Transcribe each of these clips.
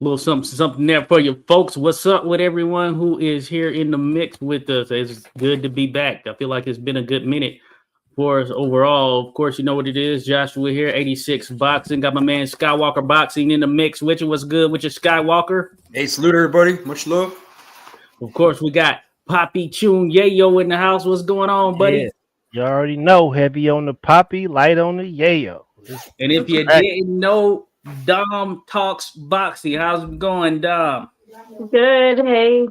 little something there for you folks. What's up with everyone who is here in the mix with us? It's good to be back. I feel like it's been a good minute for us overall. Of course, you know what it is. Joshua here, 86 Boxing. Got my man Skywalker Boxing in the mix with you. What's good with your Skywalker? Hey, salute everybody. Much love. Of course, we got Poppy Chun Yayo in the house. What's going on, Yeah, buddy? you already know. Heavy on the poppy, light on the yayo. And if It's you crack. didn't know, Dom talks boxing. How's it going, Dom? Good. Hey.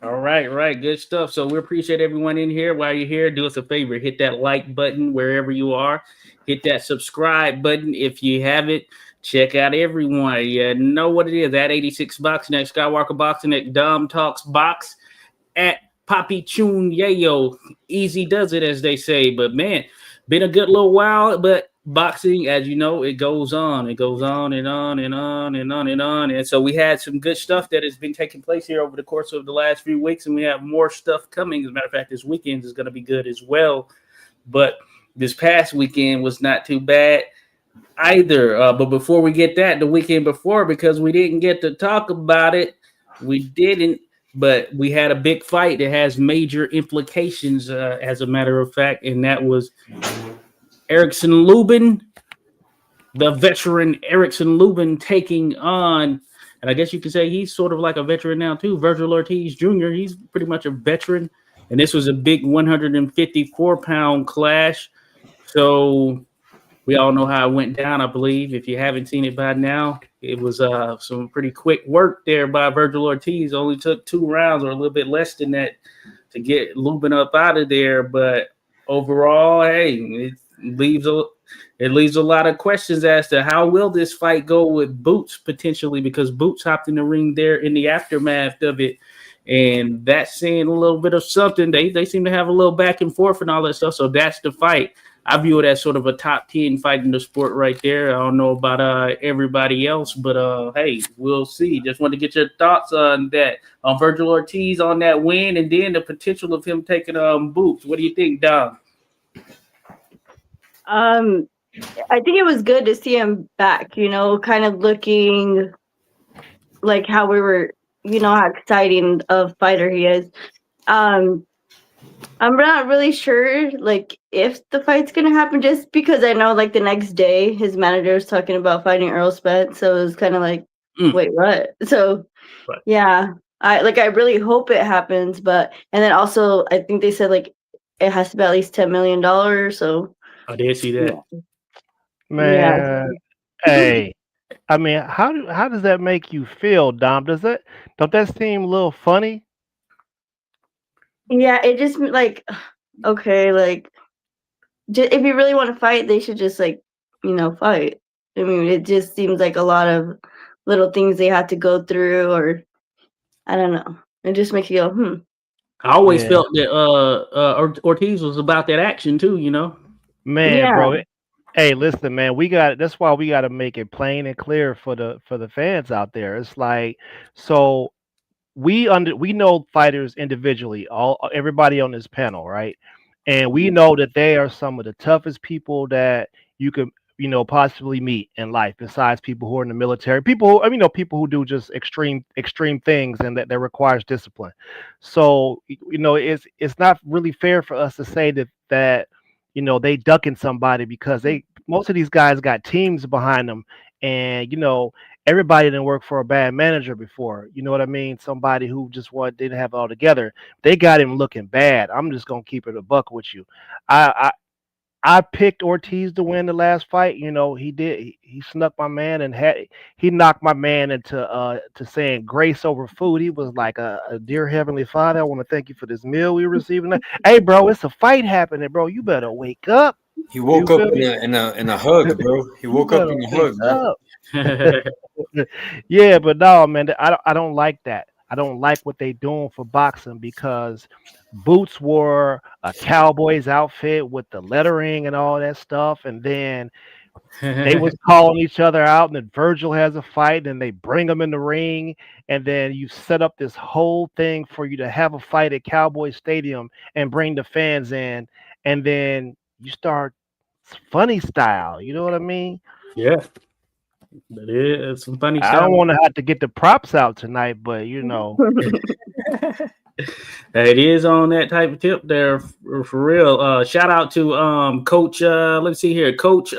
All right, right, good stuff. So we appreciate everyone in here. While you're here, do us a favor, hit that like button wherever you are. Hit that subscribe button if you haven't. Check out everyone. You know what it is. At 86 Boxing, at Skywalker Boxing, at Dom Talks Box, at Poppy Chun Yayo. Easy does it, as they say. But man, been a good little while. But boxing, as you know, it goes on. It goes on and on and on and on and on. And so we had some good stuff that has been taking place here over the course of the last few weeks, and we have more stuff coming. As a matter of fact, this weekend is going to be good as well. But this past weekend was not too bad either. But before we get that, the weekend before, because we didn't get to talk about it, we didn't. But we had a big fight that has major implications, as a matter of fact, and that was Erickson Lubin, the veteran Erickson Lubin, taking on, and I guess you could say he's sort of like a veteran now too, Virgil Ortiz Jr. He's pretty much a veteran, and this was a big 154-pound clash. So we all know how it went down, I believe. If you haven't seen it by now, it was some pretty quick work there by Virgil Ortiz. Only took 2 rounds or a little bit less than that to get Lubin up out of there. But overall, hey, leaves a it leaves a lot of questions as to how will this fight go with Boots potentially, because Boots hopped in the ring there in the aftermath of it. And that's saying a little bit of something. They seem to have a little back and forth and all that stuff. So that's the fight. I view it as sort of a top 10 fight in the sport right there. I don't know about everybody else, but hey, we'll see. Just want to get your thoughts on that, on Virgil Ortiz on that win, and then the potential of him taking Boots. What do you think, Dom? I think it was good to see him back, kind of looking like how we were, how exciting of fighter he is. I'm not really sure, like, if the fight's going to happen, just because I know, like, the next day his manager was talking about fighting Earl Spence, so it was kind of like, wait, what? So, Right. yeah, I really hope it happens, and then also, I think they said, like, it has to be at least $10 million, so. I did see that. Man, hey, I mean, how does that make you feel, Dom? Don't that seem a little funny? Yeah, it just, like, okay, like, if you really want to fight, they should just, like, fight. I mean, it just seems like a lot of little things they have to go through, or I don't know. It just makes you go, I always felt that Ortiz was about that action too, Man, Yeah. bro. Hey, listen, man. That's why we got to make it plain and clear for the fans out there. It's like, so we know fighters individually, everybody on this panel, right? And we know that they are some of the toughest people that you could possibly meet in life, besides people who are in the military, people who do just extreme things, and that requires discipline. So it's not really fair for us to say that they ducking somebody, because most of these guys got teams behind them, and everybody didn't work for a bad manager before. You know what I mean? Somebody who just didn't have it all together. They got him looking bad. I'm just gonna keep it a buck with you. I picked Ortiz to win the last fight. He did. He snuck my man, and he knocked my man into to saying grace over food. He was like, a dear Heavenly Father, I want to thank you for this meal we receiving. Hey, bro, it's a fight happening, bro. You better wake up. He woke up feel me? in a hug, bro. He woke up better in a wake hug, bro. up. Yeah, but no, man, I don't like that. I don't like what they doing for boxing, because Boots wore a Cowboys outfit with the lettering and all that stuff, and then they was calling each other out, and then Virgil has a fight, and they bring him in the ring, and then you set up this whole thing for you to have a fight at Cowboy Stadium and bring the fans in, and then you start funny style. You know what I mean? Yeah. But it's some funny I stuff. don't want to have to get the props out tonight, but It is on that type of tip there for real. Shout out to Coach. Let's see here, Coach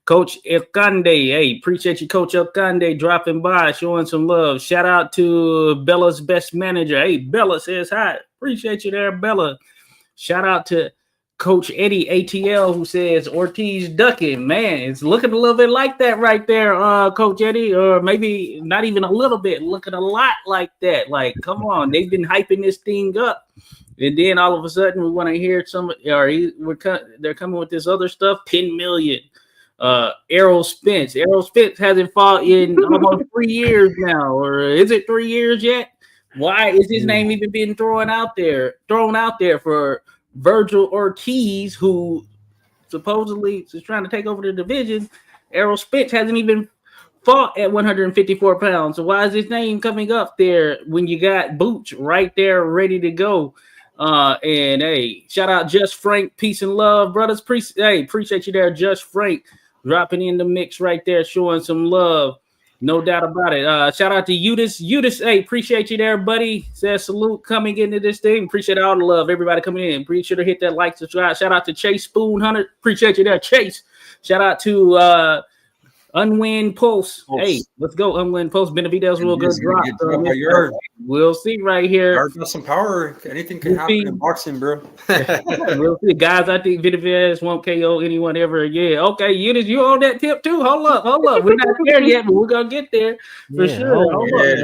Elkande. Hey, appreciate you, Coach Elkande, dropping by, showing some love. Shout out to Bella's best manager. Hey, Bella says hi. Appreciate you there, Bella. Shout out to Coach Eddie ATL, who says Ortiz ducking. Man, it's looking a little bit like that right there, Coach Eddie, or maybe not even a little bit, looking a lot like that. Like, come on, they've been hyping this thing up, and then all of a sudden we want to hear they're coming with this other stuff. 10 million. Errol Spence. Errol Spence hasn't fought in almost 3 years now, or is it 3 years yet? Why is his name even being thrown out there for Virgil Ortiz, who supposedly is trying to take over the division? Errol Spence hasn't even fought at 154 pounds. So why is his name coming up there when you got Boots right there ready to go? And hey, shout out Just Frank, peace and love, brothers. Appreciate you there, Just Frank, dropping in the mix right there, showing some love. No doubt about it. Shout out to Eudes. Eudes, hey, appreciate you there, buddy. Says salute coming into this thing. Appreciate all the love, everybody coming in. Be sure to hit that like, subscribe. Shout out to Chase Spoon Hunter. Appreciate you there, Chase. Shout out to Unwin Pulse. Hey, let's go, Unwin Pulse. Benavidez will go drop. We'll see right here. Yarde got some power. Anything can happen in boxing, bro. We'll see. Guys, I think Benavidez won't KO anyone ever again. Okay, Eunice, you on that tip too? Hold up. We're not there yet, but we're going to get there for sure.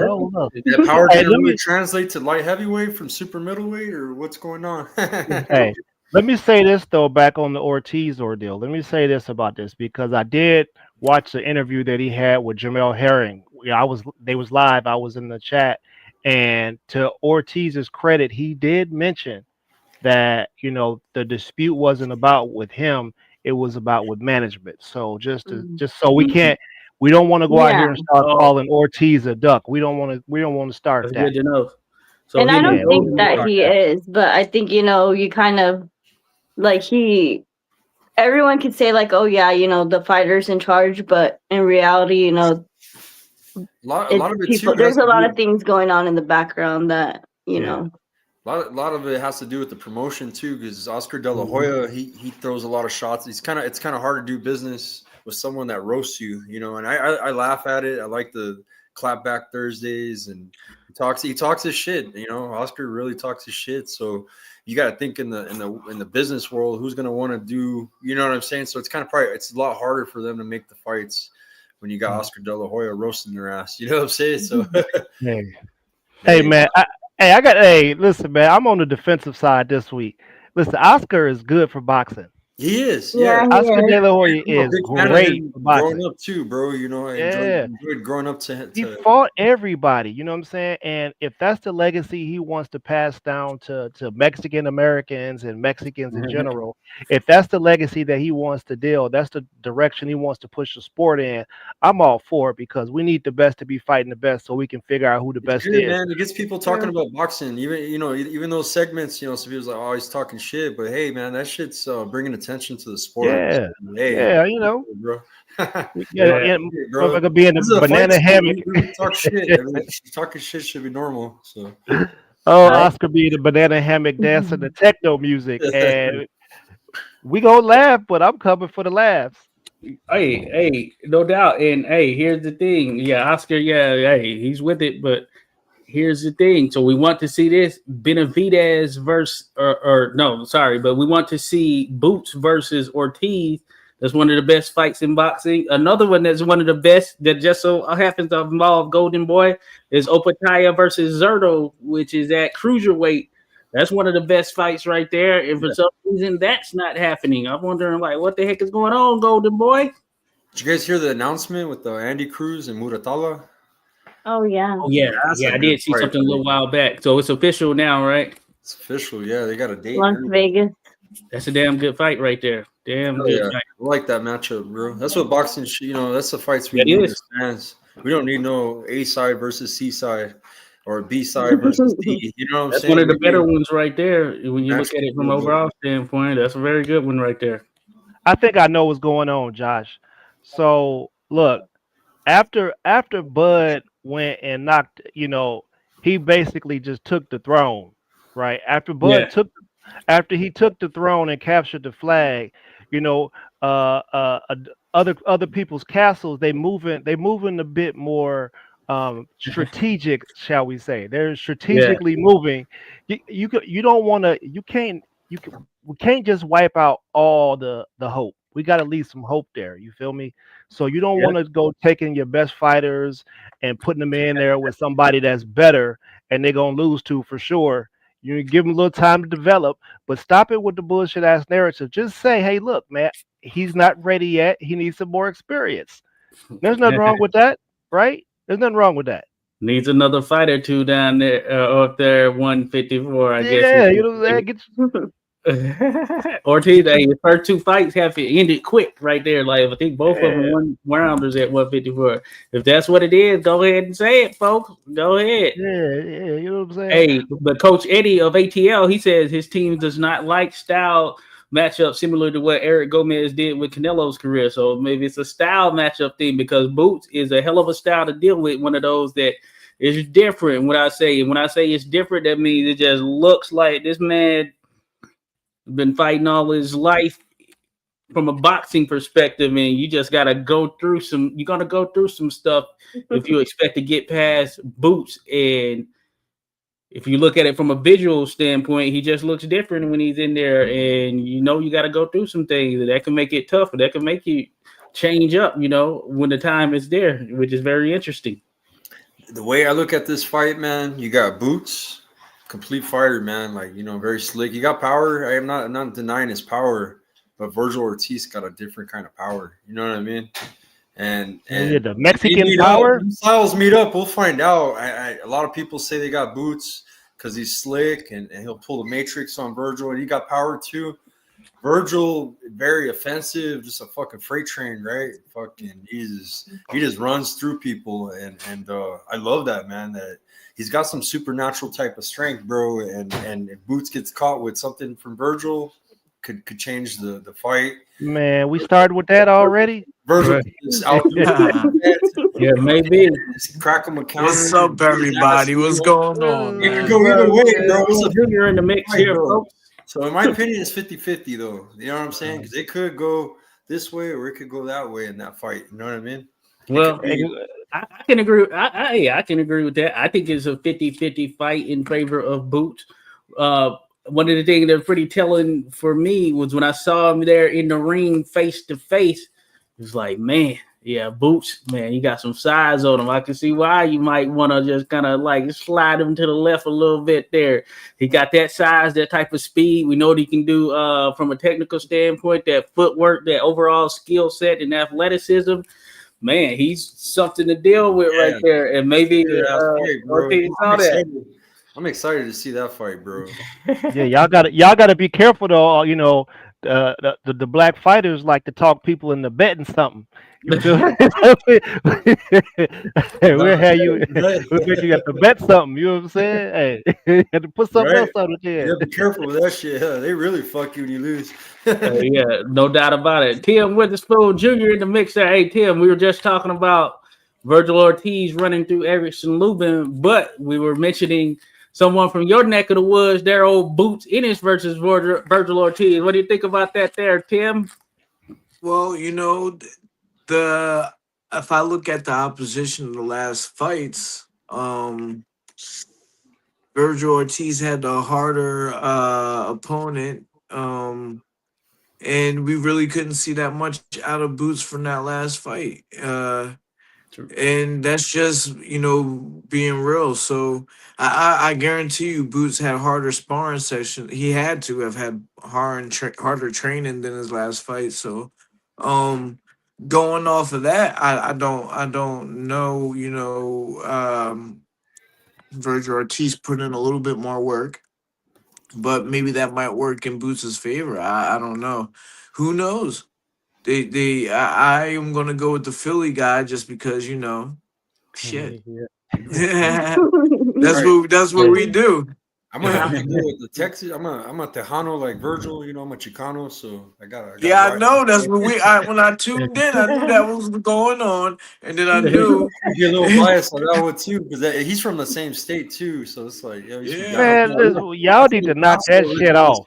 Hold up. That power can really translate to light heavyweight from super middleweight, or what's going on? Hey, let me say this, though, back on the Ortiz ordeal. Let me say this about this, because I did watch the interview that he had with Jamel Herring. They was live. I was in the chat. And to Ortiz's credit, he did mention that, the dispute wasn't about with him. It was about with management. So just so we don't want to go out here and start calling Ortiz a duck. We don't want to start that. Good to know. So and I don't think that he is, but I think, you kind of like everyone could say like, oh yeah, the fighter's in charge, but in reality, a lot of it people, there's a lot of things going on in the background that know. A lot of it has to do with the promotion too, because Oscar De La Hoya, he throws a lot of shots. It's kind of hard to do business with someone that roasts you, and I laugh at it. I like the clapback Thursdays, and he talks his shit. Oscar really talks his shit. So you got to think in the business world, who's going to want to do, you know what I'm saying? So it's a lot harder for them to make the fights when you got Oscar De La Hoya roasting their ass. You know what I'm saying? So hey man, listen, man, I'm on the defensive side this week. Listen, Oscar is good for boxing. He is, yeah. Oscar De La Hoya is great for boxing. Growing up too, bro. I enjoyed growing up to he fought everybody. You know what I'm saying? And if that's the legacy he wants to pass down to Mexican Americans and Mexicans in general, if that's the legacy that he wants to deal, that's the direction he wants to push the sport in. I'm all for it, because we need the best to be fighting the best, so we can figure out who the best is. Man, it gets people talking about boxing. Even those segments, some people's like, oh, he's talking shit, but hey, man, that shit's bringing attention to the sport. Yeah, bro. bro. Like being a banana hammock. Talk shit. Talking shit should be normal. So, Oscar being the banana hammock dancing the techno music, and we gonna laugh, but I'm coming for the laughs. Hey, no doubt. And hey, here's the thing. Yeah, Oscar. Yeah, hey, he's with it, but. Here's the thing. So we want to see this Benavidez versus, but we want to see Boots versus Ortiz. That's one of the best fights in boxing. Another one that's one of the best that just so happens to involve Golden Boy is Opataya versus Zerto, which is at cruiserweight. That's one of the best fights right there. And for some reason, that's not happening. I'm wondering, what the heck is going on, Golden Boy? Did you guys hear the announcement with Andy Cruz and Muratalla? Oh yeah. I did see something a little while back. So it's official now, right? It's official, yeah. They got a date. Las Vegas. That's a damn good fight right there. Damn good fight. I like that matchup, bro. That's what boxing, that's the fights we need as fans. We don't need no A side versus C side or B side versus D. You know what I'm saying? That's one of the better ones right there. When you look at it from an overall standpoint, that's a very good one right there. I think I know what's going on, Josh. So look, after Bud went and knocked, he basically just took the throne, right? Yeah. After he took the throne and captured the flag, you know, other people's castles, they moving a bit more strategic, shall we say? They're Yeah. strategically moving. You don't want to you can't you can, we can't just wipe out all the hope. We got to leave some hope there. You feel me? So you don't Yeah. want to go taking your best fighters and putting them in there with somebody that's better and they're gonna lose to for sure. You give them a little time to develop, but stop it with the bullshit ass narrative. Just say, hey, look, man, he's not ready yet. He needs some more experience. There's nothing wrong with that, right? There's nothing wrong with that. Needs another fight or two down there, up there, 154. I guess we Yeah, you should know what I'm saying? Ortiz, Get hey, you, his first two fights have ended quick right there. Like I think both of them yeah, one rounders at 154. If that's what it is, go ahead and say it, folks. Go ahead. yeah, you know what I'm saying? Hey, but Coach Eddie of ATL, he says his team does not like style matchup similar to what Eric Gomez did with Canelo's career. So maybe it's a style matchup thing because Boots is a hell of a style to deal with. One of those that is different. When I say it's different, that means it just looks like this man been fighting all his life from a boxing perspective, and you just gotta go through some. You're gonna go through some stuff if you expect to get past Boots. And if you look at it from a visual standpoint, he just looks different when he's in there. And you got to go through some things that can make it tougher. That can make you change up. When the time is there, which is very interesting. The way I look at this fight, man, you got Boots, complete fighter, man. Like, very slick. You got power. I'm not denying his power, but Virgil Ortiz got a different kind of power. You know what I mean? And Yeah, the if they Mexican meet up, power. when styles meet up, we'll find out. A lot of people say they got Boots because he's slick and he'll pull the Matrix on Virgil, and he got power too. Virgil, very offensive, just a fucking freight train, right? Fucking, he just runs through people, and I love that, man. That he's got some supernatural type of strength, bro. And if Boots gets caught with something from Virgil, could change the fight. Man, we started with that already. Virgil Right. can just outdo Yeah, maybe. just crack him a counter. What's up, everybody? What's going on, It could man? go either way, bro. It's a Junior in the mix fight, here, bro. folks. So in my opinion, it's 50-50 though. You know what I'm saying? Because it could go this way or it could go that way in that fight. You know what I mean? Well, I can agree. I can agree with that. I think it's a 50-50 fight in favor of Boots. One of the things that was pretty telling for me was when I saw him there in the ring face to face. It was like, man, yeah, Boots, man, you got some size on him. I can see why you might want to just kind of like slide him to the left a little bit there. He got that size, that type of speed. We know what he can do from a technical standpoint, that footwork, that overall skill set and athleticism. Man, he's something to deal with right there. And maybe I'm excited to see that fight, bro. Yeah, y'all gotta be careful though. The black fighters like to talk people into betting something. You feel me? We'll have you. We'll get you have to bet something. You know what I'm saying? Hey, you have to put something else on it there. Yeah, be careful with that shit. Huh? They really fuck you when you lose. Yeah, no doubt about it. Tim Witherspoon Jr. in the mix there. Hey, Tim, we were just talking about Virgil Ortiz running through Erickson Lubin, but we were mentioning someone from your neck of the woods, their old Boots Ennis versus Virgil Ortiz. What do you think about that there, Tim? Well, if I look at the opposition in the last fights, Virgil Ortiz had the harder opponent, and we really couldn't see that much out of Boots from that last fight. And that's just being real. So I guarantee you, Boots had harder sparring session. He had to have had harder training than his last fight. So, going off of that, I don't know. Virgil Ortiz put in a little bit more work, but maybe that might work in Boots' favor. I don't know. Who knows? I am gonna go with the Philly guy just because shit. Yeah. That's what we do. I'm gonna have to go with the Texas. I'm a Tejano like Virgil. You know, I'm a Chicano, so I gotta Yeah, I ride. know. That's what when I tuned in, I knew that was going on, and then I knew. I'd be a little biased on that one too, because he's from the same state too. So it's like, yo, he's from Yeah. Man, y'all need to knock that shit off.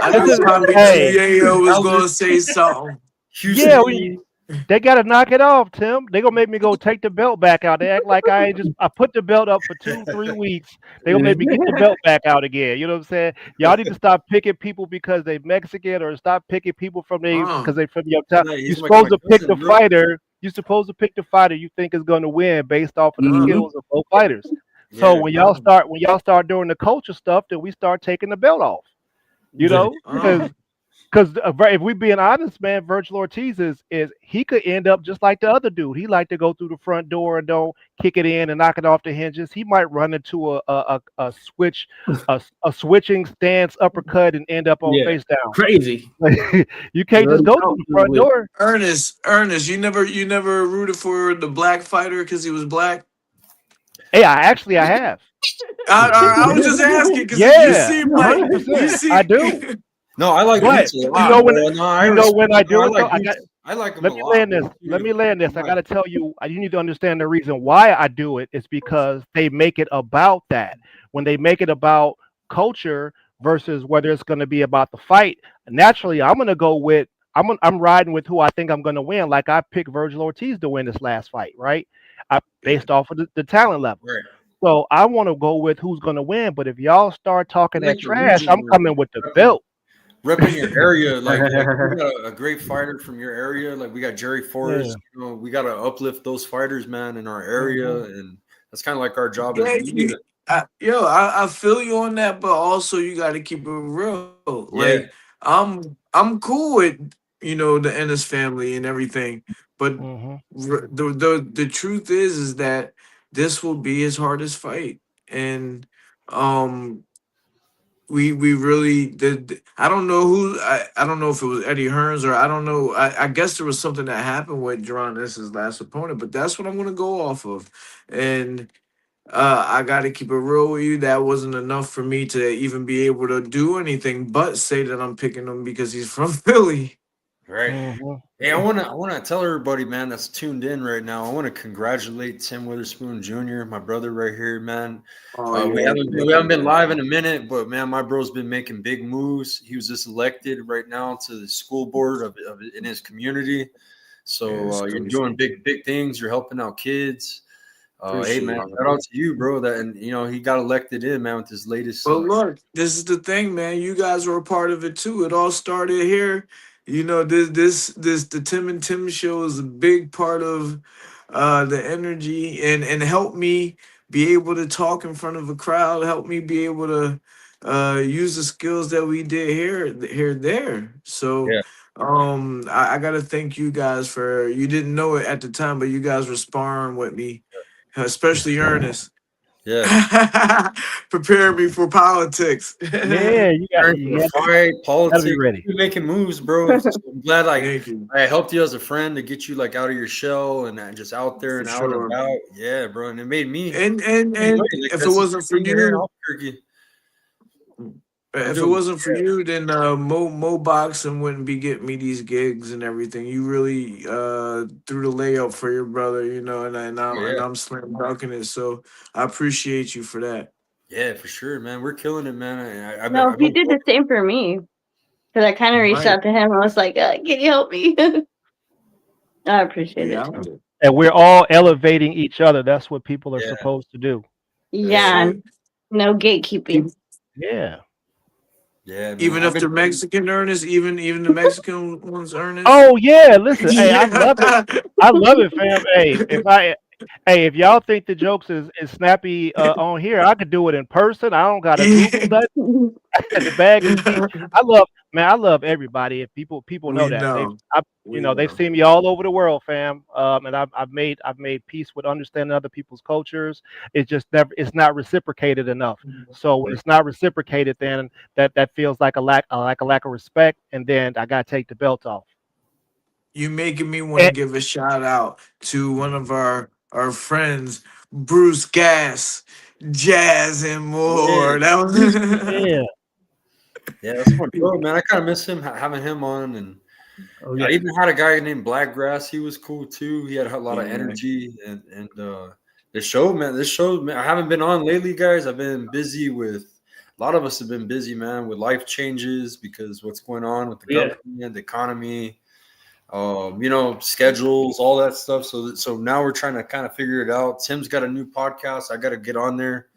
I This knew is Tommy hey, Yayo was gonna say something. yeah, Houston. they gotta knock it off, Tim. They gonna make me go take the belt back out. They act like I put the belt up for 2-3 weeks. They gonna make me get the belt back out again. You know what I'm saying? Y'all need to stop picking people because they Mexican, or stop picking people because they from your town. You're He's supposed my to pick cousin, the bro. fighter. You're supposed to pick the fighter you think is gonna win based off of the skills of both fighters. So Yeah. when y'all start doing the culture stuff, then we start taking the belt off. You know, because if we being honest, man, Virgil Ortiz is he could end up just like the other dude. He like to go through the front door and don't kick it in and knock it off the hinges. He might run into a switching stance uppercut and end up on face down. Crazy. You can't just go through the front door. Ernest, you never rooted for the black fighter because he was black. Hey, I have. I was just asking because you Yeah, seem like 100%. I do. No, I like But Boots a you lot, know when bro. No, I you know when I respect. No, do I it though, like Boots. I like him a let me lot. land this. Let me land this. I got to tell you, you need to understand the reason why I do it is because they make it about that. When they make it about culture versus whether it's going to be about the fight, naturally, I'm going to go with I'm riding with who I think I'm going to win. Like I picked Virgil Ortiz to win this last fight, right? Based off of the talent level. Right. So I want to go with who's going to win. But if y'all start talking I like that the trash, region, I'm coming with the belt. repping your area, like you got a great fighter from your area. Like we got Jerry Forrest. Yeah. You know, we got to uplift those fighters, man, in our area, Mhm. and that's kind of like our job as Yeah, media. I feel you on that, but also you got to keep it real. Yeah, Like I'm cool with the Ennis family and everything, but Mhm. the truth is that this will be his hardest fight, and um we really did. I don't know who. I don't know if it was Eddie Hearns or I don't know. I guess there was something that happened with Jerron Ennis' last opponent, but that's what I'm gonna go off of, and. I got to keep it real with you. That wasn't enough for me to even be able to do anything but say that I'm picking him because he's from Philly. right. Mhm. Hey, I wanna tell everybody, man, that's tuned in right now. I want to congratulate Tim Witherspoon Jr., my brother right here, man. Oh We yeah, haven't been live in a minute, but man, my bro's been making big moves. He was just elected right now to the school board of in his community. So it's you're crazy. doing big things. You're helping out kids. Hey Appreciate man, it. shout out to you, bro. That and he got elected in, man, with his latest. But look, this is the thing, man. You guys were a part of it too. It all started here. This the Tim and Tim show is a big part of the energy and help me be able to talk in front of a crowd, help me be able to use the skills that we did there. So Yeah, I gotta thank you guys for you didn't know it at the time, but you guys were sparring with me, especially Ernest. yeah. Prepare me for politics. Yeah, Preparing for you the fight, gotta be politics, ready. you're making moves, bro. So I'm glad Thank you. I helped you as a friend to get you out of your shell and just out there For and out and sure. about. Yeah, bro, and it made me And money. Like if it that's the wasn't for thing here in you, Albuquerque. I'm if it doing wasn't for you, then Mo Boxing wouldn't be getting me these gigs and everything. You really threw the layup for your brother, and yeah, I'm slam dunking it. So I appreciate you for that. yeah, for sure, man. We're killing it, man. No, I've he been did the same for me. Because I kind of reached Right. out to him. I was like, can you help me? I appreciate it Yeah. too. And we're all elevating each other. That's what people are yeah, supposed to do. That's Yeah, it. no gatekeeping. Yeah. yeah, man. Even I've if been they're Mexican earnest, even the Mexican ones earnest. Oh yeah. Listen, hey, I love it. Yeah. I love it, fam. If y'all think the jokes is snappy on here, I could do it in person. I don't gotta Google that. The bag is deep. I love everybody. If people know We that know. We they've know. seen me all over the world, fam. And I've made peace with understanding other people's cultures. It's not reciprocated enough. So when it's not reciprocated, then that feels like a lack of respect, and then I gotta take the belt off. You making me want to And, give a shout out to one of our friends Bruce Gas, Jazz, and Yeah, more. That was Yeah. yeah, that's my bro, man. I kind of miss him having him on, and Oh I yeah. even had a guy named Blackgrass. He was cool too. He had a lot of yeah, energy, and the show, man. This show, man. I haven't been on lately, guys. I've been busy with. A lot of us have been busy, man, with life changes because what's going on with the Yeah. government, the economy, schedules, all that stuff. So now we're trying to kind of figure it out. Tim's got a new podcast. I got to get on there,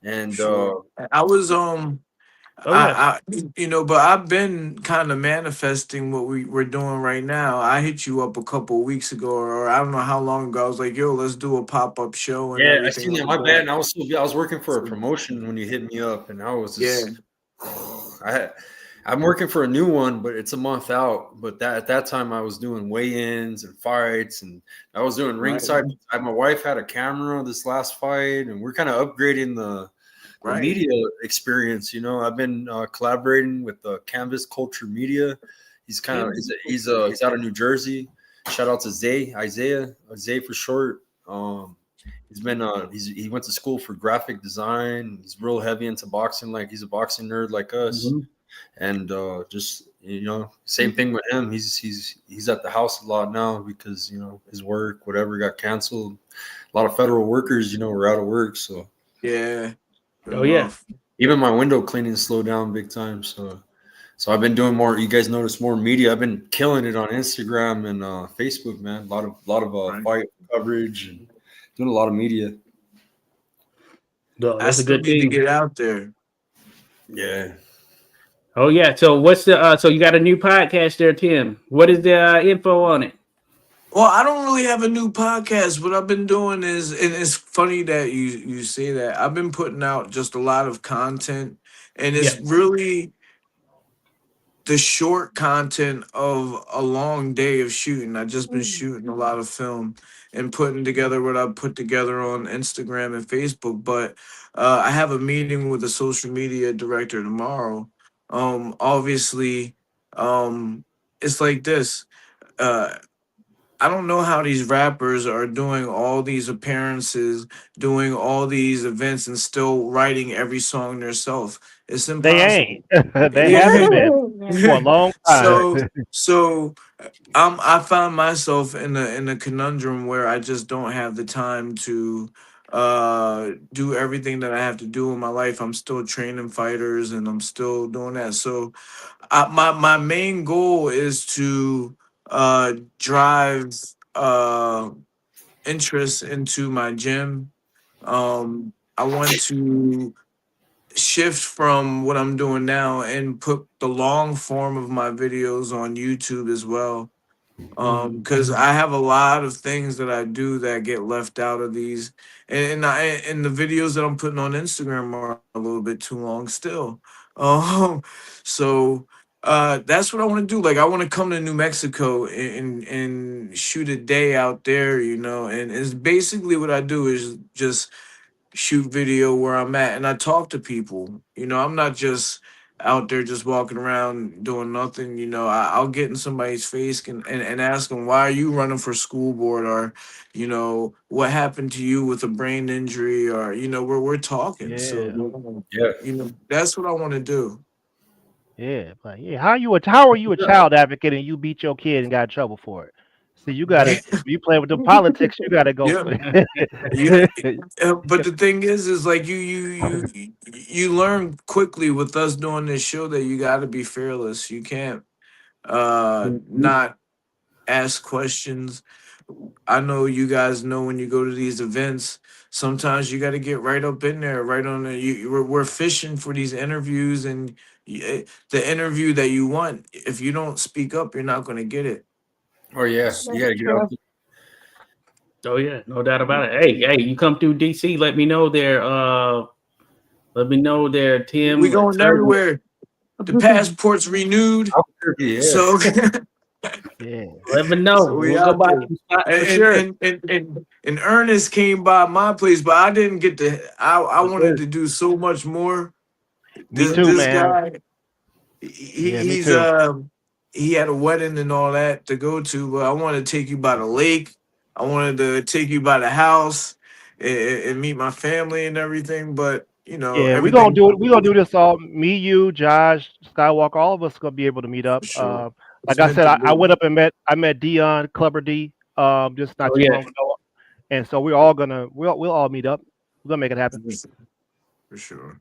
and sure. I was Oh yeah. but I've been kind of manifesting what we're doing right now. I hit you up a couple of weeks ago, or I don't know how long ago. I was like, "Yo, let's do a pop-up show and yeah, I everything seen like that. My bad. that." And I was working for a So, promotion when you hit me up, and I was yeah, just I'm working for a new one, but it's a month out. But at that time, I was doing weigh-ins and fights, and I was doing right, ringside. My wife had a camera this last fight, and we're kind of upgrading the right. media experience. I've been collaborating with Canvas Culture Media. He's kind of he's out of New Jersey. Shout out to Isaiah for short. He's been he went to school for graphic design. He's real heavy into boxing, like he's a boxing nerd like us. Mhm. And just same thing with him. He's at the house a lot now because his work, whatever, got canceled. A lot of federal workers, were out of work, so Yeah, Oh yeah. rough. even my window cleaning slowed down big time. So I've been doing more. You guys notice more media. I've been killing it on Instagram and Facebook, man. A lot of Right. fight coverage and doing a lot of media. No, I that's a still good need to thing. get out there. Yeah. Oh yeah. So what's the so you got a new podcast there, Tim? What is the info on it? Well, I don't really have a new podcast. What I've been doing is, and it's funny that you say that. I've been putting out just a lot of content, and Yeah. it's really the short content of a long day of shooting. I just been shooting a lot of film and putting together what I put together on Instagram and Facebook. But I have a meeting with a social media director tomorrow. Obviously, it's like this. Uh, I don't know how these rappers are doing all these appearances, doing all these events, and still writing every song themselves. It's They impossible. ain't. They haven't Yeah. been for a long time. so so I found myself in a conundrum where I just don't have the time to do everything that I have to do in my life. I'm still training fighters and I'm still doing that. So my main goal is to drive interest into my gym. I want to shift from what I'm doing now and put the long form of my videos on YouTube as well. Because I have a lot of things that I do that get left out of these, and the videos that I'm putting on Instagram are a little bit too long still. Um, so that's what I want to do. Like I want to come to New Mexico and shoot a day out there, and it's basically what I do is just shoot video where I'm at and I talk to people. I'm not just out there just walking around doing nothing. I'll get in somebody's face and ask them, why are you running for school board? Or, what happened to you with a brain injury? Or, we're talking. Yeah. So, Yeah. that's what I want to do. Yeah. Like, yeah. How are you a child advocate and you beat your kid and got in trouble for it? See, you play with the politics, you gotta go Yeah. for You, it. but the thing is like you learn quickly with us doing this show that you got to be fearless. You can't not ask questions. I know you guys know when you go to these events, sometimes you got to get right up in there, right on the. We're fishing for these interviews, and the interview that you want. If you don't speak up, you're not going to get it. Oh yeah. You gotta get out there. Oh yeah, no doubt about it. Hey, you come through DC, let me know there. Let me know there, Tim. We going everywhere. The passport's renewed, Yeah. so Yeah. Let me know. so we We'll go out by there. some spots for And sure. and Ernest came by my place, but I didn't get to. I wanted to do so much more. Me This too, this man. guy, Yeah, me he's too. he had a wedding and all that to go to, but I wanted to take you by the lake. I wanted to take you by the house, and meet my family and everything. But you know, Yeah, we're gonna everything do it. We're gonna do this all. Me, you, Josh, Skywalker, all of us gonna be able to meet up. for sure. It's Like I meant said, to I be. went up and met Dion Clubber D, just not Oh too yeah. long ago, and so we're all gonna we'll all meet up. We're gonna make it happen. For sure.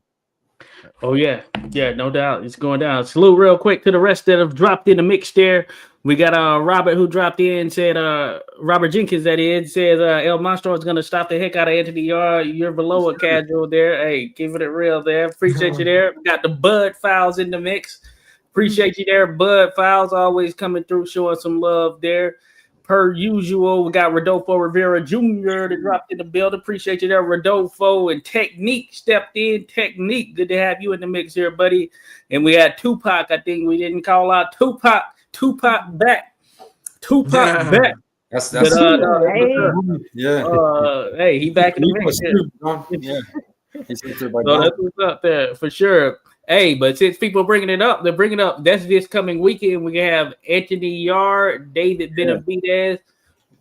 Oh yeah, yeah, no doubt, it's going down. Salute real quick to the rest that have dropped in the mix there. We got Robert who dropped in, said Robert Jenkins that is says El Monstro is gonna stop the heck out of Anthony Yarde. You're below a casual there. Hey, keeping it real there. Appreciate you there. We got the Bud Files in the mix. Appreciate you there, Bud Files, always coming through, showing some love there. Per usual, we got Rodolfo Rivera Jr. that dropped in the building. Appreciate you there, Rodolfo. And Technique stepped in. Technique, good to have you in the mix here, buddy. And we had Tupac. I think we didn't call out Tupac. Tupac back. Tupac back. That's But, Right. yeah. hey, he back in the mix. Yeah. He's up there by So now. that's what's up there for sure. Hey, but since people are bringing it up, they're bringing up that's this coming weekend. We have Anthony Yarde, David Benavidez,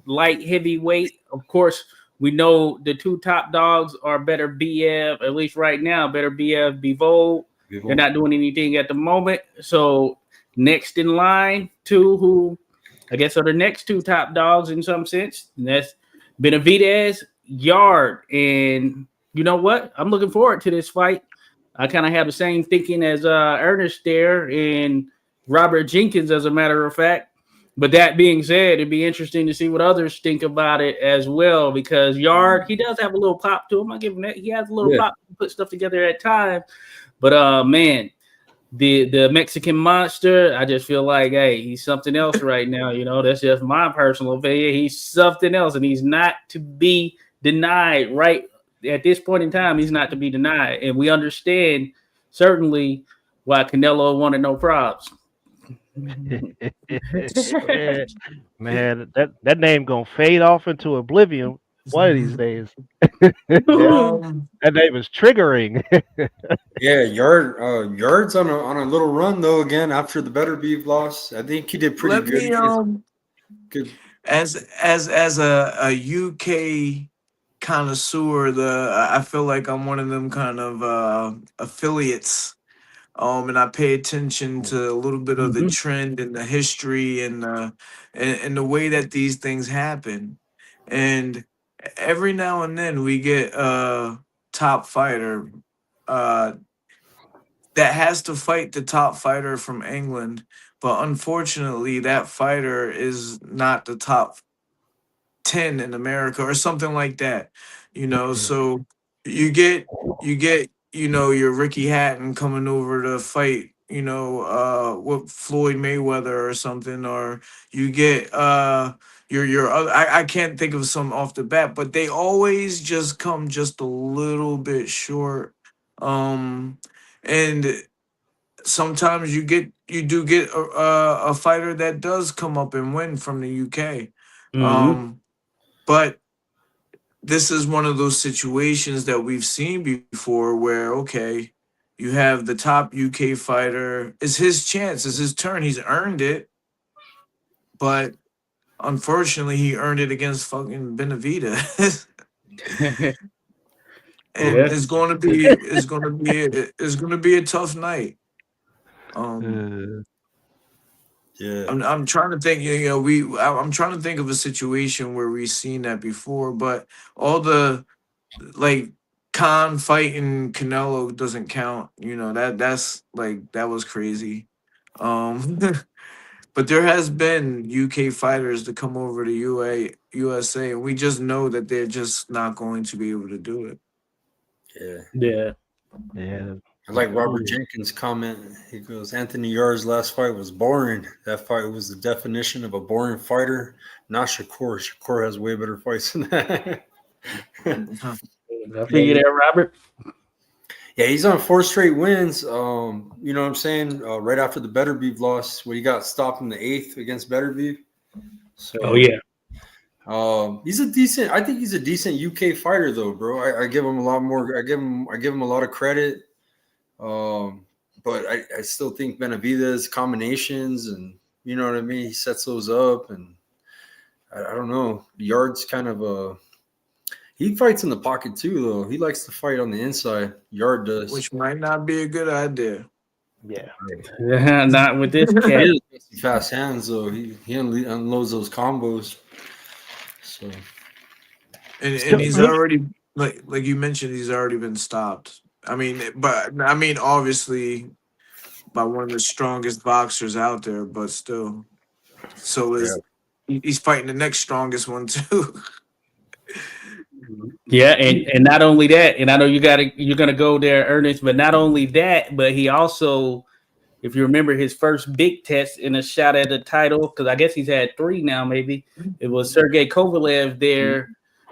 light heavyweight. Of course, we know the two top dogs are better BF, at least right now, better BF Bivol. They're not doing anything at the moment. So next in line, two who I guess are the next two top dogs in some sense. And that's Benavidez, Yarde. And you know what? I'm looking forward to this fight. I kind of have the same thinking as Ernest there and Robert Jenkins, as a matter of fact. But that being said, it'd be interesting to see what others think about it as well, because Yarde, he does have a little pop to him. I give him that. He has a little pop to put stuff together at times. But man, the Mexican monster, I just feel like, hey, he's something else right now. You know, that's just my personal opinion. He's something else, and he's not to be denied right at this point in time. He's not to be denied, and we understand certainly why Canelo wanted no props. Man, that name gonna fade off into oblivion one of these days. That name is triggering. Yeah, Yard's on a little run though. Again, after the Better Beef loss, I think he did pretty Let good. me Good. as a UK connoisseur, I feel like I'm one of them kind of affiliates. And I pay attention to a little bit of the trend and the history and the way that these things happen. And every now and then we get a top fighter uh that has to fight the top fighter from England, but unfortunately that fighter is not the top 10 in America or something like that. You know, so you get your Ricky Hatton coming over to fight, with Floyd Mayweather or something, or you get your other, I can't think of some off the bat, but they always just come just a little bit short. And sometimes you do get a fighter that does come up and win from the UK. But this is one of those situations that we've seen before where, okay, you have the top UK fighter. It's his chance. It's his turn. He's earned it. But unfortunately, he earned it against fucking Benavidez. And it's going to be a tough night. Yeah. I'm trying to think, I'm trying to think of a situation where we've seen that before, but all the like Khan fighting Canelo doesn't count. That's like that was crazy. But there has been UK fighters to come over to USA, and we just know that they're just not going to be able to do it. Yeah. Yeah. I like Robert Jenkins' comment. He goes, Anthony Yarde's last fight was boring. That fight was the definition of a boring fighter. Not Shakur. Shakur has way better fights than that. I figured that, Robert. Yeah, he's on 4 straight wins. You know what I'm saying? Right after the Better Beef loss, where he got stopped in the 8th against Better Beef. So, oh yeah. I think he's a decent UK fighter though, bro. I give him a lot more. I give him a lot of credit. But I still think Benavidez combinations, and you know what I mean, he sets those up, and I don't know. Yarde's kind of He fights in the pocket too, though. He likes to fight on the inside. Yarde does. which might not be a good idea. Yeah. Not with this cat. He has fast hands, though. He unloads those combos. So And Still- he's already like you mentioned, he's already been stopped. I mean, obviously by one of the strongest boxers out there, but still. So he's fighting the next strongest one too. Yeah, and not only that, and I know you're gonna go there, Ernest, but not only that, but he also, if you remember his first big test in a shot at the title, because I guess he's had 3 now, maybe it was Sergey Kovalev there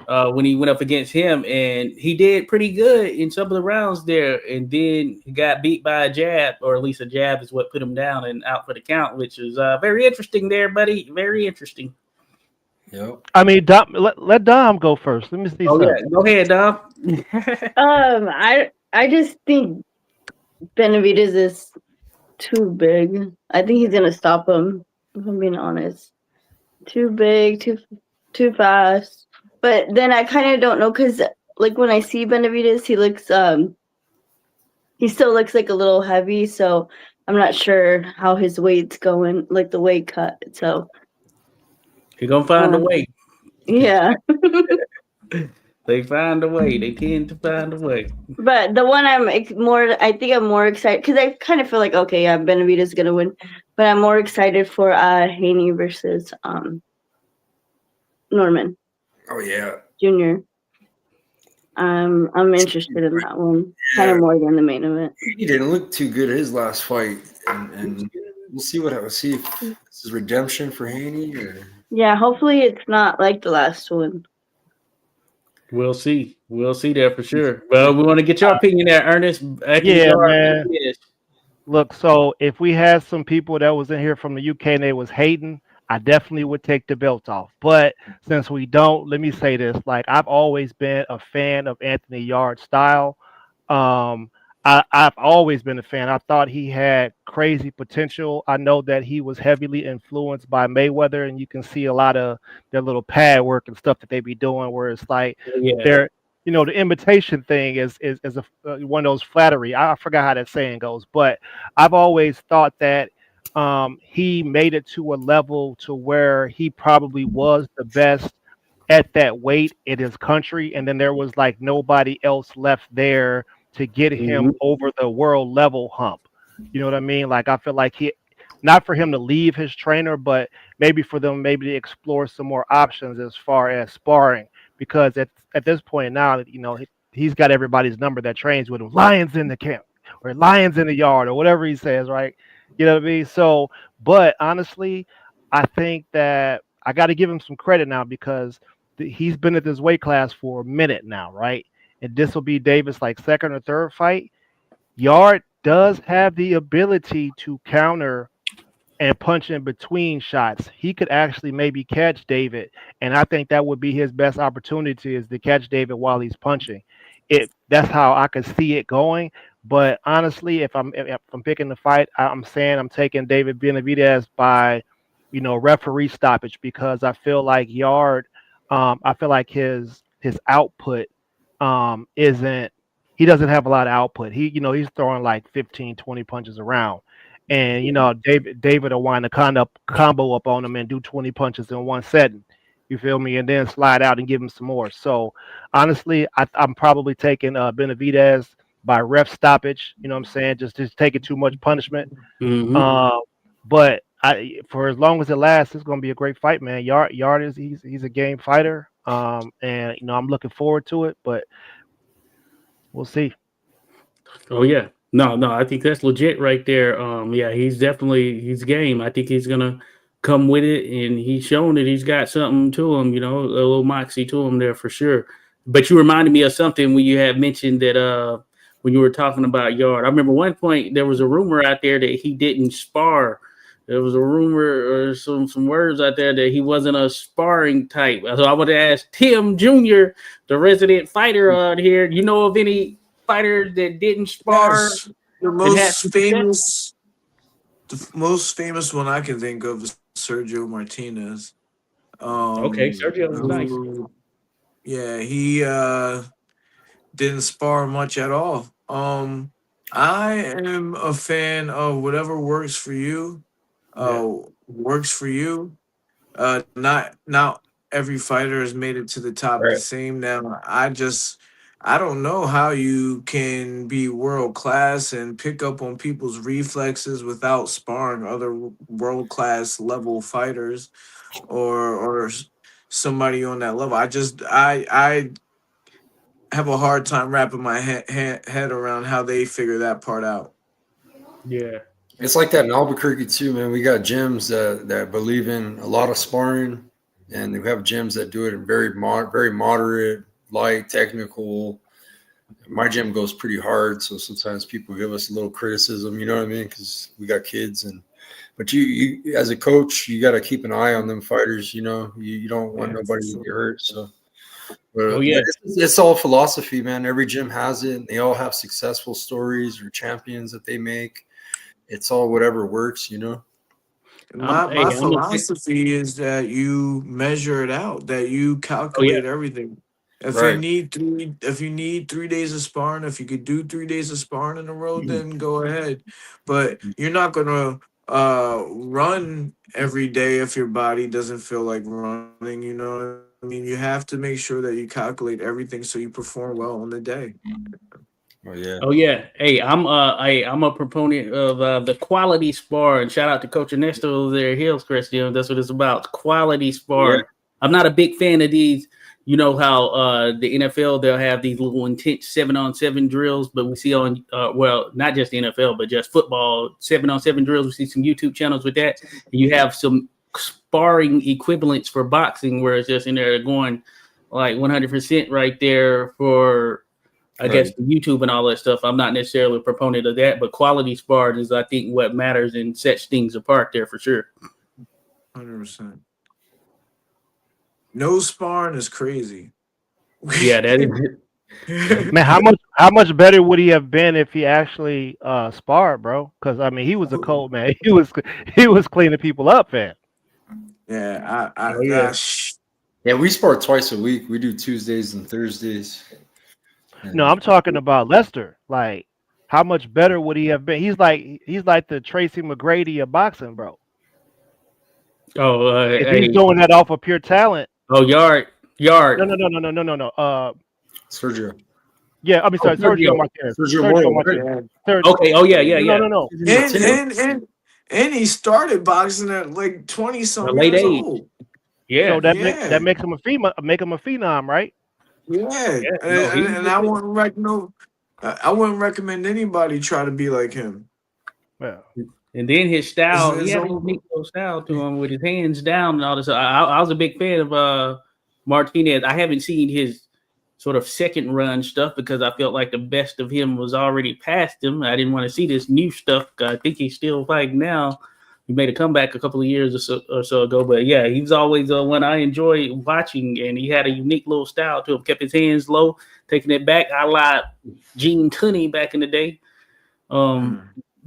when he went up against him, and he did pretty good in some of the rounds there, and then he got beat by a jab, or at least a jab is what put him down and out for the count, which is very interesting there, buddy. Very interesting. yep. I mean, Dom, let Dom go first. Let me see. Oh something. yeah, go ahead, Dom. I just think Benavidez is too big. I think he's gonna stop him. If I'm being honest, too big, too fast. But then I kind of don't know because like when I see Benavidez, he still looks like a little heavy. So I'm not sure how his weight's going, like the weight cut. So You're gonna find a way. yeah. They find a way. They tend to find a way. But the one I think I'm more excited because I kind of feel like, okay, yeah, Benavidez is gonna win, but I'm more excited for Haney versus Norman Oh yeah. Jr. I'm interested in that one, kind of more than the main event. He didn't look too good at his last fight, and we'll see what happens. See if this is redemption for Haney or. Yeah, hopefully it's not like the last one. We'll see. We'll see there for sure. Well, we want to get your opinion there, Ernest. Yeah, man. Look, so if we had some people that was in here from the UK and they was hating, I definitely would take the belt off. But since we don't, let me say this: like I've always been a fan of Anthony Yarde's style. I've always been a fan. I thought he had crazy potential. I know that he was heavily influenced by Mayweather, and you can see a lot of their little pad work and stuff that they be doing, where it's like they're, the imitation thing is one of those flattery. I forgot how that saying goes, but I've always thought that he made it to a level to where he probably was the best at that weight in his country, and then there was like nobody else left there to get him over the world level hump. You know what I mean? Like I feel like not for him to leave his trainer, but maybe for them maybe to explore some more options as far as sparring, because at this point now, he's got everybody's number that trains with him. Lions in the camp or lions in the yard or whatever he says, right? You know what I mean? So, but honestly, I think that I got to give him some credit now because he's been at this weight class for a minute now, right? And this will be Davis' like second or third fight. Yarde does have the ability to counter and punch in between shots. He could actually maybe catch David, and I think that would be his best opportunity is to catch David while he's punching. That's how I could see it going. But honestly, if I'm picking the fight, I'm saying I'm taking David Benavidez by, referee stoppage because I feel like Yarde, I feel like his output isn't. He doesn't have a lot of output. He's throwing like 15, 20 punches around. And David will wind the combo up on him and do 20 punches in one setting. You feel me? And then slide out and give him some more. So honestly, I'm probably taking Benavidez by ref stoppage. You know what I'm saying? Just taking too much punishment. But for as long as it lasts, it's going to be a great fight, man. Yarde he's a game fighter. And I'm looking forward to it. But we'll see. Oh yeah. No, I think that's legit right there. Yeah, he's game. I think he's gonna come with it, and he's shown that he's got something to him, a little moxie to him there for sure. But you reminded me of something when you had mentioned that when you were talking about Yarde. I remember one point there was a rumor out there that he didn't spar. There was a rumor or some words out there that he wasn't a sparring type. So I want to ask Tim Jr., the resident fighter out here, you know of any fighter that didn't spar? Yes. The most famous one I can think of is Sergio Martinez. Okay, Sergio was nice. Yeah, he didn't spar much at all. I am a fan of whatever works for you. Works for you. Not every fighter has made it to the top the Right. same. Now, I don't know how you can be world class and pick up on people's reflexes without sparring other world class level fighters or somebody on that level. I have a hard time wrapping my head around how they figure that part out. Yeah. It's like that in Albuquerque too, man. We got gyms that believe in a lot of sparring, and we have gyms that do it in very moderate, light, technical. My gym goes pretty hard, so sometimes people give us a little criticism. You know what I mean? Because we got kids, but you as a coach, you got to keep an eye on them fighters. You know, you don't want nobody to get hurt. So, but it's all philosophy, man. Every gym has it. And they all have successful stories or champions that they make. It's all whatever works, you know. My philosophy is that you measure it out, that you calculate everything. If you need 3 days of sparring, if you could do 3 days of sparring in a row, then go ahead. But you're not gonna run every day if your body doesn't feel like running. You know what I mean? You have to make sure that you calculate everything so you perform well on the day. Oh yeah. Oh yeah. Hey, I'm a proponent of the quality spar, and shout out to Coach Ernesto over there at Hillscrest Gym. That's what it's about. Quality spar. Yeah. I'm not a big fan of these. You know how the NFL, they'll have these little intense 7-on-7 drills, but we see on well, not just the NFL, but just football 7-on-7 drills. We see some YouTube channels with that. And you have some sparring equivalents for boxing where it's just in there going like 100% right there for I guess the YouTube and all that stuff. I'm not necessarily a proponent of that, but quality spars is, I think, what matters and sets things apart there for sure. 100%. No sparring is crazy. Yeah, that is it. Man, how much better would he have been if he actually sparred, bro? Because I mean, he was a cold man. He was cleaning people up, man. Yeah, yeah, we spar twice a week. We do Tuesdays and Thursdays. No, I'm talking about Lester. Like, how much better would he have been? He's like the Tracy McGrady of boxing, bro. Oh, if he's doing that off of pure talent. Oh, Yarde. No. Sergio. Yeah, I mean, sorry, Sergio Martinez. Sergio Martinez. Okay. Oh yeah. No. And he started boxing at like 20-something late years age. old. Yeah. So that makes him a phenom, right? Yeah. And I wouldn't recommend anybody try to be like him. Yeah. And then his style, he had a unique style to him with his hands down and all this. I was a big fan of Martinez. I haven't seen his sort of second run stuff because I felt like the best of him was already past him. I didn't want to see this new stuff. I think he's still fighting now. He made a comeback a couple of years or so ago, but yeah, he was always one I enjoy watching, and he had a unique little style to him. Kept his hands low, taking it back, a la Gene Tunney back in the day.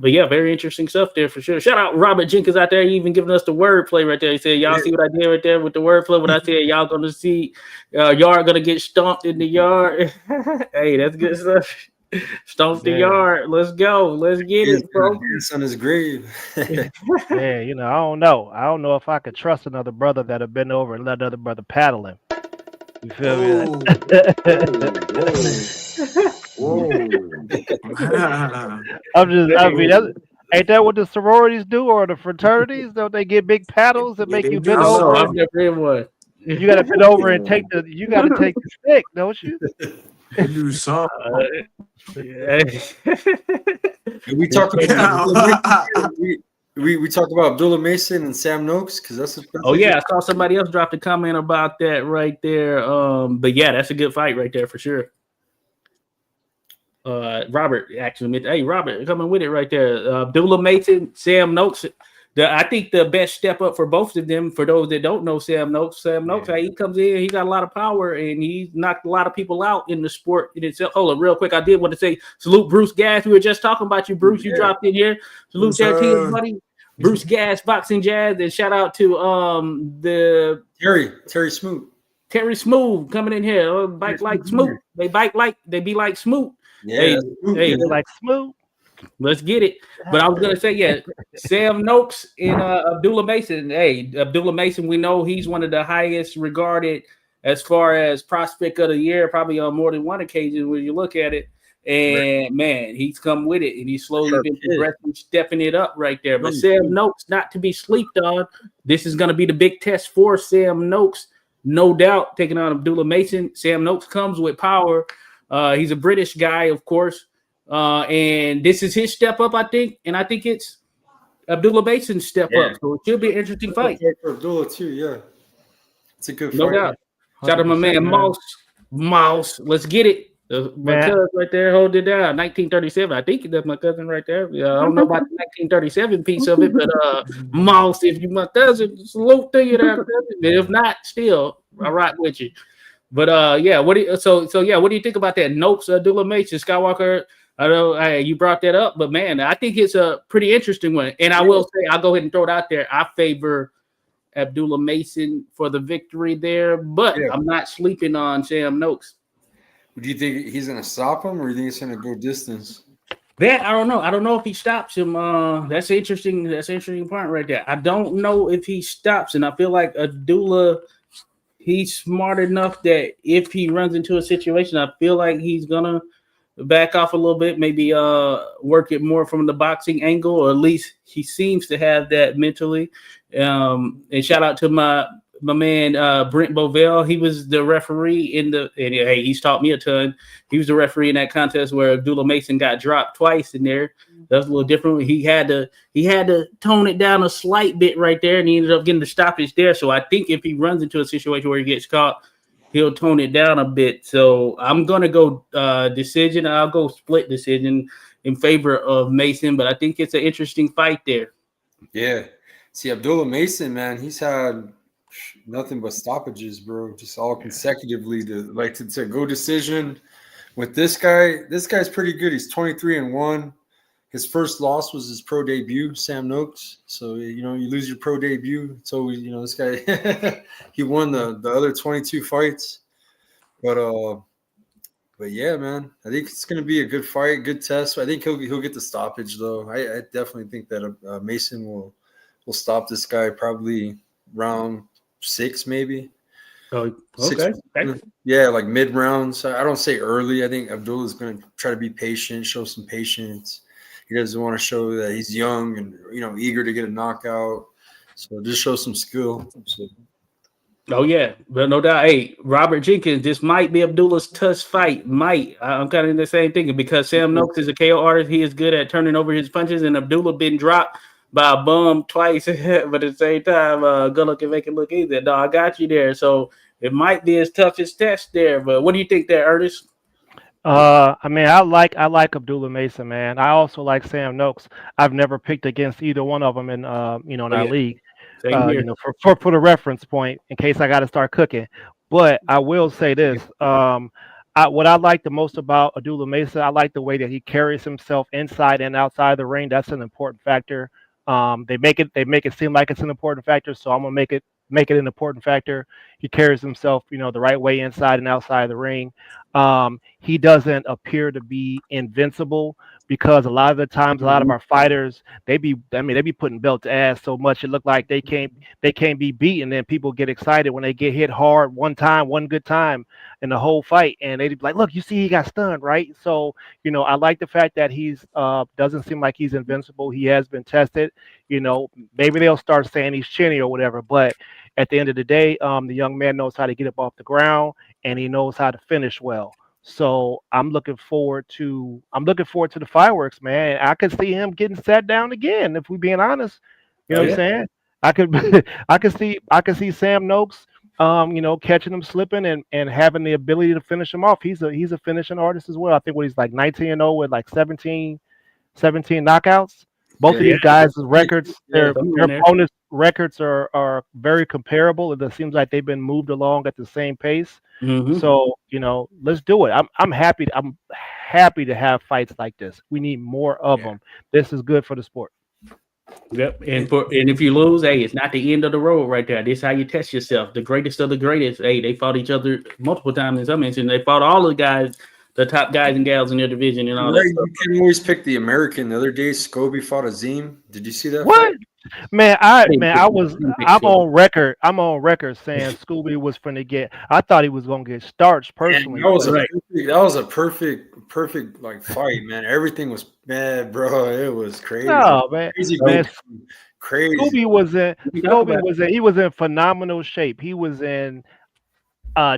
But yeah, very interesting stuff there for sure. Shout out Robert Jenkins out there. He even giving us the wordplay right there. He said, y'all see what I did right there with the wordplay? What I said, y'all going to see Yarde going to get stomped in the yard. Hey, that's good stuff. Stomp the yard. Let's go. Let's get it, bro. It's on his grave. Yeah, you know, I don't know. I don't know if I could trust another brother that have been over and let another brother paddle him. You feel me? Whoa. Ain't that what the sororities do or the fraternities? Don't they get big paddles and make you bend over? I've never in one. You got to bend over and take the stick, don't you? Do something. We talk about we talk about Abdullah Mason and Sam Noakes because that's. I saw somebody else dropped a comment about that right there. But yeah, that's a good fight right there for sure. Robert actually, hey Robert, coming with it right there. Abdullah Mason, Sam Noakes. I think the best step up for both of them, for those that don't know Sam Noakes, he comes in, he got a lot of power and he knocked a lot of people out in the sport in itself. Hold on, real quick. I did want to say salute Bruce Gass. We were just talking about you, Bruce. You dropped in here. Salute that to his buddy, Bruce Gass, Boxing Jazz, and shout out to the Terry Smoot. Terry Smooth coming in here. Bike like Smoot. They be like Smoot. Yeah, Hey, like smooth. let's get it. But I was gonna say, yeah, Sam Noakes and Abdullah Mason. Hey, Abdullah Mason, we know he's one of the highest regarded as far as prospect of the year, probably on more than one occasion when you look at it. And man, he's come with it, and he's slowly been progressing, stepping it up right there. But Sam Noakes, not to be slept on. This is going to be the big test for Sam Noakes, no doubt. Taking on Abdullah Mason. Sam Noakes comes with power. He's a British guy, of course, and this is his step up, I think. And I think it's Abdullah Mason's step up. So it should be an interesting fight. For Abdullah too, yeah, it's a good fight. No doubt. Shout out to my man Mouse. Let's get it. My cousin right there, hold it down. 1937. I think that's my cousin right there. Yeah, I don't know about the 1937 piece of it, but Mouse, if you my cousin, salute to you there, cousin. If not, still, I rock with you. But yeah, what do you think about that? Noakes, Abdullah Mason, Skywalker. I know you brought that up, but man, I think it's a pretty interesting one. And I will say, I'll go ahead and throw it out there. I favor Abdullah Mason for the victory there, but I'm not sleeping on Sam Noakes. Do you think he's going to stop him, or do you think he's going to go distance? That I don't know. I don't know if he stops him. That's interesting. That's an interesting point right there. I don't know if he stops, and I feel like Abdullah, he's smart enough that if he runs into a situation, I feel like he's gonna back off a little bit, maybe work it more from the boxing angle, or at least he seems to have that mentally. And shout out to my man Brent Bovell. He was the referee hey, he's taught me a ton. He was the referee in that contest where Abdullah Mason got dropped twice in there. That's a little different. He had to tone it down a slight bit right there, and he ended up getting the stoppage there. So I think if he runs into a situation where he gets caught, he'll tone it down a bit. So I'm gonna go decision. I'll go split decision in favor of Mason, but I think it's an interesting fight there. Yeah. See, Abdullah Mason, man, he's had nothing but stoppages, bro. Just all consecutively to go decision. With this guy's pretty good. He's 23-1. His first loss was his pro debut, Sam Noakes. So you lose your pro debut. So this guy he won the other 22 fights. But yeah, man, I think it's gonna be a good fight, good test. I think he'll get the stoppage though. I definitely think that Mason will stop this guy probably round 6 maybe. Oh, okay. 6, yeah, like mid rounds. I don't say early. I think Abdullah's going to try to be patient, show some patience. He doesn't want to show that he's young and eager to get a knockout. So just show some skill. Oh yeah, but no doubt. Hey, Robert Jenkins, this might be Abdullah's toughest fight. I'm kind of in the same thinking because Sam Noakes is a KO artist. He is good at turning over his punches, and Abdullah been dropped by a bum twice, but at the same time, good luck and make it look easy. No, I got you there. So it might be his toughest test there. But what do you think there, Ernest? I mean, I like Abdullah Mason, man. I also like Sam Noakes. I've never picked against either one of them in in our league. For the reference point, in case I got to start cooking. But I will say this: what I like the most about Abdullah Mason, I like the way that he carries himself inside and outside the ring. That's an important factor. They make it seem like it's an important factor, so I'm gonna make it an important factor. He carries himself, the right way inside and outside the ring. He doesn't appear to be invincible because a lot of the times, a lot of our fighters, they be putting belt to ass so much it look like they can't be beaten. And people get excited when they get hit hard one good time in the whole fight, and they be like, "Look, you see, he got stunned, right?" So, I like the fact that he's doesn't seem like he's invincible. He has been tested. Maybe they'll start saying he's chinny or whatever, but at the end of the day, the young man knows how to get up off the ground, and he knows how to finish well. So I'm looking forward to the fireworks, man. I could see him getting sat down again, if we're being honest. You know what I'm saying? I could see Sam Noakes, catching him slipping and having the ability to finish him off. He's a finishing artist as well. I think he's like 19-0 with like 17 knockouts. Both of these guys' records, their opponents' records are very comparable. It seems like they've been moved along at the same pace. Mm-hmm. So let's do it. I'm happy. I'm happy to have fights like this. We need more of them. This is good for the sport. Yep. And if you lose, hey, it's not the end of the road right there. This is how you test yourself. The greatest of the greatest. Hey, they fought each other multiple times in some instances. They fought all the guys, the top guys and gals in their division and all Right, that stuff. you can always pick the American. The other day, Scobie fought Azim. Did you see that What? fight? Man, I didn't pick I'm Scobie. on record. I'm on record saying Scooby was finna get. I thought he was gonna get starched Man, personally. that was a perfect like fight, man. Everything was bad, bro. It was crazy. No, man. Crazy, Man, crazy. He was in phenomenal shape. He was in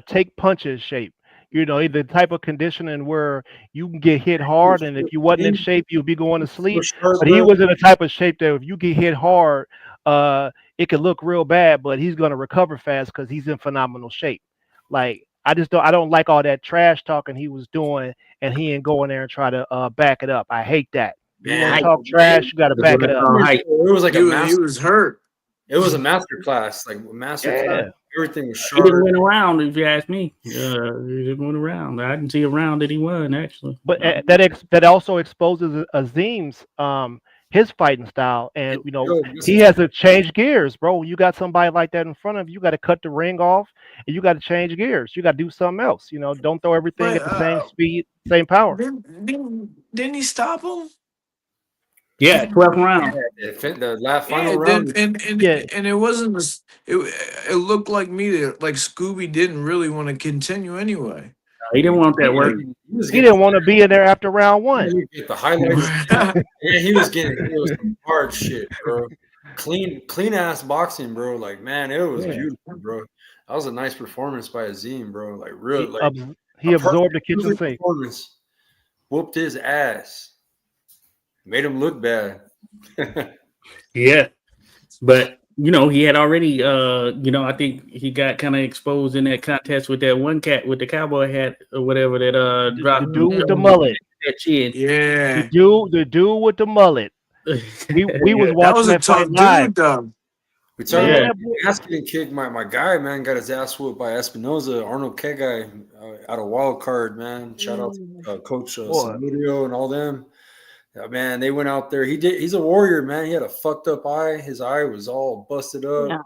take punches shape. You know, the type of conditioning where you can get hit hard, and if you wasn't in shape, you'd be going to sleep. But he was in a type of shape that if you get hit hard, it could look real bad, but he's gonna recover fast because he's in phenomenal shape. Like I don't like all that trash talking he was doing, and he ain't going there and try to back it up. I hate that. You want to talk trash, you got to back it up. It was like he was hurt. It was a master class, like master class. Everything was sharp. He didn't win a round, if you ask me. He didn't win a round. I didn't see a round that he won, actually. But that also exposes Azim's his fighting style, and you know he has to change gears, bro. You got somebody like that in front of you, you got to cut the ring off, and you got to change gears. You got to do something else. You know, don't throw everything at the same speed, same power. Didn't he stop him? Yeah, 12th round. The last final round. And it wasn't. It looked like like Scooby didn't really want to continue anyway. He didn't want that work. He didn't want to be in there after round one. Get the highlights. Yeah, he was some hard shit, bro. Clean ass boxing, bro. Like, man, it was beautiful, bro. That was a nice performance by Azim, bro. Like, real, like he absorbed the kitchen sink. Whooped his ass. Made him look bad. Yeah, but you know he had already. I think he got kind of exposed in that contest with that one cat with the cowboy hat or whatever that dropped. The dude with the mullet. That chin. Yeah. The dude with the mullet. We was watching that tough live. Dude, though. We talking about ass getting kicked. My guy, man, got his ass whooped by Espinoza, Arnold K guy, out of wild card, man. Shout out to Coach Samudio and all them. Yeah, man, they went out there. He's a warrior, man. He had a fucked up eye. His eye was all busted up.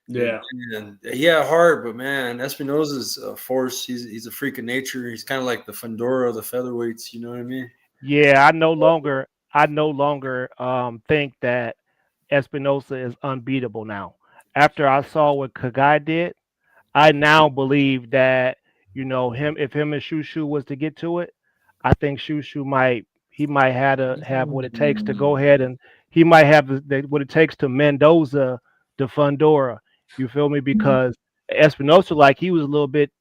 Yeah. And he had heart, but man, Espinoza's a force. He's a freak of nature. He's kind of like the Fundora of the featherweights. You know what I mean? Yeah, I no longer think that Espinoza is unbeatable now. After I saw what Kagai did, I now believe that if him and Shushu was to get to it, I think Shushu might have what it takes to go ahead, and he might have what it takes to Mendoza the Fundora. You feel me? Because Espinoza, like, he was a little bit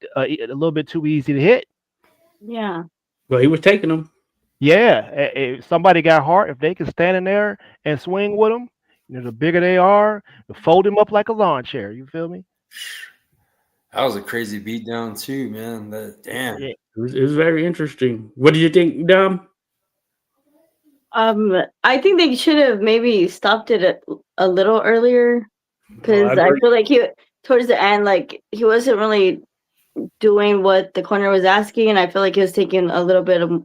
too easy to hit. Yeah. Well, he was taking them. Yeah, if somebody got hard, if they can stand in there and swing with them, the bigger they are, fold them up like a lawn chair. You feel me? That was a crazy beatdown too, man. Damn. It was very interesting. What do you think, Dom? I think they should have maybe stopped it a little earlier, because I feel like towards the end, like, he wasn't really doing what the corner was asking, and I feel like he was taking a little bit of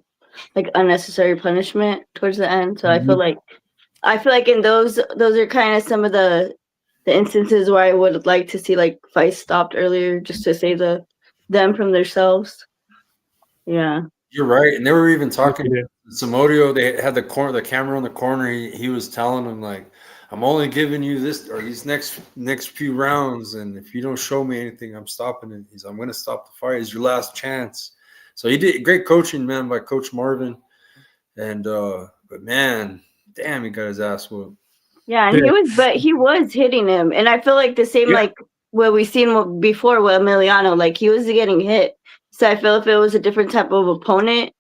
like unnecessary punishment towards the end. So I feel like in those are kind of some of the instances where I would like to see like fights stopped earlier, just to save them from themselves. Yeah. You're right, and they were even talking to Samudio. They had the camera on the corner. He was telling them, like, I'm only giving you this or these next few rounds, and if you don't show me anything, I'm stopping it. I'm going to stop the fight. It's your last chance. So he did great coaching, man, by Coach Marvin. And but man, damn, he got his ass whooped. Yeah, and he was hitting him, and I feel like the same like what we seen before with Emiliano, like he was getting hit. So I feel if it was a different type of opponent,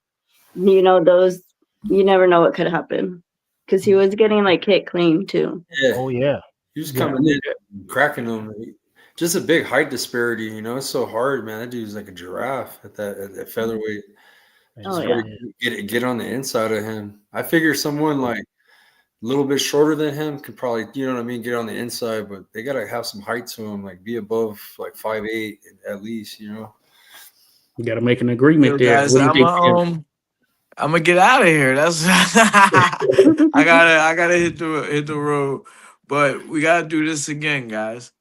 you never know what could happen, because he was getting like hit clean too. Yeah. Oh yeah. He was coming in, cracking them. Just a big height disparity, it's so hard, man. That dude's like a giraffe at that featherweight. Get on the inside of him. I figure someone like a little bit shorter than him could probably, get on the inside, but they gotta have some height to him, like be above like 5'8" at least, You gotta make an agreement there. Guys, I'm gonna get out of here. That's I gotta hit the road. But we gotta do this again, guys.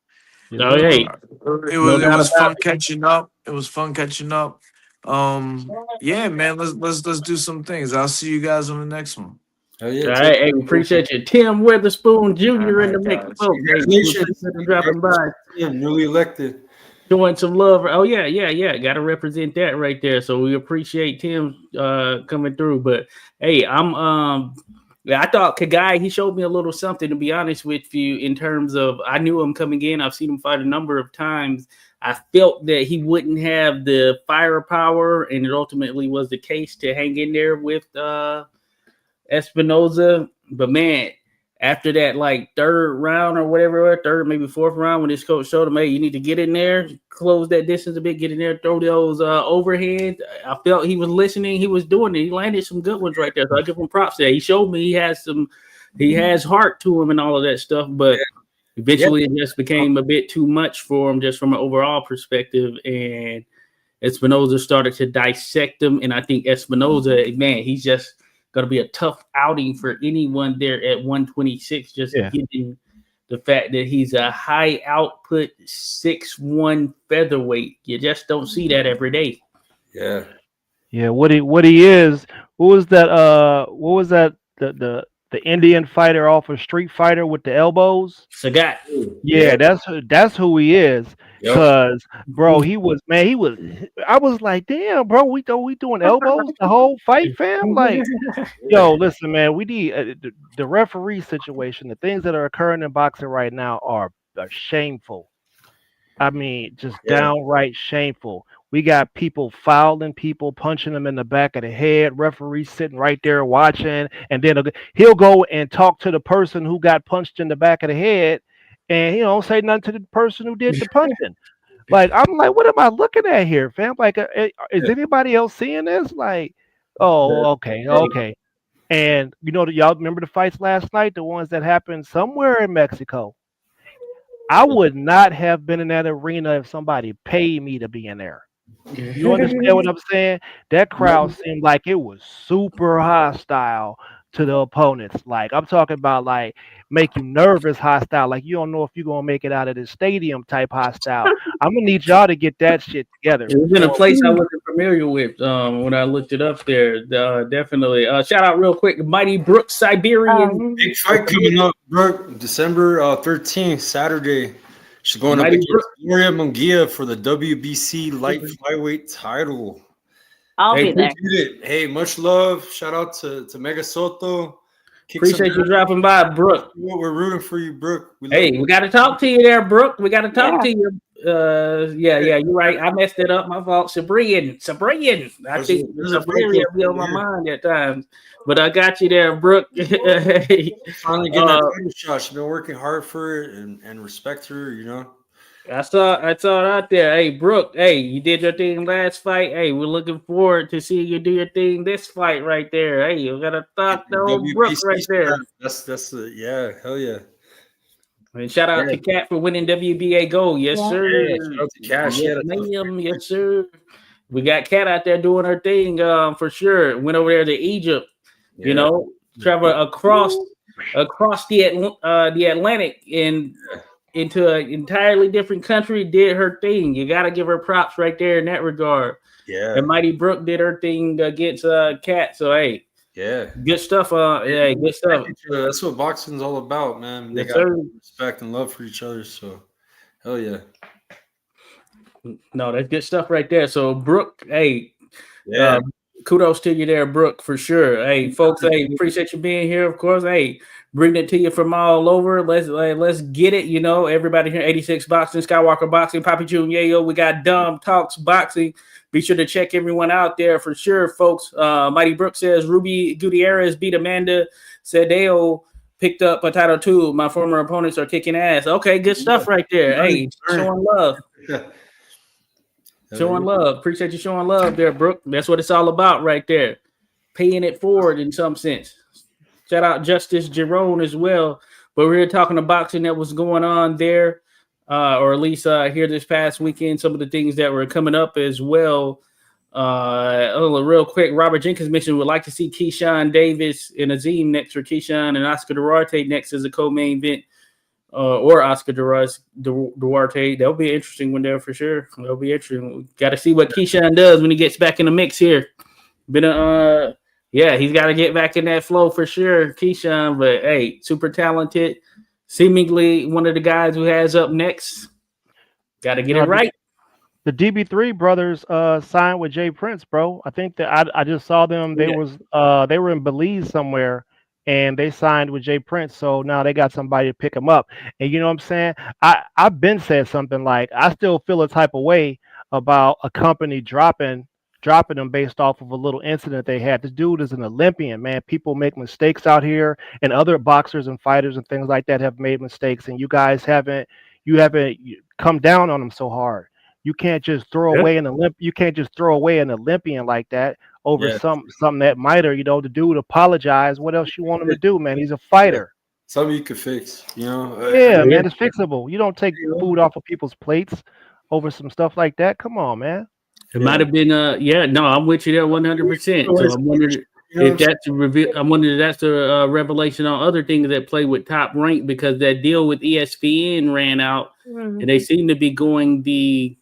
Oh, hey, It no was doubt about fun catching up. It was fun catching up. Yeah, man. Let's do some things. I'll see you guys on the next one. Hell it. yeah. All right, hey, we appreciate you. Tim Weatherspoon Jr. in the All right, mix, guys. folks. Hey, we Congratulations. appreciate you dropping by. Yeah, newly elected. Showing some love. Oh yeah. Got to represent that right there. So we appreciate Tim coming through. But hey, I thought Kagai, he showed me a little something, to be honest with you, in terms of I knew him coming in. I've seen him fight a number of times. I felt that he wouldn't have the firepower, and it ultimately was the case to hang in there with Espinoza. But man, after that like third round or whatever, third, maybe fourth round, when his coach showed him, hey, you need to get in there, close that distance a bit, get in there, throw those overhands. I felt he was listening, he was doing it. He landed some good ones right there. So I give him props there. He showed me he has heart to him and all of that stuff, but eventually it just became a bit too much for him just from an overall perspective. And Espinoza started to dissect him. And I think Espinoza, man, he's just going to be a tough outing for anyone there at 126, just given the fact that he's a high output 6'1" featherweight. You just don't see that every day. Yeah. What he is? What was that? The Indian fighter off of Street Fighter with the elbows? Sagat. Yeah, that's who he is. Cause bro, he was. I was like, damn, bro, we doing elbows the whole fight, fam. Like, yo, listen, man, we need the referee situation. The things that are occurring in boxing right now are shameful. I mean, just downright shameful. We got people fouling people, punching them in the back of the head. Referee sitting right there watching, and then he'll go and talk to the person who got punched in the back of the head, and he don't say nothing to the person who did the punching. Like, I'm like, what am I looking at here, fam? Like, is anybody else seeing this? Like, oh, okay. And y'all remember the fights last night, the ones that happened somewhere in Mexico. I would not have been in that arena if somebody paid me to be in there. You understand what I'm saying? That crowd seemed like it was super hostile to the opponents. Like, I'm talking about like make you nervous hostile. Like, you don't know if you're gonna make it out of the stadium type hostile. I'm gonna need y'all to get that shit together. It was in a place I wasn't familiar with when I looked it up there. Definitely. Shout out real quick, Mighty Brooks Siberian. Big fight coming up, Brooke, December 13th, Saturday. She's going up Mighty against Gloria Munguia for the WBC light flyweight title. I'll be there. Hey, much love. Shout out to Mega Soto. Appreciate you dropping by, Brooke. We're rooting for you, Brooke. We got to talk to you there, Brooke. We got to talk to you. You're right. I messed it up. My fault. Sabrian. I think Sabrian be on my mind at times. But I got you there, Brooke. Finally getting that title shot. She's been working hard for it and respect her, I saw it out there. Hey, Brooke, you did your thing last fight. Hey, we're looking forward to seeing you do your thing this fight right there. Hey, you got to talk to old Brooke right there. That's hell yeah. And shout out to Kat for winning WBA gold. Yes, sir. Yeah, shout out to Kat. Yes, ma'am. Yes, sir. We got Kat out there doing her thing for sure. Went over there to Egypt, travel across the Atlantic and into an entirely different country, did her thing. You got to give her props right there in that regard. Yeah. And Mighty Brooke did her thing against Kat. So, hey. Yeah. Good stuff. Good stuff. That's what boxing's all about, man. They got respect and love for each other. So, hell yeah. No, that's good stuff right there. So, Brooke, kudos to you there, Brooke, for sure. Hey, folks, appreciate you being here, of course. Hey, bringing it to you from all over. Let's get it. Everybody here, 86 Boxing, Skywalker Boxing, Papi Junior. We got Dumb Talks Boxing. Be sure to check everyone out there for sure, folks. Mighty Brooke says Ruby Gutierrez beat Amanda Cedeo, picked up a title too. My former opponents are kicking ass. Okay, good stuff right there. Hey, showing love. Showing love. Appreciate you showing love there, Brooke. That's what it's all about right there. Paying it forward in some sense. Shout out Justice Jerome as well. But we're here talking about boxing that was going on there, or at least here this past weekend, some of the things that were coming up as well. Real quick, Robert Jenkins mentioned would like to see Keyshawn Davis and Azim next for Keyshawn and Oscar Duarte next as a co-main event, or Oscar Duarte. That'll be an interesting one there for sure. That'll be interesting. Got to see what Keyshawn does when he gets back in the mix here. He's got to get back in that flow for sure, Keyshawn. But hey, super talented. Seemingly one of the guys who has up next. Got to get it right. The DB3 brothers signed with Jay Prince, bro. I think that I just saw them. They were in Belize somewhere, and they signed with Jay Prince. So now they got somebody to pick them up. And you know what I'm saying? I've been said something like I still feel a type of way about a company dropping them based off of a little incident they had. This dude is an Olympian, man. People make mistakes out here, and other boxers and fighters and things like that have made mistakes, and you guys haven't come down on them so hard. You can't just throw away You can't just throw away an Olympian like that over something that might, or the dude apologize. What else you want him to do, man? He's a fighter. Something you could fix, Yeah, man, it's fixable. You don't take food off of people's plates over some stuff like that. Come on, man. It might have been I'm with you there 100%. So I'm wondering if that's a reveal. I'm wondering if that's a revelation on other things that play with Top Rank, because that deal with ESPN ran out, and they seem to be going the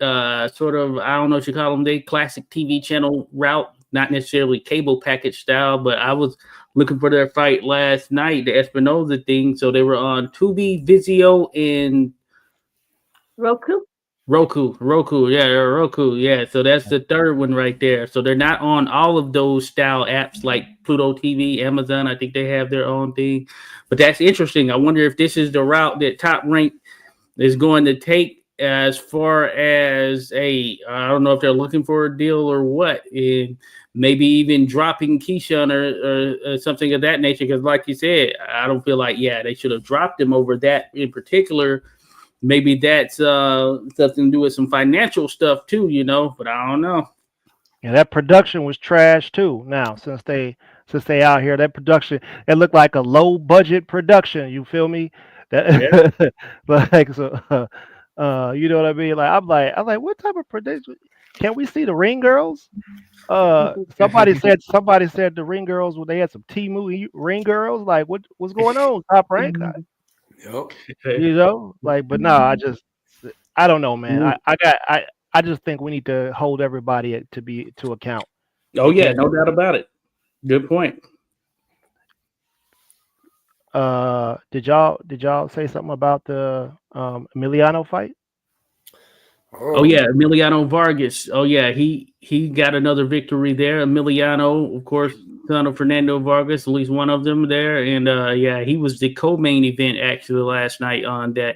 sort of, I don't know what you call them, they classic TV channel route, not necessarily cable package style. But I was looking for their fight last night, the Espinoza thing. So they were on Tubi, Vizio, and Roku. Yeah. So that's the third one right there. So they're not on all of those style apps like Pluto TV, Amazon. I think they have their own thing. But that's interesting. I wonder if this is the route that Top Rank is going to take, as far as I don't know if they're looking for a deal or what, and maybe even dropping Keyshawn or something of that nature. Because like you said, I don't feel like, they should have dropped him over that in particular. Maybe that's something to do with some financial stuff too, but I don't know. Yeah, that production was trash too. Now, since they out here, that production, it looked like a low budget production. You feel me? That like so. You know what I mean? Like I'm like, what type of production? Can we see the Ring Girls? Somebody said the Ring Girls, they had some T-movie Ring Girls. Like what's going on? Top Rank? But no, I don't know, man. I just think we need to hold everybody to account. Oh yeah, no doubt about it. Good point. Did y'all say something about the Emiliano fight? Oh yeah, Emiliano Vargas. Oh yeah, he got another victory there. Emiliano, of course, son of Fernando Vargas, at least one of them there. And he was the co-main event actually last night on that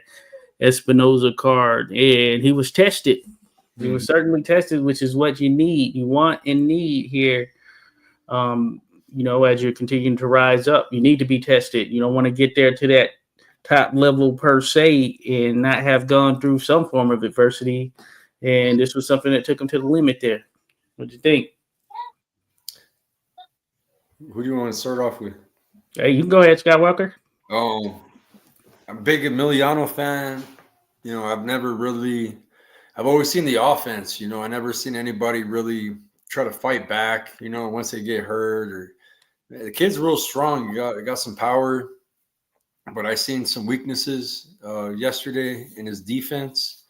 Espinoza card, and he was tested. He was certainly tested, which is what you need. You want and need here. As you're continuing to rise up, you need to be tested. You don't want to get there to that top level per se and not have gone through some form of adversity. And this was something that took him to the limit there. What do you think? Who do you want to start off with? Hey, you can go ahead, Scott Walker. Oh, I'm a big Emiliano fan. I've always seen the offense. I never seen anybody really try to fight back, once they get hurt. Or the kid's real strong. He got some power, but I seen some weaknesses yesterday in his defense.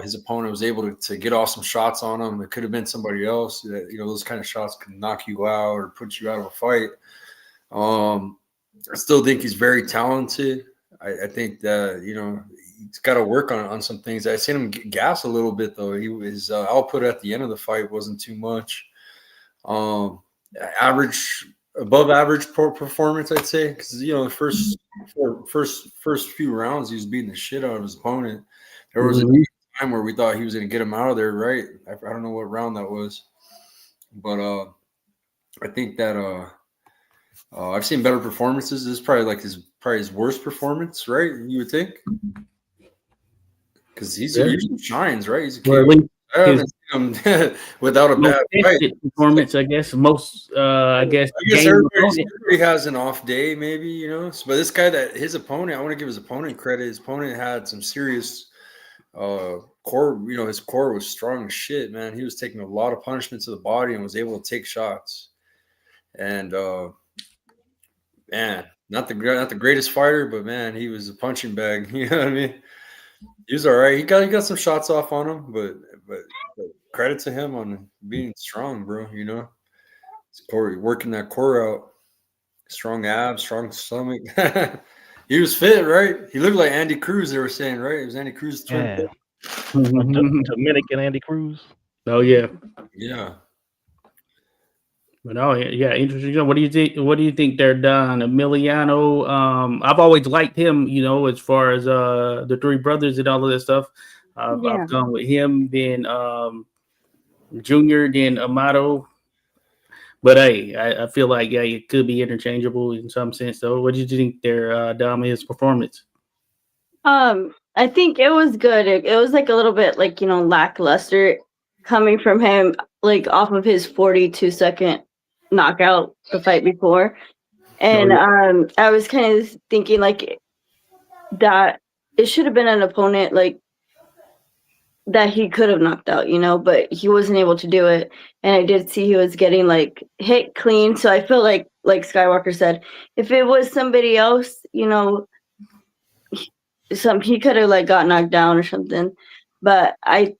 His opponent was able to get off some shots on him. It could have been somebody else. Those kind of shots can knock you out or put you out of a fight. I still think he's very talented. I think that he's got to work on some things. I seen him gas a little bit though. His output at the end of the fight wasn't too much. Above average performance, I'd say, because the first few rounds he was beating the shit out of his opponent. There was a time where we thought he was going to get him out of there, right? I don't know what round that was, but I think that I've seen better performances. This is probably like his worst performance, right? You would think, because he usually shines, right? He's a kid. I haven't seen him without a bad fight. Performance, I guess. I guess everybody has an off day, maybe, But this guy, his opponent, I want to give his opponent credit. His opponent had some serious Core, his core was strong as shit, man. He was taking a lot of punishment to the body and was able to take shots. And man, not the greatest fighter, but man, he was a punching bag. You know what I mean? He was all right. He got some shots off on him, but credit to him on being strong, bro. His core, working that core out, strong abs, strong stomach. He was fit, right? He looked like Andy Cruz. They were saying, right? It was Andy Cruz's twin. Yeah, Mhm. Dominican Andy Cruz. Oh yeah. Yeah. But oh yeah, interesting. What do you think? What do you think they're done? Emiliano, I've always liked him. As far as the three brothers and all of that stuff. Yeah. I've gone with him, then Junior, then Amato. But hey, I feel like it could be interchangeable in some sense. Though, what did you think their Damia's performance? I think it was good. It was like a little bit like, lackluster coming from him, like off of his 42-second knockout the fight before. And I was kind of thinking like that it should have been an opponent like that he could have knocked out, but he wasn't able to do it. And I did see he was getting like hit clean. So I feel like Skywalker said, if it was somebody else, he could have like got knocked down or something. But I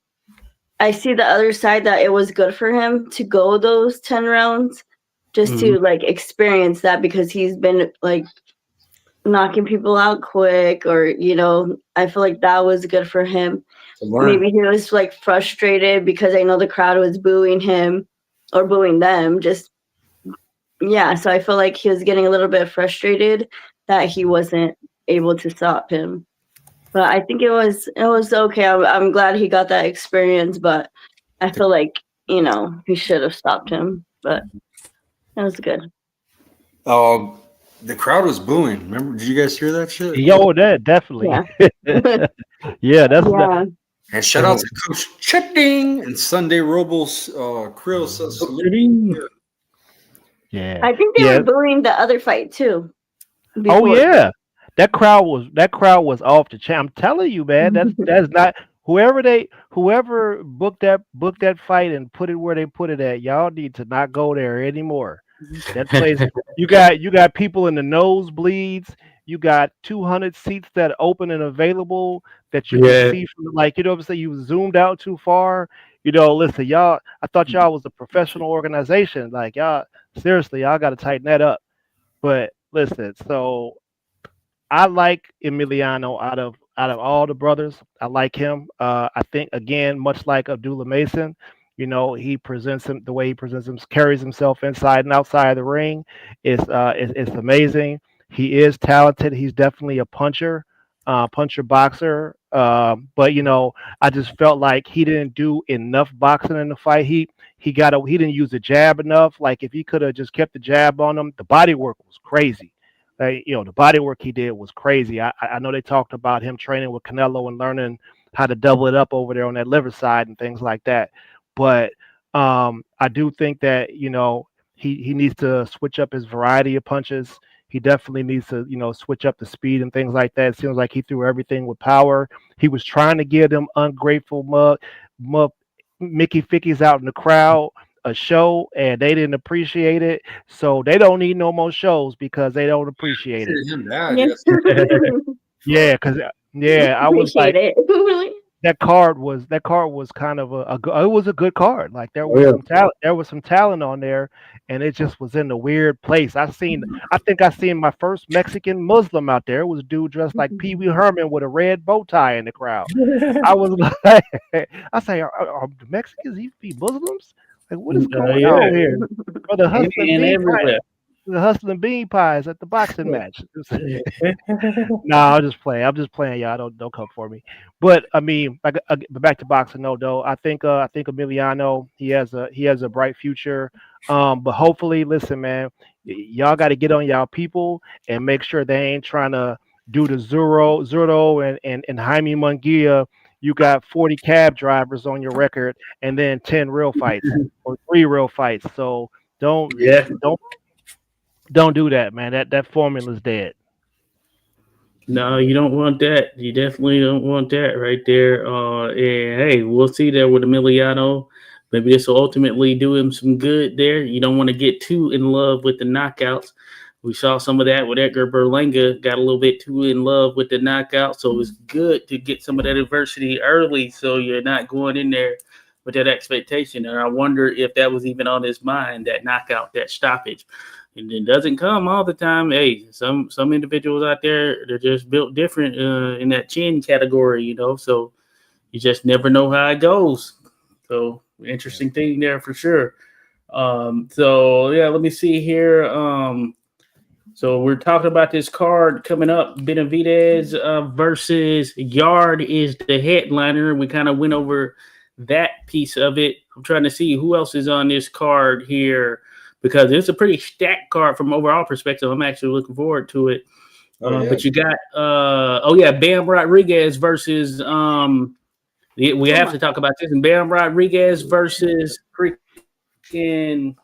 see the other side that it was good for him to go those 10 rounds just to like experience that, because he's been like knocking people out quick, or I feel like that was good for him. Maybe he was like frustrated because I know the crowd was booing him or booing them. So I feel like he was getting a little bit frustrated that he wasn't able to stop him. But I think it was okay. I'm glad he got that experience, but I feel like he should have stopped him. But it was good. The crowd was booing. Remember? Did you guys hear that shit? Yo, that definitely. Yeah. Yeah, that's Yeah. And shout out to Coach Chetting and Sunday Robles, Krill. yeah. I think they were booing the other fight too. Oh yeah, that crowd was off the chain. I'm telling you, man. That's not whoever booked that fight and put it where they put it at. Y'all need to not go there anymore. That place, you got people in the nosebleeds. You got 200 seats that are open and available that you can see from, like, what I'm saying, you zoomed out too far. Listen, y'all, I thought y'all was a professional organization. Like, y'all, seriously, y'all got to tighten that up. But listen, so I like Emiliano out of all the brothers. I like him. I think, again, much like Abdullah Mason, he presents him the way he presents him, carries himself inside and outside of the ring. It's amazing. He is talented. He's definitely a puncher boxer. But I just felt like he didn't do enough boxing in the fight. He didn't use the jab enough. Like, if he could have just kept the jab on him, the body work was crazy. The body work he did was crazy. I know they talked about him training with Canelo and learning how to double it up over there on that liver side and things like that. But I do think that he needs to switch up his variety of punches. He definitely needs to switch up the speed and things like that. It seems like he threw everything with power. He was trying to give them ungrateful Mickey Fickies out in the crowd a show, and they didn't appreciate it. So they don't need no more shows because they don't appreciate it. Yeah, because I was like, that card was kind of it was a good card. Like, there was some talent. There was some talent on there, and it just was in a weird place. I think I seen my first Mexican Muslim out there. It was a dude dressed like Pee Wee Herman with a red bow tie in the crowd. I was like, I say, are the Mexicans even be Muslims? Like, what is going on here? Brother hustling bean pies at the boxing match. Nah, I'll just play. I'm just playing, y'all. Don't come for me. But I mean, back to boxing, though. I think Emiliano, he has a bright future. But hopefully, listen, man, y'all got to get on y'all people and make sure they ain't trying to do the Zurdo and Jaime Munguia. You got 40 cab drivers on your record, and then 10 real fights or 3 real fights. So don't do that, man. That formula's dead. No, you don't want that. You definitely don't want that right there. And hey, we'll see there with Emiliano. Maybe this will ultimately do him some good there. You don't want to get too in love with the knockouts. We saw some of that with Edgar Berlanga, got a little bit too in love with the knockout. So it's good to get some of that adversity early so you're not going in there with that expectation. And I wonder if that was even on his mind, that knockout, that stoppage. And it doesn't come all the time. Hey, some individuals out there, they're just built different in that chin category, so you just never know how it goes. So interesting thing there for sure. So yeah, let me see here. So we're talking about this card coming up. Benavidez versus Yarde is the headliner. We kind of went over that piece of it. I'm trying to see who else is on this card here because it's a pretty stacked card from overall perspective. I'm actually looking forward to it. But you got Bam Rodriguez versus we have to talk about this. And Bam Rodriguez versus freaking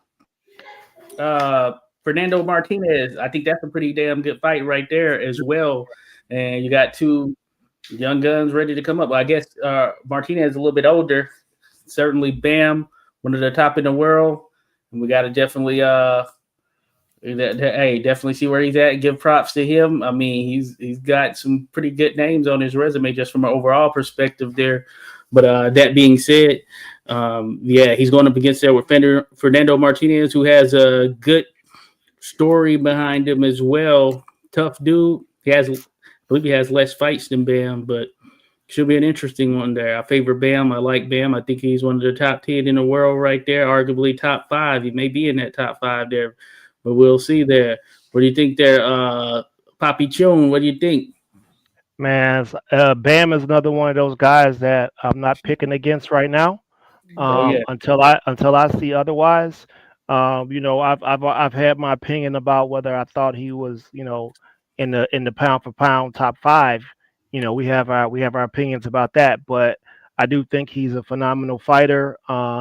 Fernando Martinez. I think that's a pretty damn good fight right there as well. And you got two young guns ready to come up. Well, I guess Martinez is a little bit older. Certainly Bam, one of the top in the world. And we got to definitely definitely see where he's at. Give props to him. I mean, he's got some pretty good names on his resume just from an overall perspective there. But that being said, he's going up against there with Fernando Martinez, who has a good story behind him as well. Tough dude. I believe he has less fights than Bam, but should be an interesting one there. I favor Bam. I like Bam. I think he's one of the top 10 in the world right there, arguably top 5. He may be in that top 5 there, but we'll see there. What do you think there, Papi Chun? What do you think? Man, Bam is another one of those guys that I'm not picking against right now. Until I see otherwise. I've had my opinion about whether I thought he was, in the pound for pound top 5. We have our opinions about that, but I do think he's a phenomenal fighter.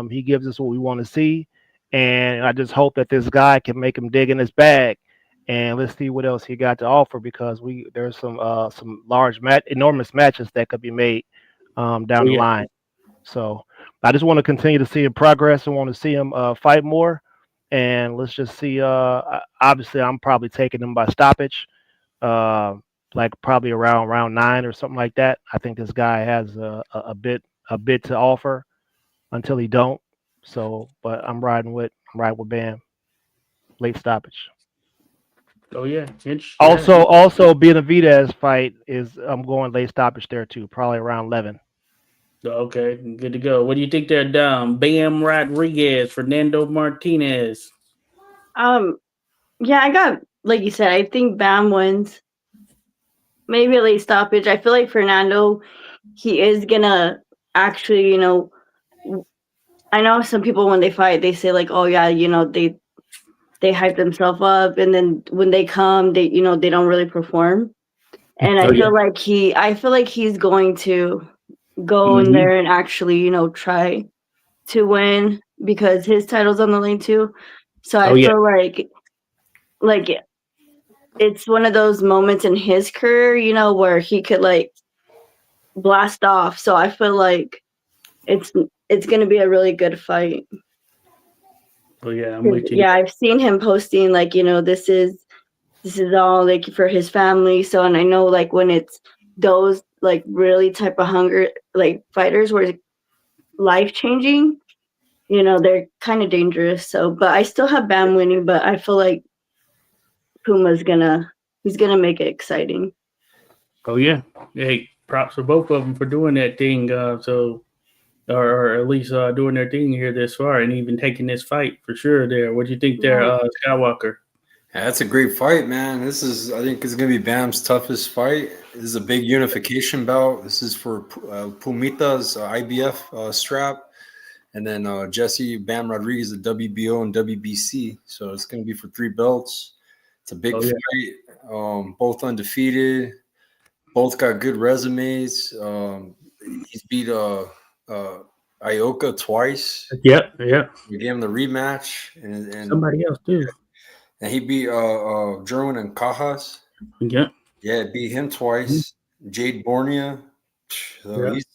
He gives us what we want to see, and I just hope that this guy can make him dig in his bag. And let's see what else he got to offer because there's some enormous matches that could be made down the line. So I just want to continue to see him progress and want to see him fight more. And let's just see. Obviously, I'm probably taking him by stoppage, like probably around round 9 or something like that. I think this guy has a bit to offer until he don't. So, but I'm riding with Bam, late stoppage. Oh yeah. Also Benavidez fight is I'm going late stoppage there too, probably around 11. Okay, good to go. What do you think they're down? Bam Rodriguez, Fernando Martinez. Yeah, I got like you said. I think Bam wins. Maybe a late stoppage. I feel like Fernando, he is gonna actually, I know some people when they fight, they say like, oh yeah, they hype themselves up, and then when they come, they they don't really perform. And I feel like he's going to go in there and actually try to win because his title's on the line too. So I feel like it's one of those moments in his career, where he could like blast off. So I feel like it's gonna be a really good fight. Oh yeah, I'm with you. Yeah, I've seen him posting like this is all like for his family. So and I know like when it's those like really type of hunger like fighters where it's life changing, they're kind of dangerous. So but I still have Bam winning, but I feel like Puma's he's gonna make it exciting. Oh yeah. Hey, props for both of them for doing that thing. Or at least doing their thing here this far and even taking this fight for sure. There, what do you think there, Skywalker? Yeah, that's a great fight, man. I think it's gonna be Bam's toughest fight. This is a big unification bout. This is for Pumita's IBF strap, and then Jesse Bam Rodriguez, the WBO and WBC. So it's gonna be for 3 belts. It's a big fight. Both undefeated. Both got good resumes. He's beat Ioka twice. Yeah. We gave him the rematch, and somebody else too. And he beat Jerwin and Cajas. Yeah. Yeah, beat him twice. Jade Bornea. So Yeah. he's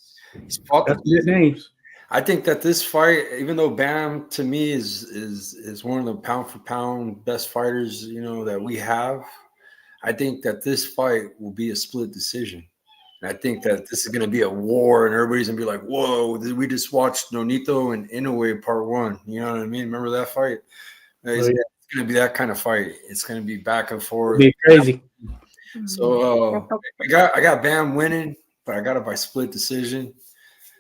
fought That's the good names. I think that this fight, even though Bam to me is one of the pound for pound best fighters, that we have, I think that this fight will be a split decision. And I think that this is going to be a war, and everybody's going to be like, "Whoa, we just watched Nonito and Inoue part 1." You know what I mean? Remember that fight? It's going to be that kind of fight. It's going to be back and It'll forth. be crazy. So I got Bam winning, but I got it by split decision.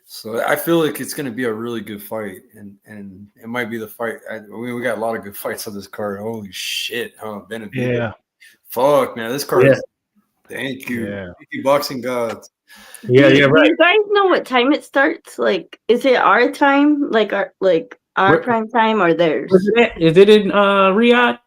So I feel like it's going to be a really good fight, and it might be the fight. We got a lot of good fights on this card. Holy shit, huh? Benavidez. Yeah. Fuck, man, this card. Yeah. Thank you. Yeah. Thank you, boxing gods. Yeah, Do right. you guys know what time it starts? Like, is it our time, like our Where- prime time, or theirs? Where's it at? Is it in Riyadh?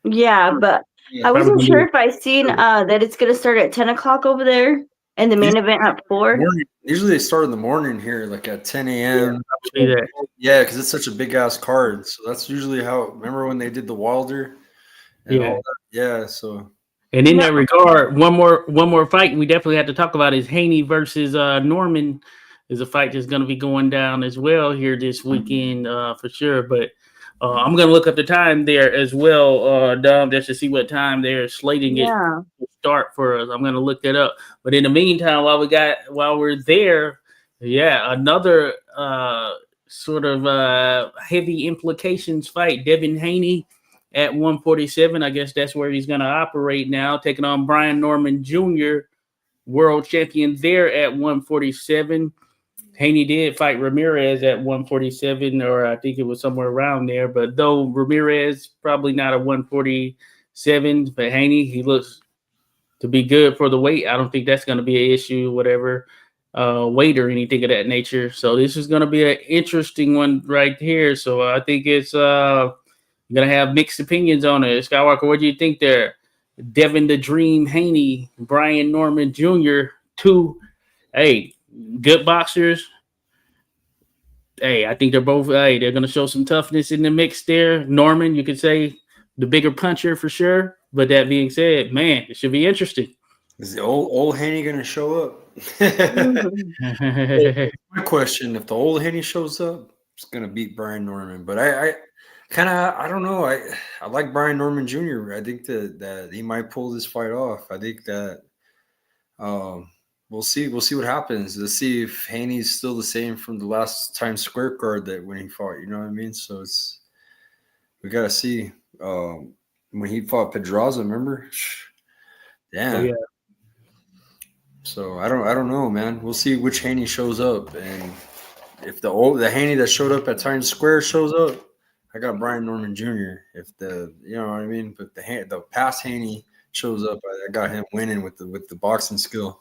Yeah, but I wasn't Probably. sure if I seen that it's gonna start at 10 o'clock over there, and the main event at 4. Morning. Usually they start in the morning here, like at 10 a.m. See that. Yeah, because it's such a big ass card. So that's usually how. Remember when they did the Wilder? And all that? Yeah. So. And in that regard, one more fight we definitely have to talk about is Haney versus Norman. Is a fight that's going to be going down as well here this weekend for sure. But I'm going to look up the time there as well, Dom, just to see what time they're slating it to start for us. I'm going to look that up. But in the meantime, while we're there, another sort of heavy implications fight. Devin Haney at 147. I guess that's where he's going to operate now, taking on Brian Norman Jr., world champion there at 147. Haney did fight Ramirez at 147, or I think it was somewhere around there. But though Ramirez probably not a 147, but Haney, he looks to be good for the weight. I don't think that's going to be an issue, whatever weight or anything of that nature. So this is going to be an interesting one right here. So I think it's going to have mixed opinions on it. Skywalker, what do you think there? Devin the Dream Haney, Brian Norman Jr., two, good boxers. I think they're both, they're going to show some toughness in the mix there. Norman, you could say the bigger puncher for sure. But that being said, man, it should be interesting. Is the old Haney going to show up? My question, if the old Haney shows up, it's going to beat Brian Norman. But I don't know. I like Brian Norman Jr. I think that he might pull this fight off. I think that we'll see what happens. Let's see if Haney's still the same from the last Times Square card that when he fought. You know what I mean? So we got to see. When he fought Pedraza, remember? Damn. Yeah. So I don't know, man. We'll see which Haney shows up, and if the Haney that showed up at Times Square shows up, I got Brian Norman Jr. If you know what I mean, but the past Haney shows up, I got him winning with the boxing skill.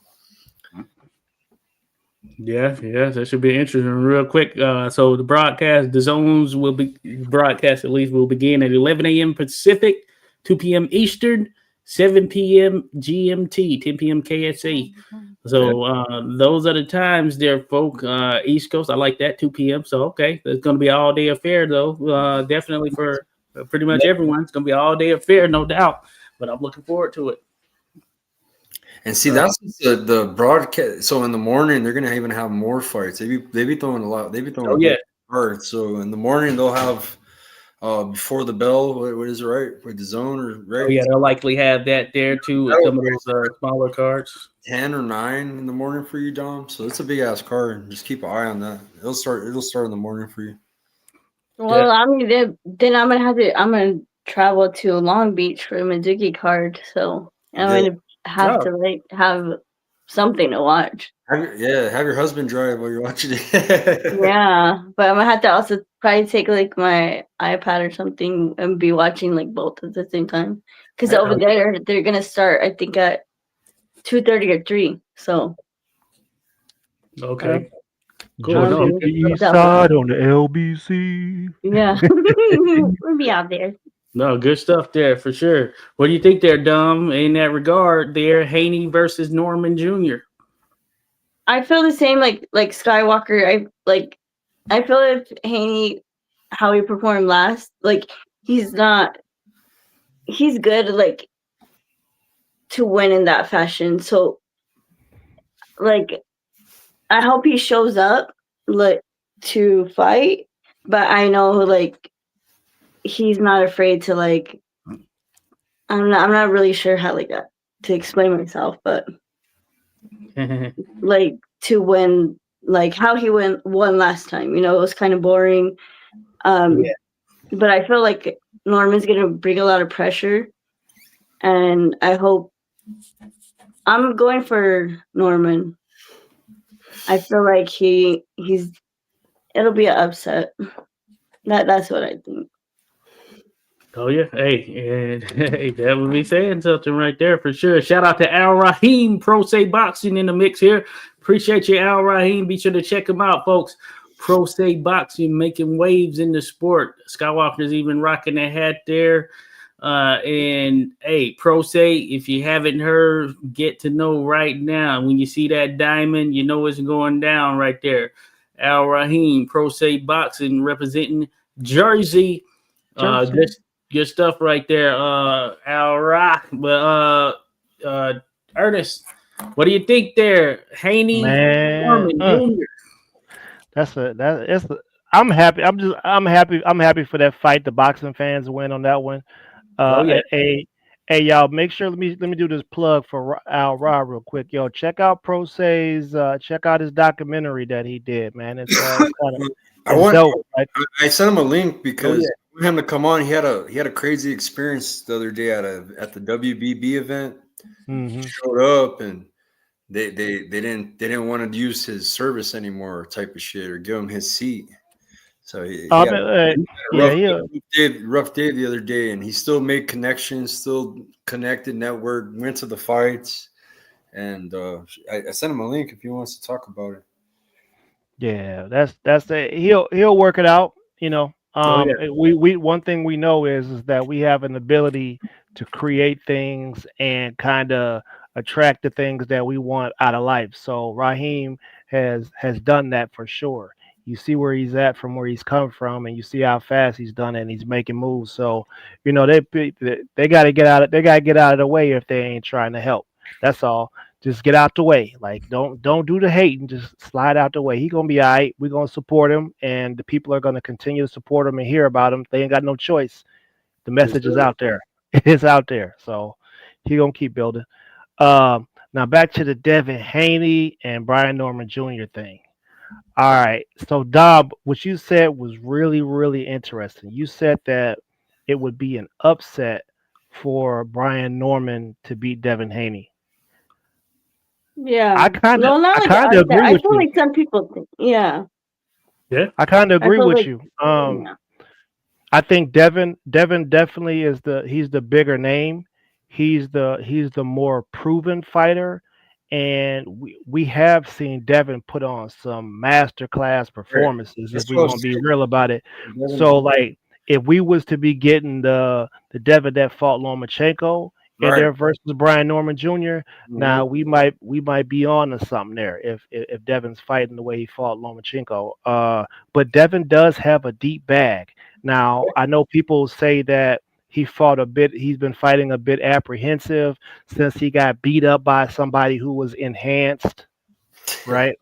Yeah, that should be interesting. Real quick, so the zones will be broadcast at least will begin at 11 a.m. Pacific, 2 p.m. Eastern, 7 p.m. GMT, 10 p.m. KSA. So those are the times there, folk. East Coast, I like that, 2 p.m. So okay, it's going to be an all day affair though. Definitely for pretty much everyone, it's going to be an all day affair, no doubt. But I'm looking forward to it. And see, that's the broadcast. So in the morning, they're gonna even have more fights. They be throwing a lot. They be throwing hard. So in the morning, they'll have before the bell. What is it, right? With the zone or right? They'll likely have that there too. With some of those smaller cards. 10 or 9 in the morning for you, Dom. So it's a big ass card. Just keep an eye on that. It'll start in the morning for you. Well, I mean, then I'm gonna travel to Long Beach for a Mizuki card. So I'm gonna have to have something to watch. Have your husband drive while you're watching it. Yeah, but I'm gonna have to also probably take like my iPad or something and be watching like both at the same time. Because over there they're gonna start, I think, at 2:30 or 3. So okay. Cool. East side on the LBC. Yeah, we'll be out there. No, good stuff there for sure. What do you think there, Dom, in that regard there, Haney versus Norman Jr.? I feel the same like Skywalker. I feel if Haney, how he performed last, like he's good. Like to win in that fashion. So, like, I hope he shows up, like, to fight, but I know, like, he's not afraid to, like, I'm not really sure how, like, to explain myself, but like, to win, like how he won last time, it was kind of boring. But I feel like Norman's gonna bring a lot of pressure, and I hope I'm going for Norman. I feel like it'll be an upset. That's what I think. Oh yeah, hey, and hey, that would be saying something right there for sure. Shout out to Al Rahim, Pro Say Boxing in the mix here. Appreciate you, Al Rahim. Be sure to check him out, folks. Pro Say Boxing making waves in the sport. Skywalker's even rocking a hat there. And hey, Pro Say, if you haven't heard, get to know right now. When you see that diamond, you know it's going down right there. Al Rahim, Pro Say Boxing, representing Jersey. Good stuff right there. Al Rock. But Ernest, what do you think there? Haney, Man, Norman Jr. I'm happy. I'm happy. I'm happy for that fight. The boxing fans win on that one. Oh yeah. Hey, y'all, make sure let me do this plug for Al Ra real quick. Yo, check out Pro Say's check out his documentary that he did, man. It's dope. Right? I sent him a link because I want him to come on. He had a crazy experience the other day at the WBB event. Mm-hmm. He showed up and they didn't want to use his service anymore, type of shit, or give him his seat. So he had a rough day the other day, and he still made connections, still connected, network, went to the fights, and I sent him a link if he wants to talk about it. Yeah, that's it. He'll work it out. We one thing we know is that we have an ability to create things and kind of attract the things that we want out of life. So Raheem has done that for sure. You see where he's at from where he's come from, and you see how fast he's done it, and he's making moves. So they got to get out. They got to get out of the way if they ain't trying to help. That's all. Just get out the way. Like don't do the hate and just slide out the way. He gonna be all right. We're gonna support him, and the people are gonna continue to support him and hear about him. They ain't got no choice. The message is out there. It's out there. So he gonna keep building. Now back to the Devin Haney and Brian Norman Jr. thing. All right. So Dob, what you said was really, really interesting. You said that it would be an upset for Brian Norman to beat Devin Haney. Yeah. I kind of agree I with feel you. like some people think, yeah. I kind of agree with like, you. Yeah. I think Devin definitely he's the bigger name. He's the more proven fighter, and we have seen Devin put on some masterclass performances. If we want to be real about it, so like if we was to be getting the Devin that fought Lomachenko in there versus Brian Norman Jr., now we might be on to something there if Devin's fighting the way he fought Lomachenko. But Devin does have a deep bag. Now I know people say that he's been fighting a bit apprehensive since he got beat up by somebody who was enhanced, right?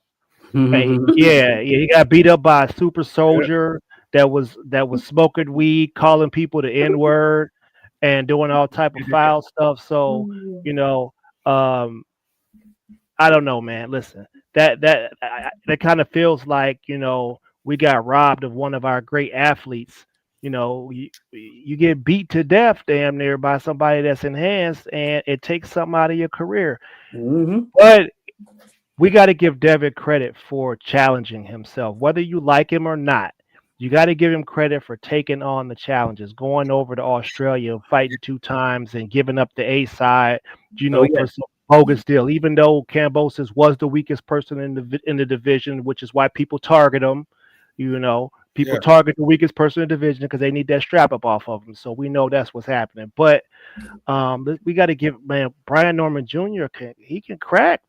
He got beat up by a super soldier that was smoking weed, calling people the N-word, and doing all type of foul stuff. So, I don't know, man. Listen, that kind of feels like, we got robbed of one of our great athletes. You get beat to death damn near by somebody that's enhanced, and it takes something out of your career. But we got to give Devin credit for challenging himself, whether you like him or not. You got to give him credit for taking on the challenges, going over to Australia, fighting 2 times, and giving up the A side, for some bogus deal. Even though Kambosos was the weakest person in the division, which is why people target him. People target the weakest person in the division because they need that strap up off of him. So we know that's what's happening. But we got to give Brian Norman Jr. He can crack.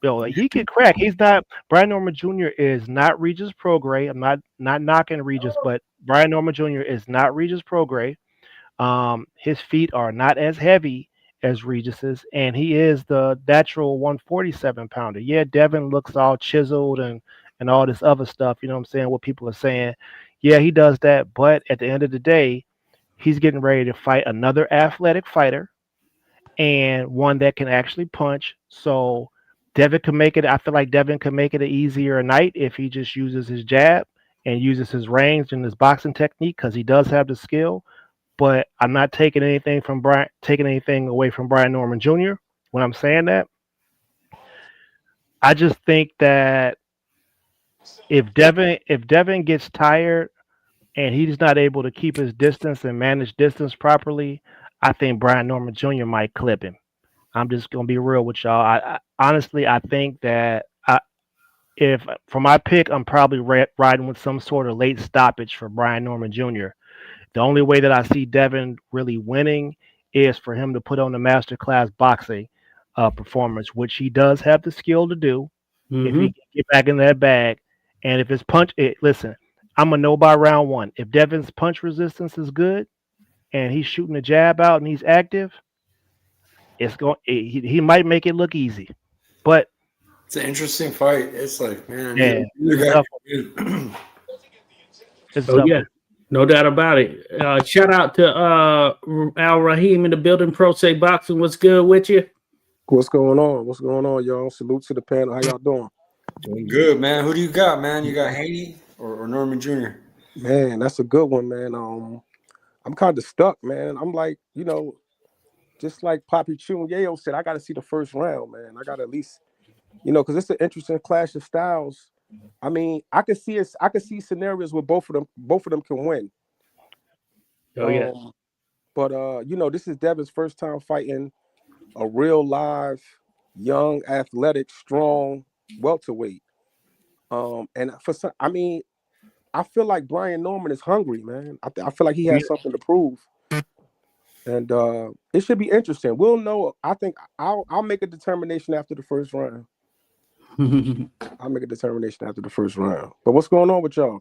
He can crack. He's not Brian Norman Jr. is not Regis Prograis. I'm not knocking Regis, but Brian Norman Jr. is not Regis Prograis. His feet are not as heavy as Regis's, and he is the natural 147 pounder. Yeah, Devin looks all chiseled and all this other stuff. You know what I'm saying? What people are saying. Yeah, he does that, but at the end of the day, he's getting ready to fight another athletic fighter and one that can actually punch. So Devin can make it. I feel like Devin can make it an easier night if he just uses his jab and uses his range and his boxing technique because he does have the skill. But I'm not taking anything away from Brian Norman Jr. when I'm saying that. I just think that if Devin gets tired and he's not able to keep his distance and manage distance properly, I think Brian Norman Jr. might clip him. I'm just gonna be real with y'all. I honestly I think that if for my pick, I'm probably riding with some sort of late stoppage for Brian Norman Jr. The only way that I see Devin really winning is for him to put on the masterclass boxing performance, which he does have the skill to do if Mm-hmm. he can get back in that bag. And if his listen, I'm gonna know by round one. If Devin's punch resistance is good and he's shooting the jab out and he's active, he might make it look easy. But It's an interesting fight. It's like, man, yeah, either it's guy tough. can win. It's Oh tough. yeah, no doubt about it. Shout out to Al Rahim in the building. Pro Say Boxing. What's good with you? What's going on? What's going on, y'all? Salute to the panel. How y'all doing? Doing good, man. Who do you got, man? You got Haney or Norman Jr.? Man, that's a good one, man. I'm kind of stuck, man. I'm like, just like Papi Chunyayo said, I got to see the first round, man. I got to at least, because it's an interesting clash of styles. I mean, I could see scenarios where both of them can win. Oh yeah. But this is Devin's first time fighting a real live, young, athletic, strong welterweight. And for some, I mean, I feel like Brian Norman is hungry, man. I feel like he has something to prove, and it should be interesting. We'll know. I think I'll make a determination after the first round. I'll make a determination after the first round. But what's going on with y'all?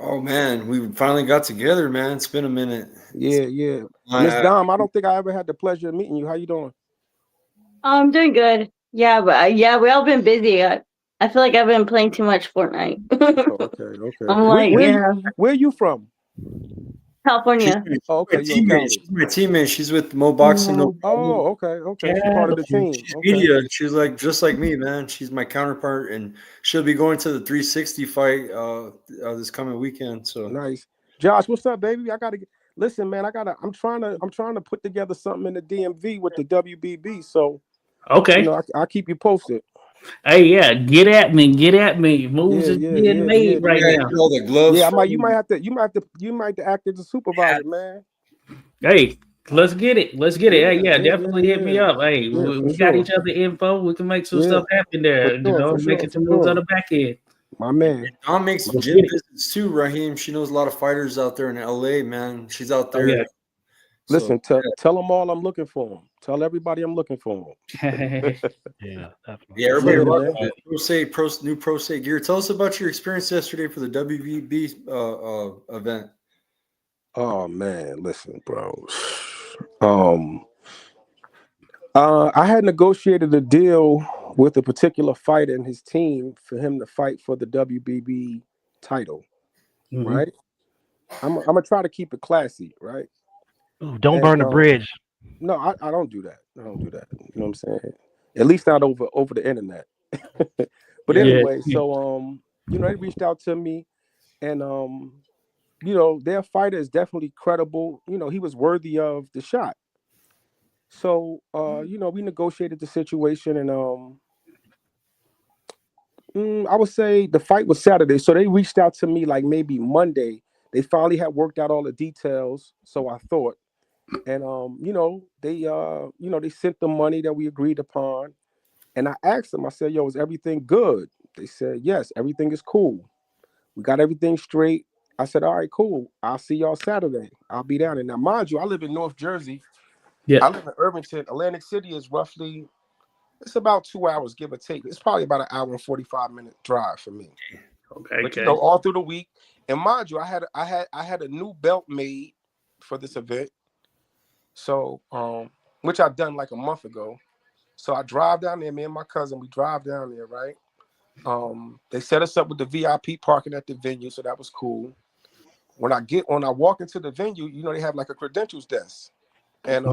Oh man, we finally got together, man. It's been a minute. Yeah. Miss Dom, I don't think I ever had the pleasure of meeting you. How you doing? I'm doing good. Yeah, but yeah, we all been busy. I feel like I've been playing too much Fortnite. Oh, okay. I'm like, Where you from? California. Oh, okay, you in Cali. She's my teammate. She's with Mo Boxing. No Problem. Oh, okay. She's part of the team. She's Okay. media. She's like just like me, man. She's my counterpart, and she'll be going to the 360 fight this coming weekend. So Nice. Josh, what's up, baby? Listen, man. I'm trying to put together something in the DMV with the WBB. So Okay. I'll keep you posted. Hey, yeah, get at me. Moves is being made right now. All the gloves. Yeah, you might have to act as a supervisor, man. Hey, let's get it. Hey, definitely hit me up. Hey, Yeah, we got each other info. We can make some stuff happen there. Making some moves on the back end. My man. Dom makes some gym visits too, Raheem. She knows a lot of fighters out there in LA, man. She's out there. Oh, yeah. Listen, tell them all I'm looking for them. Tell everybody I'm looking for them. Yeah, definitely. Yeah, everybody new Pro Say gear. Tell us about your experience yesterday for the WBB event. Oh man, listen, bro. I had negotiated a deal with a particular fighter and his team for him to fight for the WBB title, right? I'm gonna try to keep it classy, right? Ooh, don't burn the bridge. No, I don't do that. You know what I'm saying? At least not over the internet. But anyway, so they reached out to me, and their fighter is definitely credible. He was worthy of the shot. So we negotiated the situation, and I would say the fight was Saturday. So they reached out to me like maybe Monday. They finally had worked out all the details, so I thought. And they sent the money that we agreed upon. And I asked them, I said, yo, is everything good? They said, yes, everything is cool. We got everything straight. I said, all right, cool. I'll see y'all Saturday. I'll be down there. Now, mind you, I live in North Jersey. Yeah. I live in Irvington. Atlantic City is roughly, it's about 2 hours, give or take. It's probably about an hour and 45-minute drive for me. Okay. But all through the week. And mind you, I had a new belt made for this event. So which I done like a month ago. So I drive down there. Me and my cousin, we drive down there, right? They set us up with the VIP parking at the venue, so that was cool. When I walk into the venue, they have like a credentials desk, and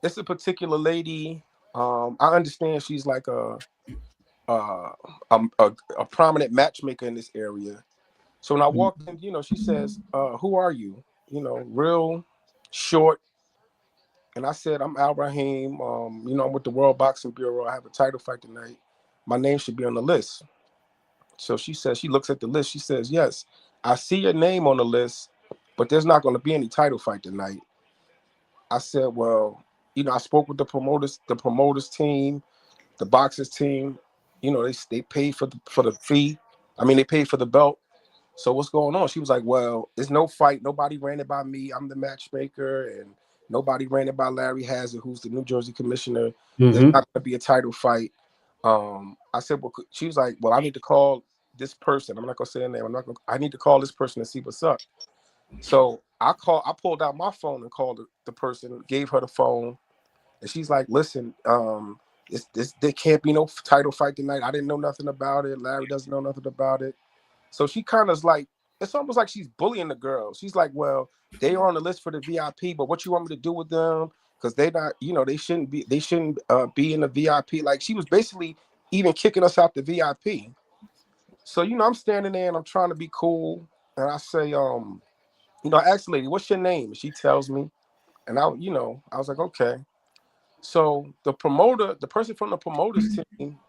it's a particular lady. I understand she's like a, a prominent matchmaker in this area. So when I walked in, she says, "Who are you?" Real short. And I said, "I'm Al Rahim. I'm with the World Boxing Bureau. I have a title fight tonight. My name should be on the list." So she says, she looks at the list. She says, "Yes, I see your name on the list, but there's not going to be any title fight tonight." I said, "Well, I spoke with the promoters team, the boxers team. They paid for the fee. I mean, they paid for the belt. So what's going on?" She was like, "Well, there's no fight. Nobody ran it by me. I'm the matchmaker, and nobody ran it by Larry Hazard, who's the New Jersey commissioner. There's not going to be a title fight." I said, "Well," she was like, "Well, I need to call this person. I'm not going to say their name. I need to call this person and see what's up." So I pulled out my phone and called the person, gave her the phone, and she's like, "Listen, there can't be no title fight tonight. I didn't know nothing about it. Larry doesn't know nothing about it." So she kind of like, it's almost like she's bullying the girl. She's like, "Well, they are on the list for the VIP, but what you want me to do with them? Because they not, they shouldn't be in the VIP." Like, she was basically even kicking us out the VIP. So, I'm standing there and I'm trying to be cool. And I say, I asked the lady, "What's your name?" And she tells me. And I was like, "Okay." So the person from the promoters team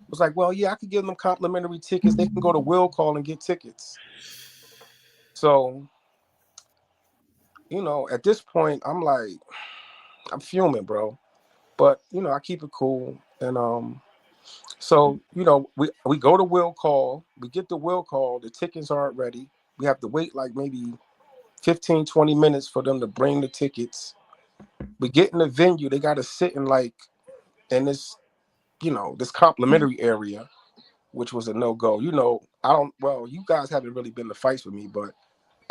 was like, "Well, yeah, I could give them complimentary tickets. They can go to Will Call and get tickets." So, at this point, I'm like, I'm fuming, bro. But I keep it cool. And so we go to Will Call, we get the Will Call, the tickets aren't ready. We have to wait like maybe 15, 20 minutes for them to bring the tickets. We get in the venue, they gotta sit in this complimentary area, which was a no-go. You guys haven't really been to fights with me, but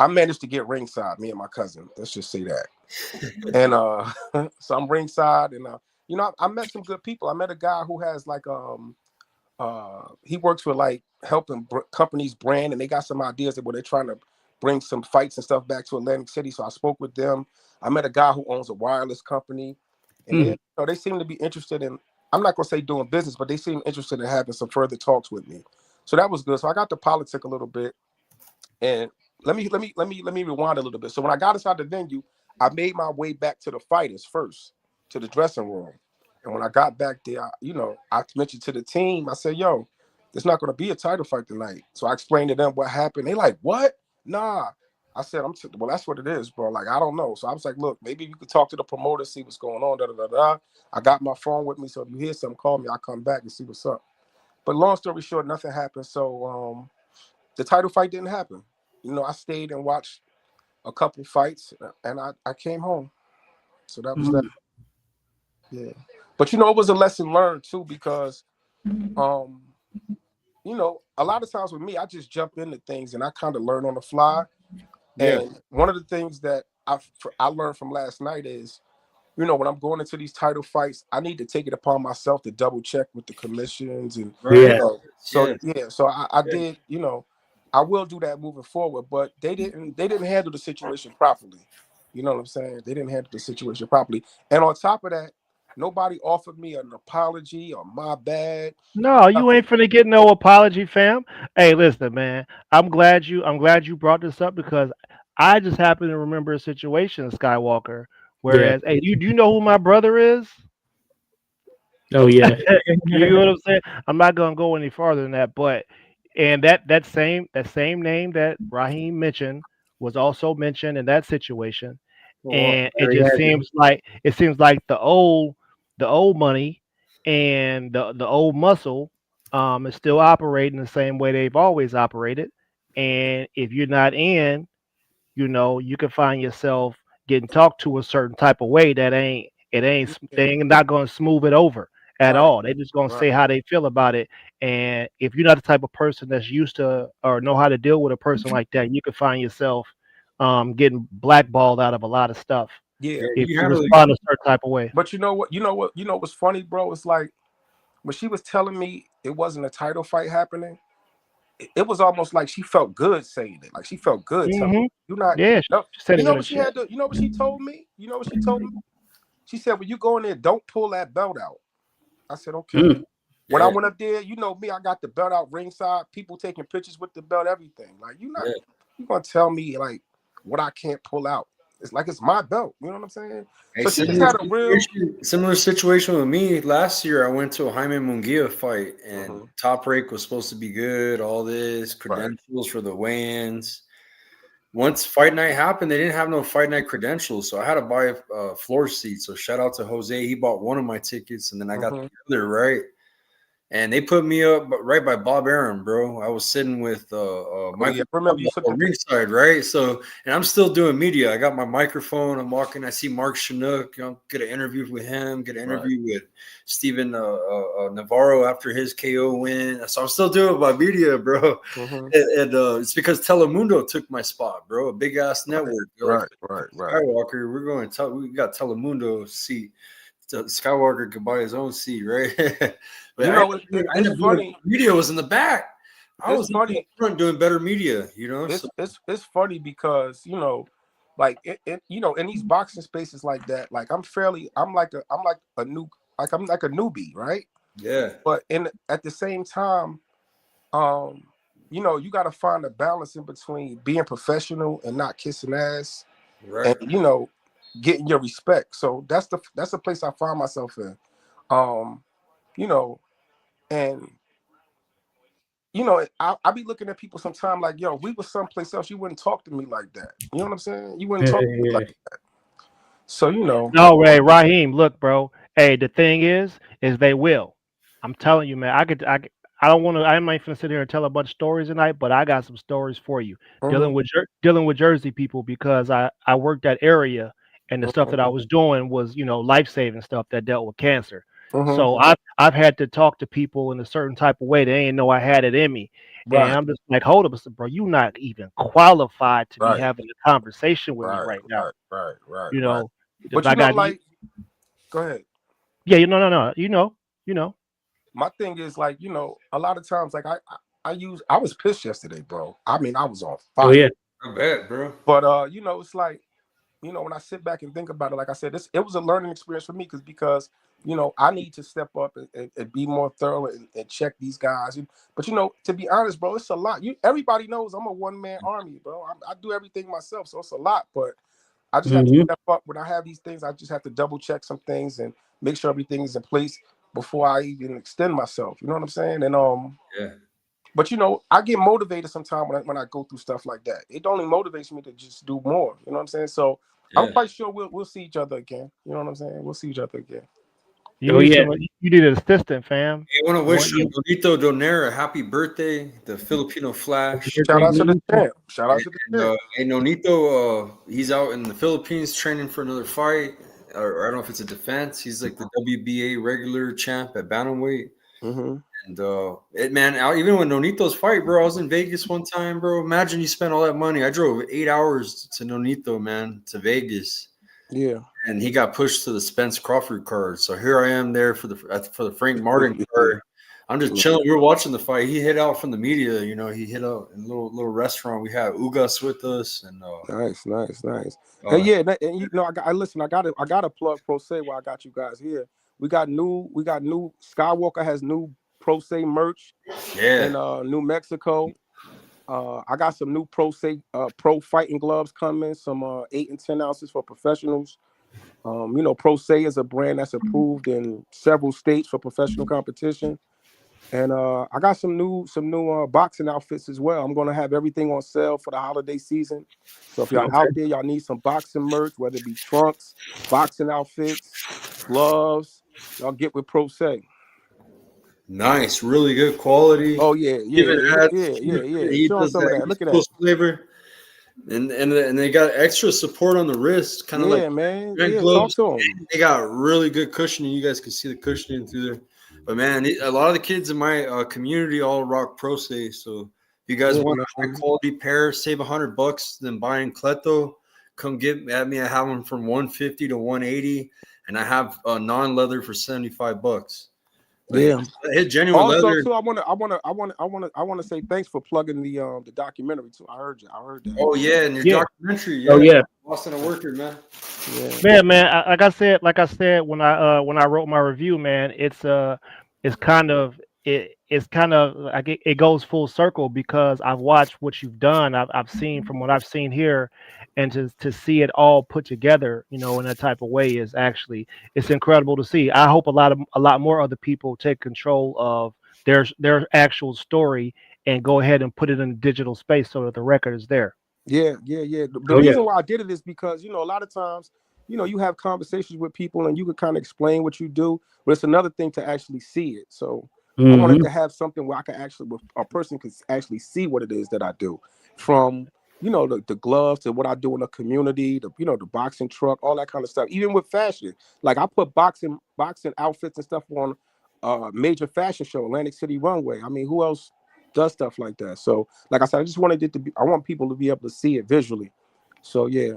I managed to get ringside, me and my cousin. Let's just say that. And so I'm ringside, and I met some good people. I met a guy who has like he works with like helping companies brand, and they got some ideas that where they're trying to bring some fights and stuff back to Atlantic City. So I spoke with them. I met a guy who owns a wireless company, and they seem to be interested in. I'm not gonna say doing business, but they seem interested in having some further talks with me. So that was good. So I got to politic a little bit. And let me rewind a little bit. So when I got inside the venue, I made my way back to the fighters first, to the dressing room. And when I got back there, I mentioned to the team, I said, "Yo, there's not going to be a title fight tonight." So I explained to them what happened. They like, "What? Nah." I said, "Well, that's what it is, bro. Like, I don't know." So I was like, "Look, maybe you could talk to the promoter, see what's going on." Da, da, da, da. I got my phone with me, so if you hear something, call me. I'll come back and see what's up. But long story short, nothing happened. So the title fight didn't happen. I stayed and watched a couple fights, and I came home. So that was that. Yeah. But it was a lesson learned too, because a lot of times with me, I just jump into things and I kind of learn on the fly. Yeah. And one of the things that I learned from last night is, when I'm going into these title fights, I need to take it upon myself to double check with the commissions and Right. So Yeah. yeah, so I did, I will do that moving forward. But they didn't handle the situation properly. You know what I'm saying? They didn't handle the situation properly. And on top of that, nobody offered me an apology or my bad. No, you Nothing. ain't finna get no apology, fam. Hey, listen, man. I'm glad you brought this up because I just happen to remember a situation, Skywalker. Yeah. Whereas, hey, do you know who my brother is? Oh yeah. You know what I'm saying? I'm not gonna go any farther than that, but and that same name that Raheem mentioned was also mentioned in that situation, Oh, and it Larry just Hazard. seems like the old money and the old muscle is still operating the same way they've always operated, and if you're not in, you can find yourself getting talked to a certain type of way that they ain't not going to smooth it over at Right, all. They just going to right. say how they feel about it. And if you're not the type of person that's used to or know how to deal with a person like that, you can find yourself getting blackballed out of a lot of stuff. Yeah. If you you handle it. respond a certain type of way. But you know what's funny, bro? It's like when she was telling me it wasn't a title fight happening, it was almost like she felt good saying it. Like she felt good telling me, "You not Yeah, no." she said You it know in the what she chat. had to? You know what she told me? You know what she told me? She said, "When you go in there, don't pull that belt out." I said, "Okay." Mm. When I Yeah. went up there, you know me, I got the belt out ringside, people taking pictures with the belt, everything. Like you gonna tell me like what I can't pull out. It's like it's my belt. You know what I'm saying? Hey, So she just had a real similar situation with me. Last year, I went to a Jaime Munguia fight, and Top Rank was supposed to be good. All this credentials for the weigh-ins. Once fight night happened, they didn't have no fight night credentials, so I had to buy a floor seat. So shout out to Jose. He bought one of my tickets, and then I got the other, right? And they put me up right by Bob Arum, bro. I was sitting with Michael remember you took ringside, right? So, and I'm still doing media. I got my microphone. I'm walking. I see Mark Chinook. Get an interview with him. Get an interview with Steven Navarro after his KO win. So I'm still doing my media, bro. And it's because Telemundo took my spot, bro. A big ass network. Right. Skywalker. We got Telemundo seat. So Skywalker could buy his own seat, right? But you know, it's funny. Media was in the back. I was funny. in front doing better media, you know. It's funny because like in these boxing spaces like that, like I'm like a newbie, right? Yeah. But at the same time, you got to find a balance in between being professional and not kissing ass, right? And getting your respect. So that's the place I find myself in, and I be looking at people sometime like, yo, we was someplace else, you wouldn't talk to me like that. You know what I'm saying? You wouldn't talk to me like that. So No, Ray, Raheem, look, bro. Hey, the thing is they will. I'm telling you, man. I don't want to. I'm not even sit here and tell a bunch of stories tonight, but I got some stories for you dealing with Jersey people because I worked that area and the stuff that I was doing was life saving stuff that dealt with cancer. So I've had to talk to people in a certain type of way. They ain't know I had it in me, and I'm just like, hold up, I said, bro, you not even qualified to be having a conversation with me right now. Right. But I got go ahead. Yeah, no. You know. My thing is like, a lot of times like I was pissed yesterday, bro. I mean, I was on fire. Oh yeah. I bet, bro. But it's like, when I sit back and think about it, like I said, it was a learning experience for me because I need to step up and be more thorough and check these guys. But to be honest, bro, it's a lot. Everybody knows I'm a one-man army, bro. I do everything myself, so it's a lot. But I just have to step up when I have these things. I just have to double check some things and make sure everything is in place before I even extend myself. You know what I'm saying? And yeah. But I get motivated sometimes when I go through stuff like that. It only motivates me to just do more. You know what I'm saying? So I'm quite sure we'll see each other again. You know what I'm saying? We'll see each other again. You need an assistant, fam. I want to wish Donito Donaire a happy birthday, the Filipino Flash. Shout out to the champ. Shout out to the champ. Hey, Nonito, he's out in the Philippines training for another fight. Or I don't know if it's a defense. He's like the WBA regular champ at bantamweight. And even when Nonito's fight, bro, I was in Vegas one time, bro. Imagine you spent all that money. I drove 8 hours to Nonito, man, to Vegas. Yeah. And he got pushed to the Spence Crawford card. So here I am there for the Frank Martin card. I'm just chilling. We were watching the fight. He hit out from the media. He hit out in a little restaurant. We had Ugas with us, and nice. Hey, yeah, and I got to plug Pro Se while I got you guys here. We got new Skywalker has new Pro Se merch. Yeah. In New Mexico. I got some new Pro Se pro fighting gloves coming, some 8 and 10 ounces for professionals. Pro Se is a brand that's approved in several states for professional competition. And I got some new boxing outfits as well. I'm gonna have everything on sale for the holiday season. So if y'all out there, y'all need some boxing merch, whether it be trunks, boxing outfits, gloves, y'all get with Pro Se. Nice, really good quality. Oh yeah. He Show them some of that. Look at that flavor. And they got extra support on the wrist, kind of like man. gloves. Talk to them. They got really good cushioning. You guys can see the cushioning through there. But man, a lot of the kids in my community all rock Pro Se. So if you guys want a high quality pair, save $100 than buying Cleto. come get at me. I have them from 150 to 180, and I have a non-leather for $75. But Yeah. hit genuine Also, leather. too, I want to say thanks for plugging the documentary too. I heard that. Oh yeah, and your Yeah. documentary. Yeah, Oh yeah. Boston a worker, man. Yeah. Man, like I said when I wrote my review, man, it's kind of like it goes full circle because I've watched what you've done. I've seen from what I've seen here, and to see it all put together, in that type of way is actually it's incredible to see. I hope a lot more other people take control of their actual story and go ahead and put it in digital space so that the record is there. Yeah. The Oh, yeah. reason why I did it is because a lot of times you have conversations with people and you can kind of explain what you do, but it's another thing to actually see it. So I wanted to have something where I can actually, a person can actually see what it is that I do, from the gloves to what I do in the community, the boxing truck, all that kind of stuff. Even with fashion, like I put boxing outfits and stuff on major fashion show, Atlantic City Runway. I mean, who else does stuff like that? So, like I said, I just wanted it to be. I want people to be able to see it visually. So yeah.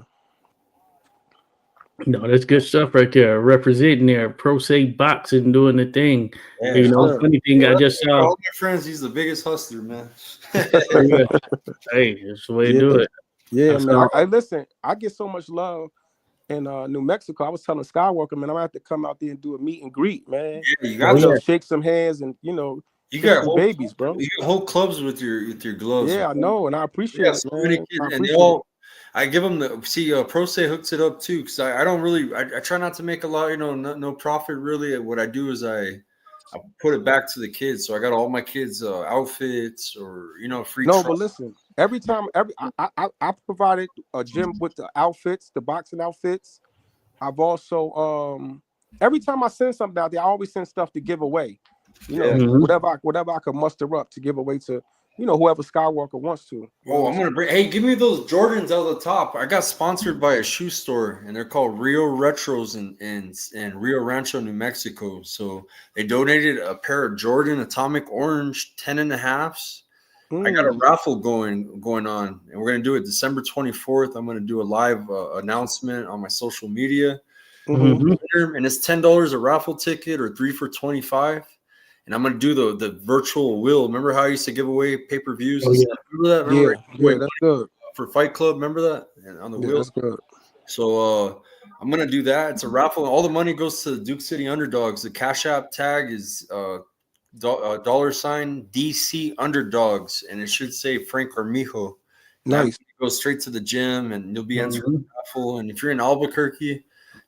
No, that's good stuff right there. Representing there, Pro Se Boxing doing the thing. Yeah, sure. Funny thing I just saw. all my friends, he's the biggest hustler, man. Hey, that's the way to do it. Yeah, That's man. all. I listen. I get so much love in New Mexico. I was telling Skywalker, man, I'm gonna have to come out there and do a meet and greet, man. Yeah, you got yeah. Shake some hands and you kiss got some whole babies, bro. You got whole clubs with your gloves. Yeah, I know, and I We appreciate got it, so man. many I kids, and they appreciate all. I give them Pro Se hooks it up too, because I don't really I try not to make a lot, no profit really. What I do is I put it back to the kids. So I got all my kids outfits or free. No, but listen, every time I provided a gym with the outfits, the boxing outfits. I've also every time I send something out there, I always send stuff to give away. Whatever I can muster up to give away to whoever Skywalker wants to. Oh, I'm gonna bring. Hey, give me those Jordans out of the top. I got sponsored by a shoe store, and they're called Rio Retros in Rio Rancho, New Mexico. So they donated a pair of Jordan Atomic Orange 10.5s. I got a raffle going on, and we're gonna do it December 24th. I'm gonna do a live announcement on my social media, and it's $10 a raffle ticket or 3 for $25. And I'm gonna do the virtual wheel. Remember how I used to give away pay-per-views? Oh, yeah. Remember that? Remember Yeah, that's good. for Fight Club. Remember that? And on the wheel. That's good. So I'm gonna do that. It's a raffle. All the money goes to the Duke City Underdogs. The Cash App tag is $ DC Underdogs, and it should say Frank Armijo. Nice. Go straight to the gym, and you'll be entering the raffle. And if you're in Albuquerque,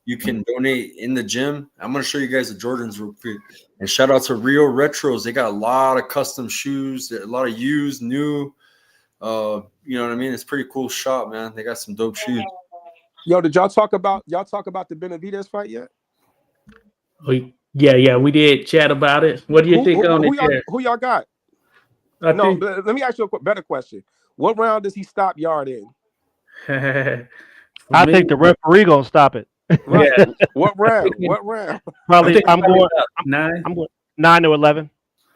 you can donate in the gym. I'm going to show you guys the Jordans real quick. And shout out to Rio Retros. They got a lot of custom shoes, a lot of used, new. You know what I mean? It's a pretty cool shop, man. They got some dope shoes. Yo, did y'all talk about the Benavidez fight yet? Oh, yeah, we did chat about it. What do you think on it? Who y'all got? Let me ask you a better question. What round does he stop Yarde in? I think the referee gonna stop it. Right. Yeah. What round? What round? Probably. I'm going 9. I'm going 9 to 11.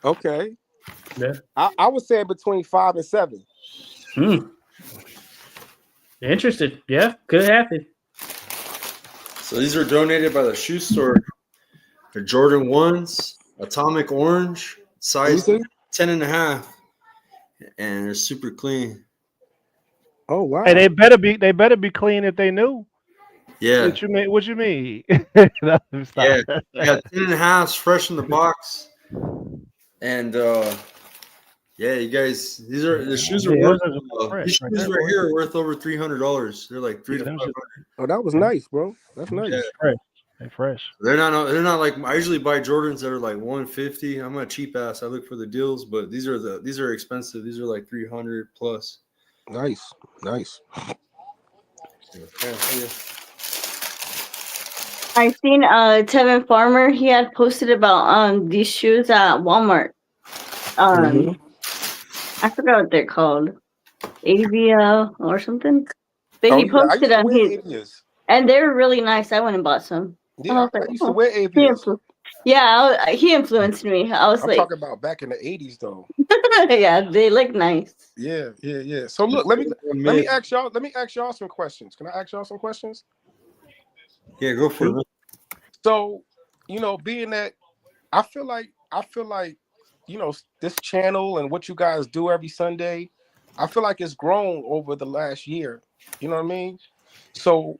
Okay. Yeah. I would say between 5 and 7. Interested. Yeah, could happen. So these are donated by the shoe store. They're Jordan 1s, Atomic Orange, size 10.5, and they're super clean. Oh wow! Hey, they better be clean if they new. Yeah. What you mean? Yeah, 10.5s fresh in the box, and yeah, you guys, the shoes are worth. These shoes right here are worth over $300. They're like $300 to $500. Oh, that was nice, bro. That's nice. Yeah. They're fresh. They're not like I usually buy Jordans that are like $150. I'm a cheap ass. I look for the deals, but these are expensive. These are like $300 plus. Nice. I seen Tevin Farmer. He had posted about these shoes at Walmart. I forgot what they're called, AVL or something. But he posted on his, and they're really nice. I went and bought some. Yeah, I used to wear AVLs. Yeah, he influenced me. I was I'm like, talking about back in the '80s, though. yeah, they look nice. Yeah. So look, let me ask y'all some questions. Can I ask y'all some questions? Yeah, go for it. Man. So, being that I feel like, this channel and what you guys do every Sunday, I feel like it's grown over the last year. You know what I mean? So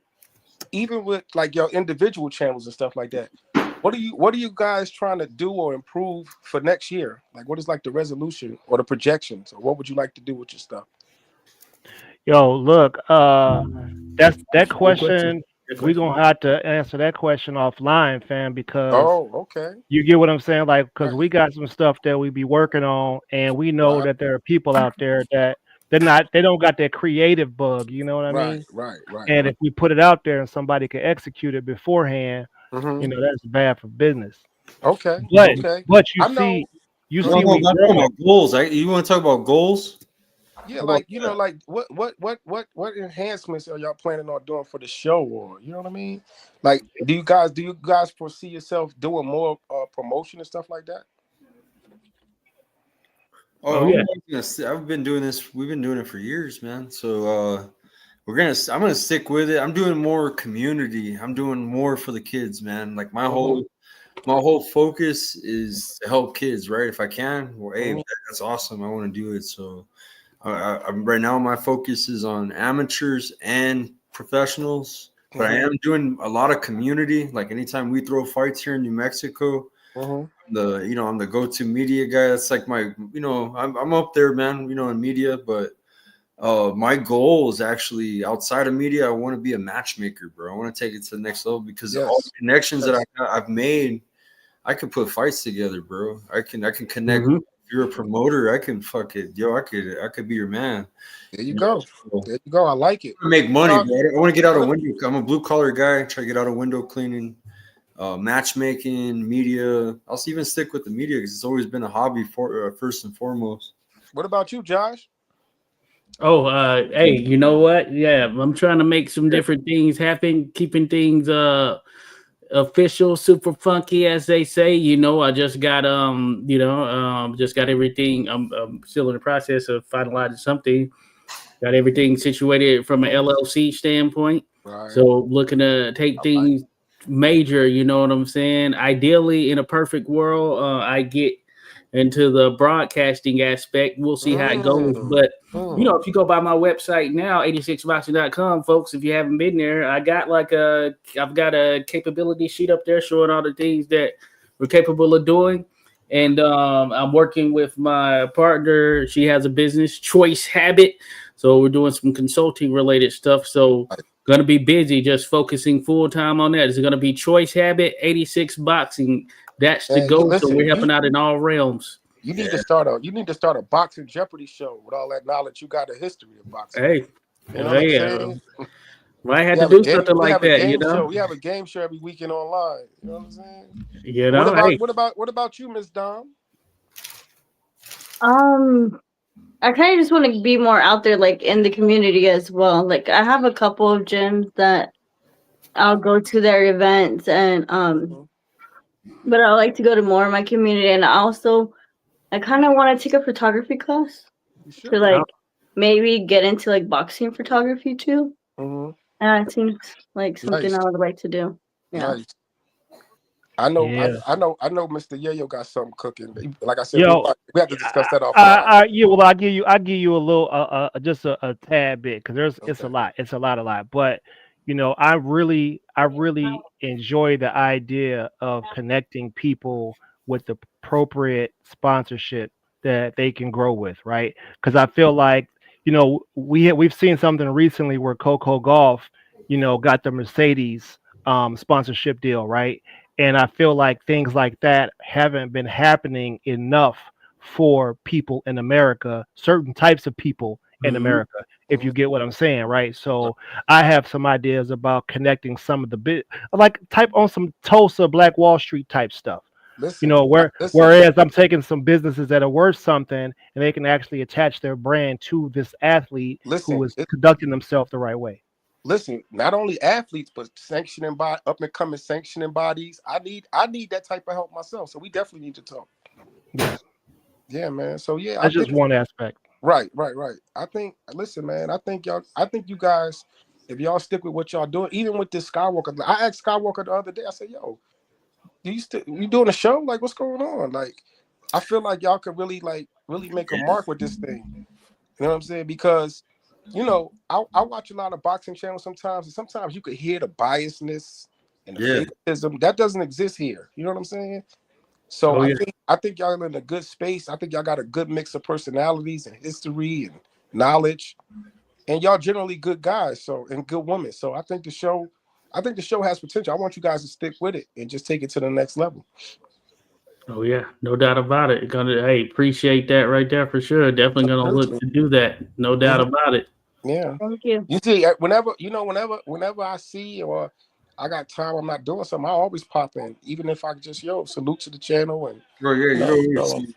even with like your individual channels and stuff like that, what are you guys trying to do or improve for next year? Like what is like the resolution or the projections, or what would you like to do with your stuff? Yo, look, that Good question. question. Good We're question. gonna have to answer that question offline, fam, because Oh, okay. you get what I'm saying? Like, because Right, we got some stuff that we be working on, and we know right, that there are people out there that they don't got that creative bug. You know what I right, mean? right, right, And right. if we put it out there and somebody can execute it beforehand, Hmm. that's bad for business. Okay, But okay. you I see, know. you Go No, see, ahead. no, we I'm talking growing. about goals. You want to talk about goals? Yeah, How about like that? like what enhancements are y'all planning on doing for the show, or you know what I mean? Like, do you guys foresee yourself doing more promotion and stuff like that? Oh Oh, yeah. I've been doing this. We've been doing it for years, man. So I'm gonna stick with it. I'm doing more community. I'm doing more for the kids, man. Like Hmm. my whole focus is to help kids, right? If I can, well, hey, Hmm. that's awesome. I want to do it. So I'm right now. My focus is on amateurs and professionals, but I Hmm. am doing a lot of community. Like anytime we throw fights here in New Mexico, Hmm. I'm the go-to media guy. That's like my I'm up there, man. In media, but my goal is actually outside of media. I want to be a matchmaker, bro. I want to take it to the next level because all the Yes. connections that Yes. I've made, I can put fights together, bro. I can connect. Mm-hmm. If you're a promoter, I can fuck it, yo. I could be your man. There you You know, go. so There you go. I like it. make money, Uh, bro. I want to get out of what? window. I'm a blue collar guy. Try to get out of window cleaning, matchmaking, media. I'll even stick with the media because it's always been a hobby for first and foremost. What about you, Josh? Oh, hey, you know what? Yeah, I'm trying to make some different things happen, keeping things official, super funky, as they say. I just got just got everything. I'm still in the process of finalizing something. Got everything situated from an Mhm. LLC standpoint. Right. So looking to take I like things major. You know what I'm saying? Ideally, in a perfect world, I get into the broadcasting aspect. We'll it. see how it goes, but if you go by my website now, 86boxing.com, folks, if you haven't been there, I've got a capability sheet up there showing all the things that we're capable of doing. And I'm working with my partner. She has a business, Choice Habit. So we're doing some consulting related stuff. So gonna be busy just focusing full time on that. It's gonna be Choice Habit, 86 Boxing. That's the And goal. So listen, we're helping out in all realms. you need to start a boxing Jeopardy show with all that knowledge you got, a history of boxing. Hey, You know what I'm yeah, saying? might have to do something We like have a that, game show. We have a game show every weekend online. You know what I'm saying? Hey, What about you, Miss Dom? Um, I kind of just want to be more out there, like in the community as well. Like I have a couple of gyms that I'll go to their events, and Mhm. but I like to go to more of my community, and I kind of want to take a photography class You to should. oh, like maybe get into like boxing photography too. Hmm. And it seems like something Nice, I would like to do. Yeah. nice. I know, I, Yeah. I know, I know. Mr. Yayo got something cooking. Like I said, we Yo, we have to discuss that offline. yeah. Well, I give you a little, just a tad bit because it's a Okay. lot. It's a lot. But I really enjoy the idea of connecting people with the appropriate sponsorship that they can grow with, right? Because I feel like we've seen something recently where Coco Golf, got the Mercedes sponsorship deal, right? And I feel like things like that haven't been happening enough for people in America, certain types of people in mhm. America, if Mhm. you get what I'm saying, right? So I have some ideas about connecting some of the like type on some Tulsa Black Wall Street type stuff. Listen, listen. Whereas I'm taking some businesses that are worth something and they can actually attach their brand to this athlete who Listen. is conducting themselves the right way. listen, not only athletes, but sanctioning by up and coming sanctioning bodies. I need that type of help myself. So we definitely need to talk. Yes, Yeah, man. So yeah, I that's just think one aspect. right. I think listen, man, I think you guys, if y'all stick with what y'all doing, even with this Skywalker, I asked Skywalker the other day, I said, yo, you doing a show? Like, what's going on? Like, I feel like y'all could really make a mark with this thing. You know what I'm saying? Because, I watch a lot of boxing channels sometimes, and sometimes you could hear the biasness and the favoritism that doesn't exist here. You know what I'm saying? So I think y'all in a good space. I think y'all got a good mix of personalities and history and knowledge, and y'all generally good guys. So and good women. So I think the show has potential. I want you guys to stick with it and just take it to the next level. Oh yeah, no doubt about it. Appreciate that right there for sure. Definitely gonna look to do that. No doubt about it. Yeah. Thank you. You see, whenever I see or I got time, I'm not doing something, I always pop in, even if I just salute to the channel and Bro,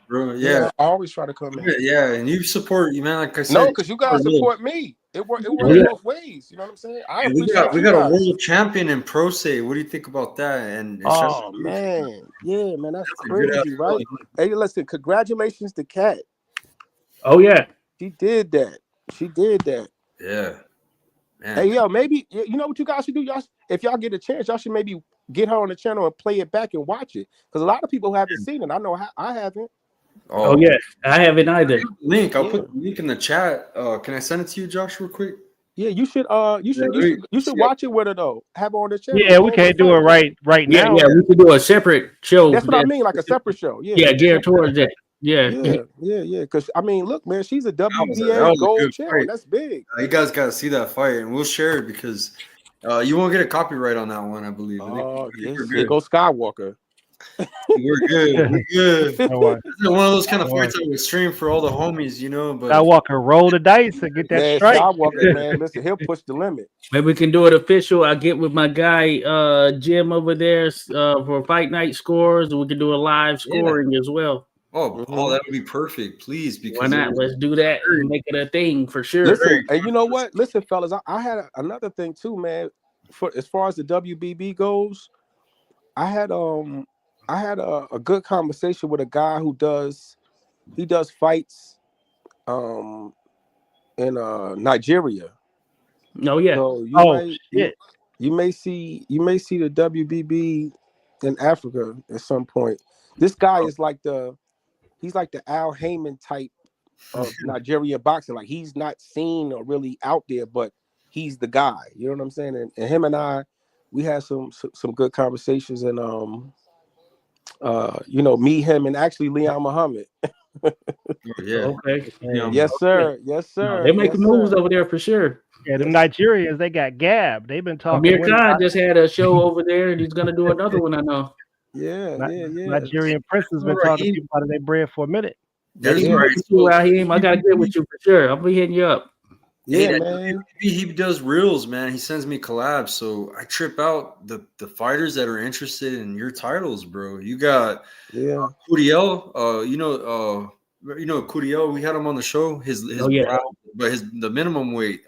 bro. Yeah, I always try to come in. Yeah, and you support you, man. Like I said, No, because you guys support me. It works both ways. You know what I'm saying? I appreciate we got a world champion in Pro Say. What do you think about that? And oh man, yeah, man, that's crazy, right? Hey, listen, congratulations to Kat. Oh yeah, she did that. Yeah. Man. Hey, yo, maybe you know what you guys should do? Y'all, if y'all get a chance, y'all should maybe get her on the channel and play it back and watch it. Because a lot of people haven't seen it. I know I haven't. Oh yeah, I haven't either. Link, I'll put the link in the chat. Can I send it to you, Josh, real quick? Yeah, you should watch it with her though. Have her on the channel. Yeah, we can't do it right now. Yeah, we could do a separate show. That's what I mean, like a separate show. Yeah, geared towards that. Yeah. Because I mean, look, man, she's a WBA gold champ. That's big. You guys got to see that fight, and we'll share it because you won't get a copyright on that one, I believe. Oh, yes, here goes Skywalker. We're good. We're good. It's one of those kind of fights I would stream for all the homies, But Skywalker roll the dice and get that strike. Skywalker, man, listen, he'll push the limit. Maybe we can do it official. I'll get with my guy Jim over there for fight night scores. We can do a live scoring as well. Oh, that would be perfect, please. Because why not? Let's do that and make it a thing for sure. Listen, and you know what? Listen, fellas, I had another thing too, man. For as far as the WBB goes, I had a good conversation with a guy who does fights in Nigeria. Oh yeah. So you may see the WBB in Africa at some point. This guy is he's like the Al Heyman type of Nigerian boxing. Like he's not seen or really out there, but he's the guy. You know what I'm saying? And him and I, we had some good conversations and me, him, and actually Leon Muhammad. Okay. Yes, sir. Yes, sir. They making moves over there for sure. Yeah, the Nigerians, they got Gab. They've been talking. Amir Khan just had a show over there, and he's gonna do another one. I know. Yeah. Nigerian Prince has been talking to people out of their bread for a minute. I gotta get with you for sure. I'll be hitting you up. Yeah, man. He does reels, man. He sends me collabs, so I trip out the fighters that are interested in your titles, bro. You got Curiel. Curiel. We had him on the show. The minimum weight,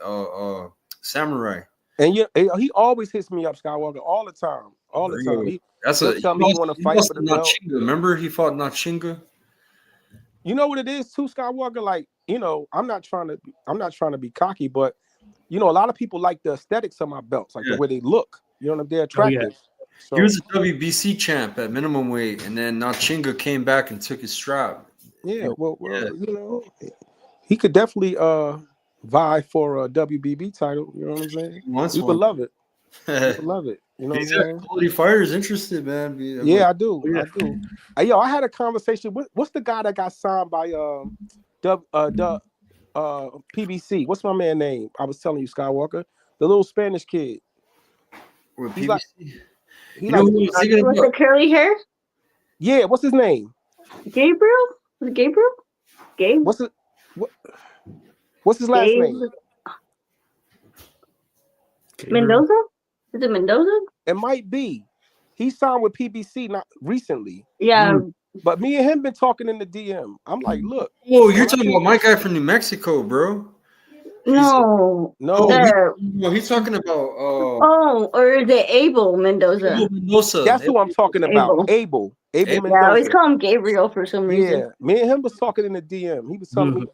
Samurai. And he always hits me up, Skywalker, all the time. He want to fight for the belt. Remember, he fought Nachinga. You know what it is too, Skywalker? Like, I'm not trying to be cocky, but a lot of people like the aesthetics of my belts, like the way they look. They're attractive. So, he was a WBC champ at minimum weight, and then Nachinga came back and took his strap. Yeah, he could definitely vie for a WBB title. You know what I'm saying? You could love it. Love it. You know, these are quality fighters interested, man. Yeah, I do. Hey, I had a conversation with what's the guy that got signed by PBC? What's my man name? I was telling you, Skywalker, the little Spanish kid. With He's PBC. With the curly hair? Yeah, what's his name? Gabriel? Was it Gabriel? Gabe? What's his last name? Mendoza? Is it Mendoza? It might be. He signed with PBC not recently. Yeah. But me and him been talking in the DM. I'm like, look. Oh, you're talking about my guy from New Mexico, bro. No. No, He's talking about Or the Abel Mendoza. Mendoza. that's who I'm talking about. Abel Yeah, I Mendoza. always call him Gabriel for some reason. Yeah, me and him was talking in the DM. He was telling me,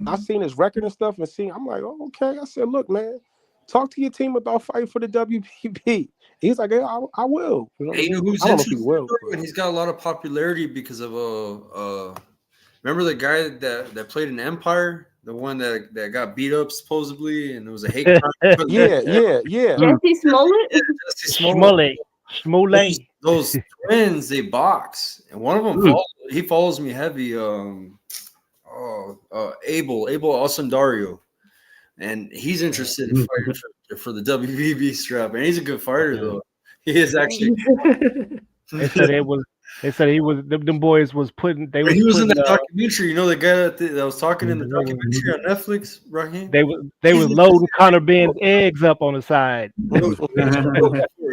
I seen his record and stuff, and I'm like, oh, okay. I said, look, man, talk to your team about fighting for the WBB. He's like, yeah, I will. You know what I mean? Who's I don't know if he interested, will. bro, and he's got a lot of popularity because of remember the guy that played in Empire, the one that got beat up supposedly, and it was a hate crime. Yeah. Jesse Smollett? Schmollett. Those twins, they box, and one of them follows me heavy. Abel Osundario, and he's interested in fighting for the WBB strap, and he's a good fighter though. He is actually. They said he was. Them boys was putting. He was in that documentary. You know the guy that was talking in the documentary on Netflix, Raheem. They was loading Conor Ben's eggs up on the side. Bro,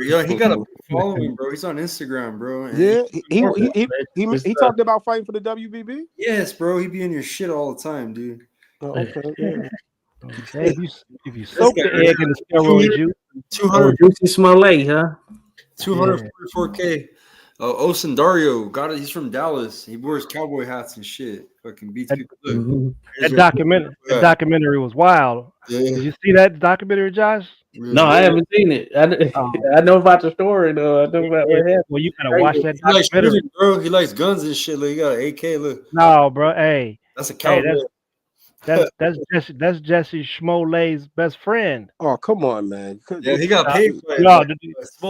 yeah, he got a following, bro. He's on Instagram, bro. Yeah, he talked about fighting for the WBB. Yes, bro. He be in your shit all the time, dude. Oh, okay. Yeah. Hey, if you soak the egg in the steroid juice, 200 Juicy Smollett, huh? 244K. Osundario got it. He's from Dallas. He wears cowboy hats and shit. Fucking beats people. That documentary was wild. Yeah. Did you see that documentary, Josh? No, I haven't seen it. I know about the story though. I know about what happened. Well, you gotta watch that He likes documentary, shooting, bro. He likes guns and shit. Look, he got an AK. Look, no, bro. Hey, that's a cowboy. That's Jesse Smollett's best friend. Oh, come on, man. Yeah, he got paid for it. No,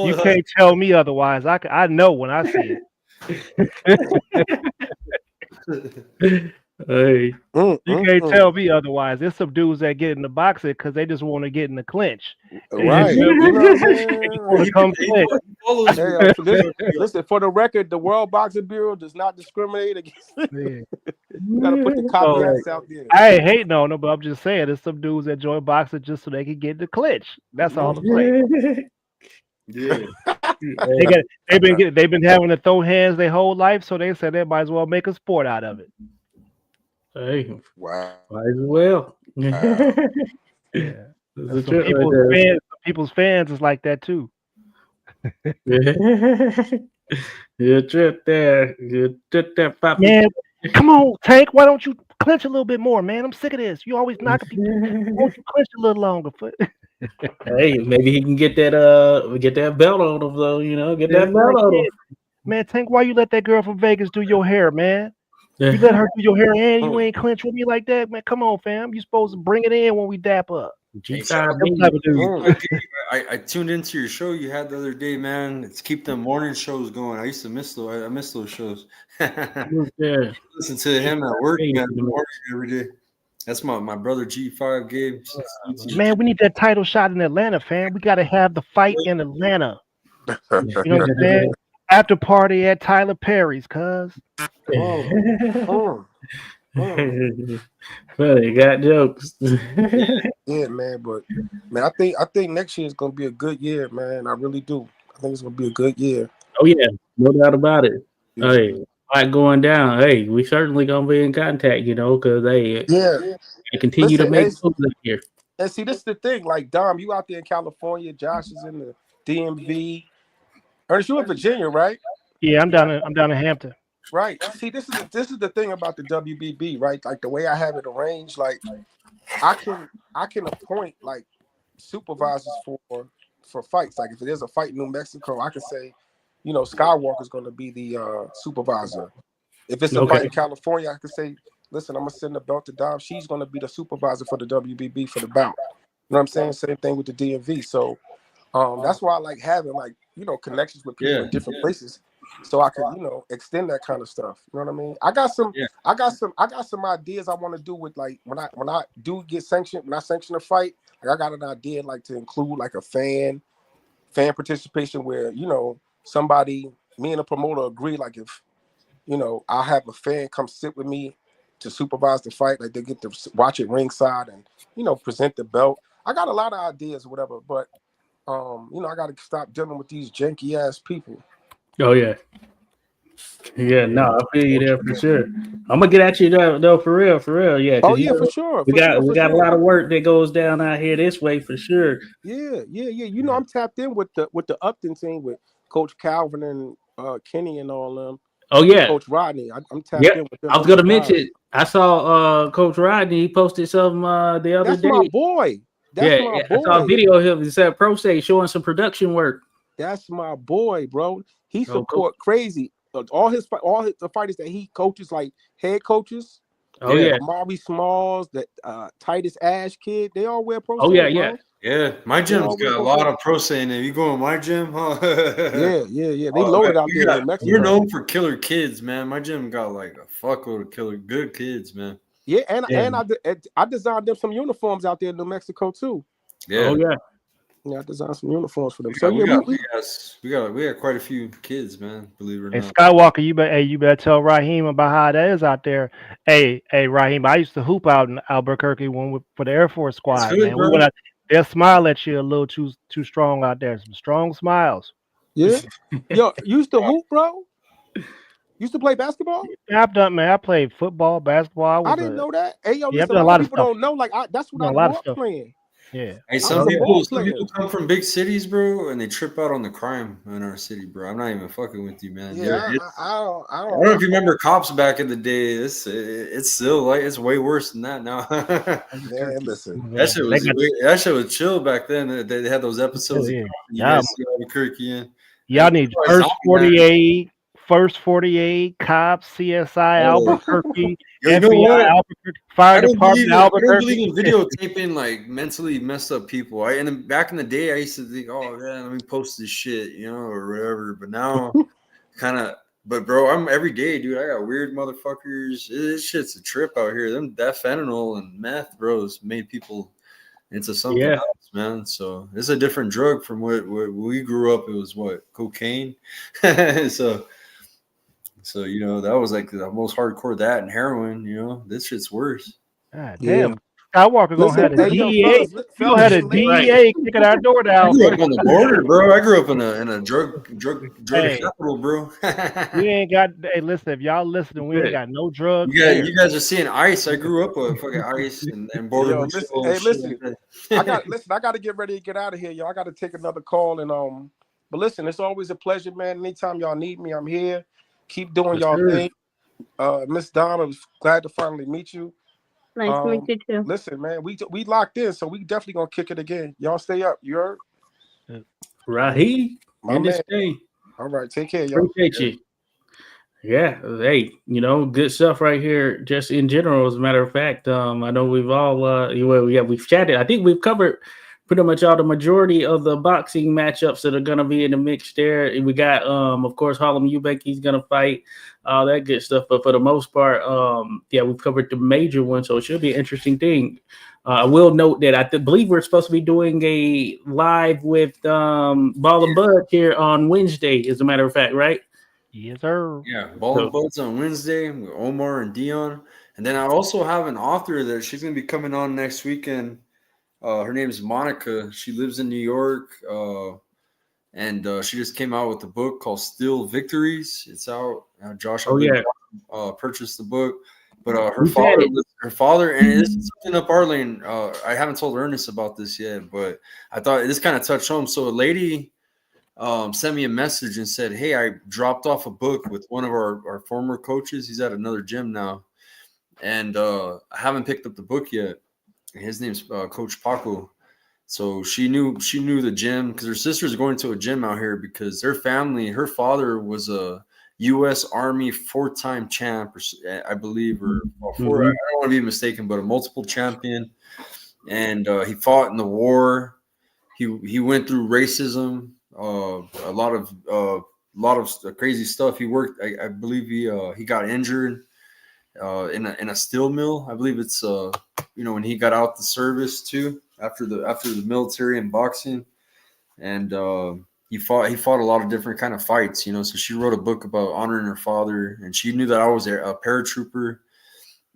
you can't tell me otherwise. I know when I see it. Hey, you can't tell me otherwise. There's some dudes that get in the boxing because they just want to get in the clinch. Right. You know what I'm saying? Come clinch. Hey, listen, for the record, the World Boxing Bureau does not discriminate against You gotta put the copyrights out there. I ain't hating on them, but I'm just saying there's some dudes that join boxing just so they can get in the clinch. That's all I'm saying. Yeah. They've been having to throw hands their whole life, so they said they might as well make a sport out of it. Hey, Wow. might as well. Yeah. People's fans is like that too. You trip there. You trip there, Papa. Man, come on, Tank. Why don't you clinch a little bit more, man? I'm sick of this. You always knocking people. Why don't you clinch a little longer? Hey, maybe he can get that belt on him though. You know, get that belt on him. Man, Tank, why you let that girl from Vegas do your hair, man? You let her do your hair and you ain't clinch with me like that, man. Come on, fam. You supposed to bring it in when we dap up. I tuned into your show you had the other day, man. It's keep them morning shows going. I used to miss those. I miss those shows. Yeah. Listen to him at work, man, in the morning every day. That's my brother G5 Gabe. Man, we need that title shot in Atlanta, fam. We got to have the fight in Atlanta. You know what I'm saying? After party at Tyler Perry's, cuz. Funny, got jokes. Yeah, man, but man, I think next year is gonna be a good year, man. I really do. I think it's gonna be a good year. Oh yeah, no doubt about it. Hey, like going down. Hey, we certainly gonna be in contact, you know, because they continue to make moves this year. And see, this is the thing. Like Dom, you out there in California, Josh is in the DMV. Ernest, you in Virginia, right? Yeah, I'm down in Hampton. Right. See, this is the thing about the WBB, right? Like the way I have it arranged, like I can appoint like supervisors for fights. Like if there's a fight in New Mexico, I can say, you know, Skywalker's going to be the supervisor. If it's a fight in California, I can say, listen, I'm gonna send the belt to Dom. She's going to be the supervisor for the WBB for the bout. You know what I'm saying? Same thing with the DMV. So that's why I like having like, you know, connections with people in different places. So I can, you know, extend that kind of stuff. You know what I mean? I got some ideas I want to do with like when I do get sanctioned, when I sanction a fight, like I got an idea like to include like a fan participation where, you know, me and the promoter agree, like if, you know, I'll have a fan come sit with me to supervise the fight, like they get to watch it ringside and, you know, present the belt. I got a lot of ideas or whatever, but you know, I got to stop dealing with these janky ass people. Oh yeah. Yeah, no, I feel you there for sure. I'm gonna get at you though, for real, yeah. Oh Because yeah, for sure, we for got sure, we for got a sure. lot of work that goes down out here this way for sure. Yeah. You know, I'm tapped in with the Upton team with Coach Calvin and Kenny and all them, Oh and yeah, Coach Rodney. I'm tapped yep. in with them. I was Them my gonna guys. mention. I saw Coach Rodney. He posted something the other That's my day. boy. That's Yeah, my I saw a boy. video of him. He said Pro State showing some production work. That's my boy, bro. He Oh, cool. support crazy. All the fighters that he coaches, like head coaches, Oh Yeah. yeah. Amari Smalls, that Titus Ash kid, they all wear Pro Oh Say, yeah, yeah. bro. Yeah, my They all gym's wear got a Pro lot Say. of pro saying it. You go in my gym, huh? Yeah. They Oh, loaded man, out there in New we're Mexico. known for killer kids, man. My gym got like a fuckload of killer good kids, man. Yeah, and Yeah. I designed them some uniforms out there in New Mexico too. Yeah. Oh yeah. Yeah, I designed some uniforms for them. We So got, yeah, we got quite a few kids, man. Believe it or Hey not. Skywalker, you better tell Raheem about how that is out there. Hey, Raheem, I used to hoop out in Albuquerque for the Air Force It's squad, good, man. We bro. went out, they'll smile at you a little too strong out there. Some strong smiles. yeah. Yo, you used to hoop, bro? Used to play basketball? Yeah, I've done, man. I played football, basketball. I didn't know that. Hey, yo, Yeah, I've listen, done a a lot lot of of people stuff. don't know. Like, that's what Done I a lot grew of up stuff. playing. Yeah. Hey, I some was a ball people player. come from big cities, bro, and they trip out on the crime in our city, bro. I'm not even fucking with you, man. Yeah, I I don't know if you remember cops back in the day. It's still like it's way worse than that now. Man, listen. That shit They was got, that shit was chill back then. They had those episodes of yeah. Cop and you Y'all, guys see Albuquerque in. y'all And need like first 48, cops, CSI, oh, Albuquerque, yo, you know FBI, what? Albuquerque, Fire I don't Department, believe in Albuquerque. videotaping like mentally messed up people. Back in the day, I used to think, oh man, let me post this shit, or whatever. But now, kind of. But bro, I'm every day, dude. I got weird motherfuckers. This shit's a trip out here. That fentanyl and meth, bros, made people into something Yeah. else, man. So it's a different drug from what we grew up. It was what, cocaine. so that was like the most hardcore, that and heroin. This shit's worse. God Yeah. damn. Skywalker gonna Listen, have the hey, yo, DEA. fellas, You gonna have the Right. DEA kicking our door I down. grew up on the border, bro. I grew up in a drug Hey, capital, bro. we ain't got. Hey, listen, if y'all listening, we ain't got no drugs here. You guys are seeing ice. I grew up with fucking ice and border yo, patrol. listen, hey, shit listen. like that. I gotta get ready to get out of here, y'all. I gotta take another call and but listen, it's always a pleasure, man. Anytime y'all need me, I'm here. Keep doing y'all thing. Miss Donna, was glad to finally meet you. Nice to meet you too. Listen, man, we locked in, so we definitely gonna kick it again. Y'all stay up. You heard? Raheem My in this man. thing. All right, take care, y'all. Appreciate you. Yeah, hey, good stuff right here. Just in general, as a matter of fact, I know we've all we've chatted. I think we've covered pretty much all the majority of the boxing matchups that are gonna be in the mix there. And we got, of course, Harlem Eubank, gonna fight, all that good stuff. But for the most part, we've covered the major ones, so it should be an interesting thing. I will note that I believe we're supposed to be doing a live with Ball and Bud here on Wednesday, as a matter of fact, right? Yes, sir. Yeah, Ball and Buds on Wednesday with Omar and Dion. And then I also have an author that she's going to be coming on next weekend. Her name's Monica. She lives in New York. And she just came out with a book called Still Victories. It's out. Josh purchased the book. But her father, and this is something up our lane. I haven't told Ernest about this yet, but I thought this kind of touched home. So a lady sent me a message and said, hey, I dropped off a book with one of our former coaches. He's at another gym now. And I haven't picked up the book yet. His name's Coach Paco. So she knew the gym because her sister's going to a gym out here because her father was a U.S. Army 4-time champ, I believe, or I don't want to be mistaken, but a multiple champion. And he fought in the war. He went through racism. A lot of crazy stuff. He worked. I believe he got injured in a steel mill. I believe it's when he got out the service too after the military and boxing, and he fought a lot of different kind of fights. So she wrote a book about honoring her father, and she knew that I was a paratrooper,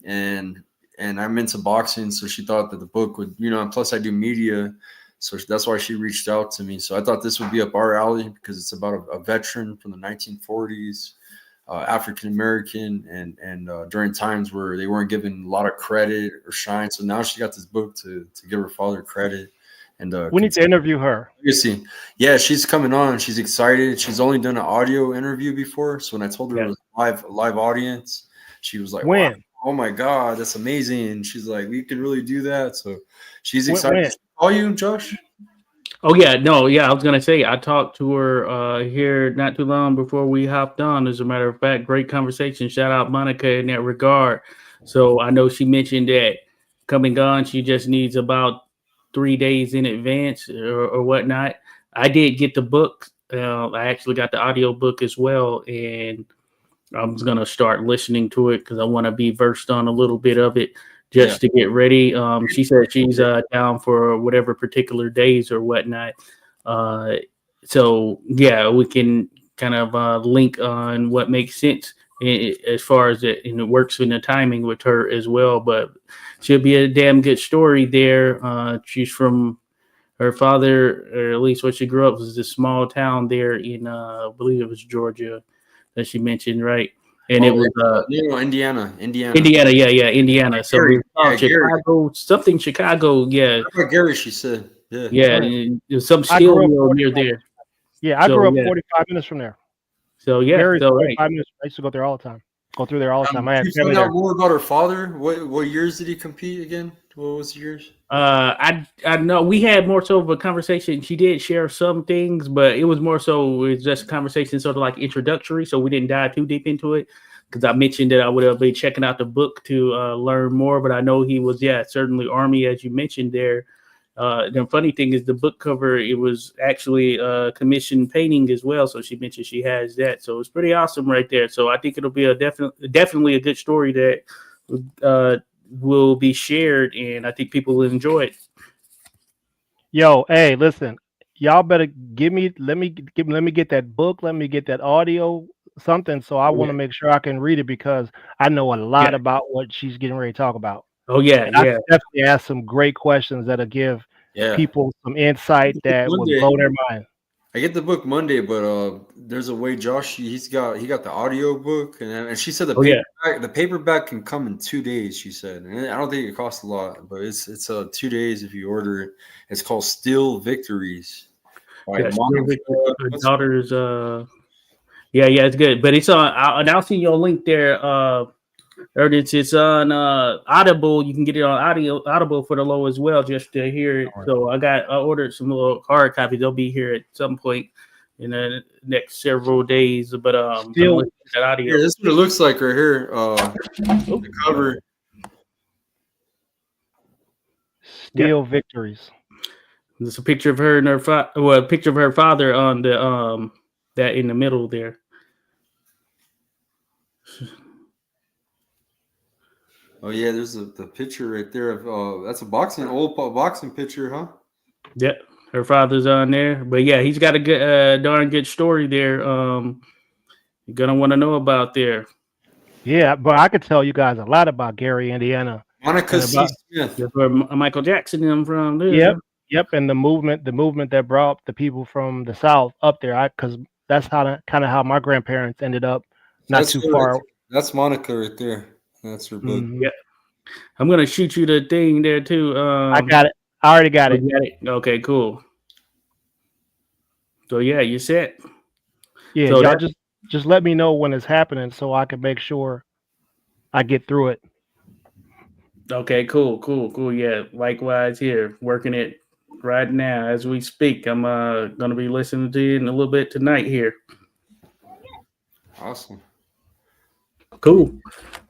and I'm into boxing, so she thought that the book would and plus I do media. So that's why she reached out to me. So I thought this would be up our alley because it's about a veteran from the 1940s. African American, and during times where they weren't given a lot of credit or shine. So now she got this book to give her father credit. And we need to interview her. see, yeah, she's coming on. She's excited. She's only done an audio interview before, so when I told her it was live audience, she was like, When? wow, oh my god, that's amazing. She's like, we could really do that. So she's excited. When? Call you, Josh? Oh yeah, no, yeah. I was gonna say I talked to her here not too long before we hopped on. As a matter of fact, great conversation. Shout out Monica in that regard. So I know she mentioned that coming on, she just needs about 3 days in advance or whatnot. I did get the book. I actually got the audio book as well, and I'm gonna start listening to it because I want to be versed on a little bit of it just to get ready. She said she's down for whatever particular days or whatnot. So yeah, we can kind of link on what makes sense as far as it, and it works in the timing with her as well. But she'll be a damn good story there. She's from her father, or at least where she grew up, was a small town there in I believe it was Georgia that she mentioned, right? And it was Indiana. Indiana, Indiana. So Gary, Chicago, something Chicago, yeah. Gary, she said, There's some stereo near there. Yeah, I grew up 45 minutes from there. So yeah, Gary's so 45 minutes. I used to go there all the time. Go through there all the time. I had you found out more about her father. What years did he compete again? What was the years? I know we had more so of a conversation. She did share some things, but it was more so it's just a conversation, sort of like introductory. So we didn't dive too deep into it because I mentioned that I would have been checking out the book to learn more. But I know he was, certainly Army, as you mentioned there. The funny thing is the book cover, it was actually commissioned painting as well. So she mentioned she has that. So it's pretty awesome right there. So I think it'll be a definitely a good story that will be shared, and I think people will enjoy it. Yo, hey, listen, y'all better let me get that book, let me get that audio, something, so I want to make sure I can read it because I know a lot about what she's getting ready to talk about. Oh yeah, and I definitely ask some great questions that'll give people some insight that would blow their mind. I get the book Monday, but there's a way Josh he got the audio book, and she said the paperback can come in 2 days. She said, and I don't think it costs a lot, but it's 2 days if you order it. It's called Still Victories. By her daughter's it's good, but it's on. I'll see your link there. It's on Audible. You can get it on Audible for the low as well, just to hear it. So I ordered some little hard copies. They'll be here at some point in the next several days. But Still, that audio. This is what it looks like right here. The cover. Still Victories. There's a picture of her and her a picture of her father on the that in the middle there. Oh yeah, there's the picture right there of that's a old boxing picture, huh? Yeah, her father's on there, but yeah, he's got a good, darn good story there. You're gonna want to know about there. Yeah, but I could tell you guys a lot about Gary, Indiana. Monica C. Smith. That's where Michael Jackson and from there. Yep, and the movement that brought the people from the South up there. Because that's kind of how my grandparents ended up not too far. That's Monica right there. That's her book. Yeah, I'm gonna shoot you the thing there too. I got it. I already got it. Okay, cool. So yeah, you set. Yeah, so y'all just let me know when it's happening so I can make sure I get through it. Okay, cool. Yeah, likewise here, working it right now as we speak. I'm gonna be listening to you in a little bit tonight here. Awesome. Cool.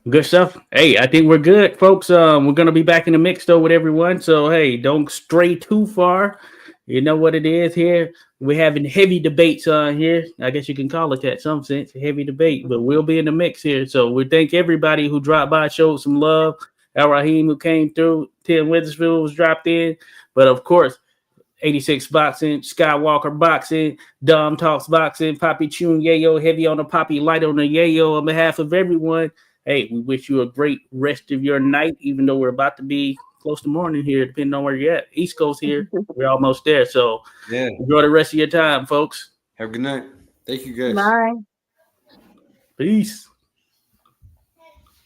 Good stuff. Hey, I think we're good, folks. We're gonna be back in the mix though with everyone. So hey, don't stray too far. You know what it is here. We're having heavy debates on here. I guess you can call it that, some sense, heavy debate. But we'll be in the mix here. So we thank everybody who dropped by, showed some love. Al Rahim who came through. Tim Withersfield was dropped in. But of course, 86 Boxing, Skywalker Boxing, Dom Talks Boxing, Poppy Tune Yayo, heavy on the Poppy, light on the Yayo. On behalf of everyone, hey, we wish you a great rest of your night, even though we're about to be close to morning here, depending on where you're at. East Coast here, we're almost there. So enjoy the rest of your time, folks. Have a good night. Thank you, guys. Bye. Peace.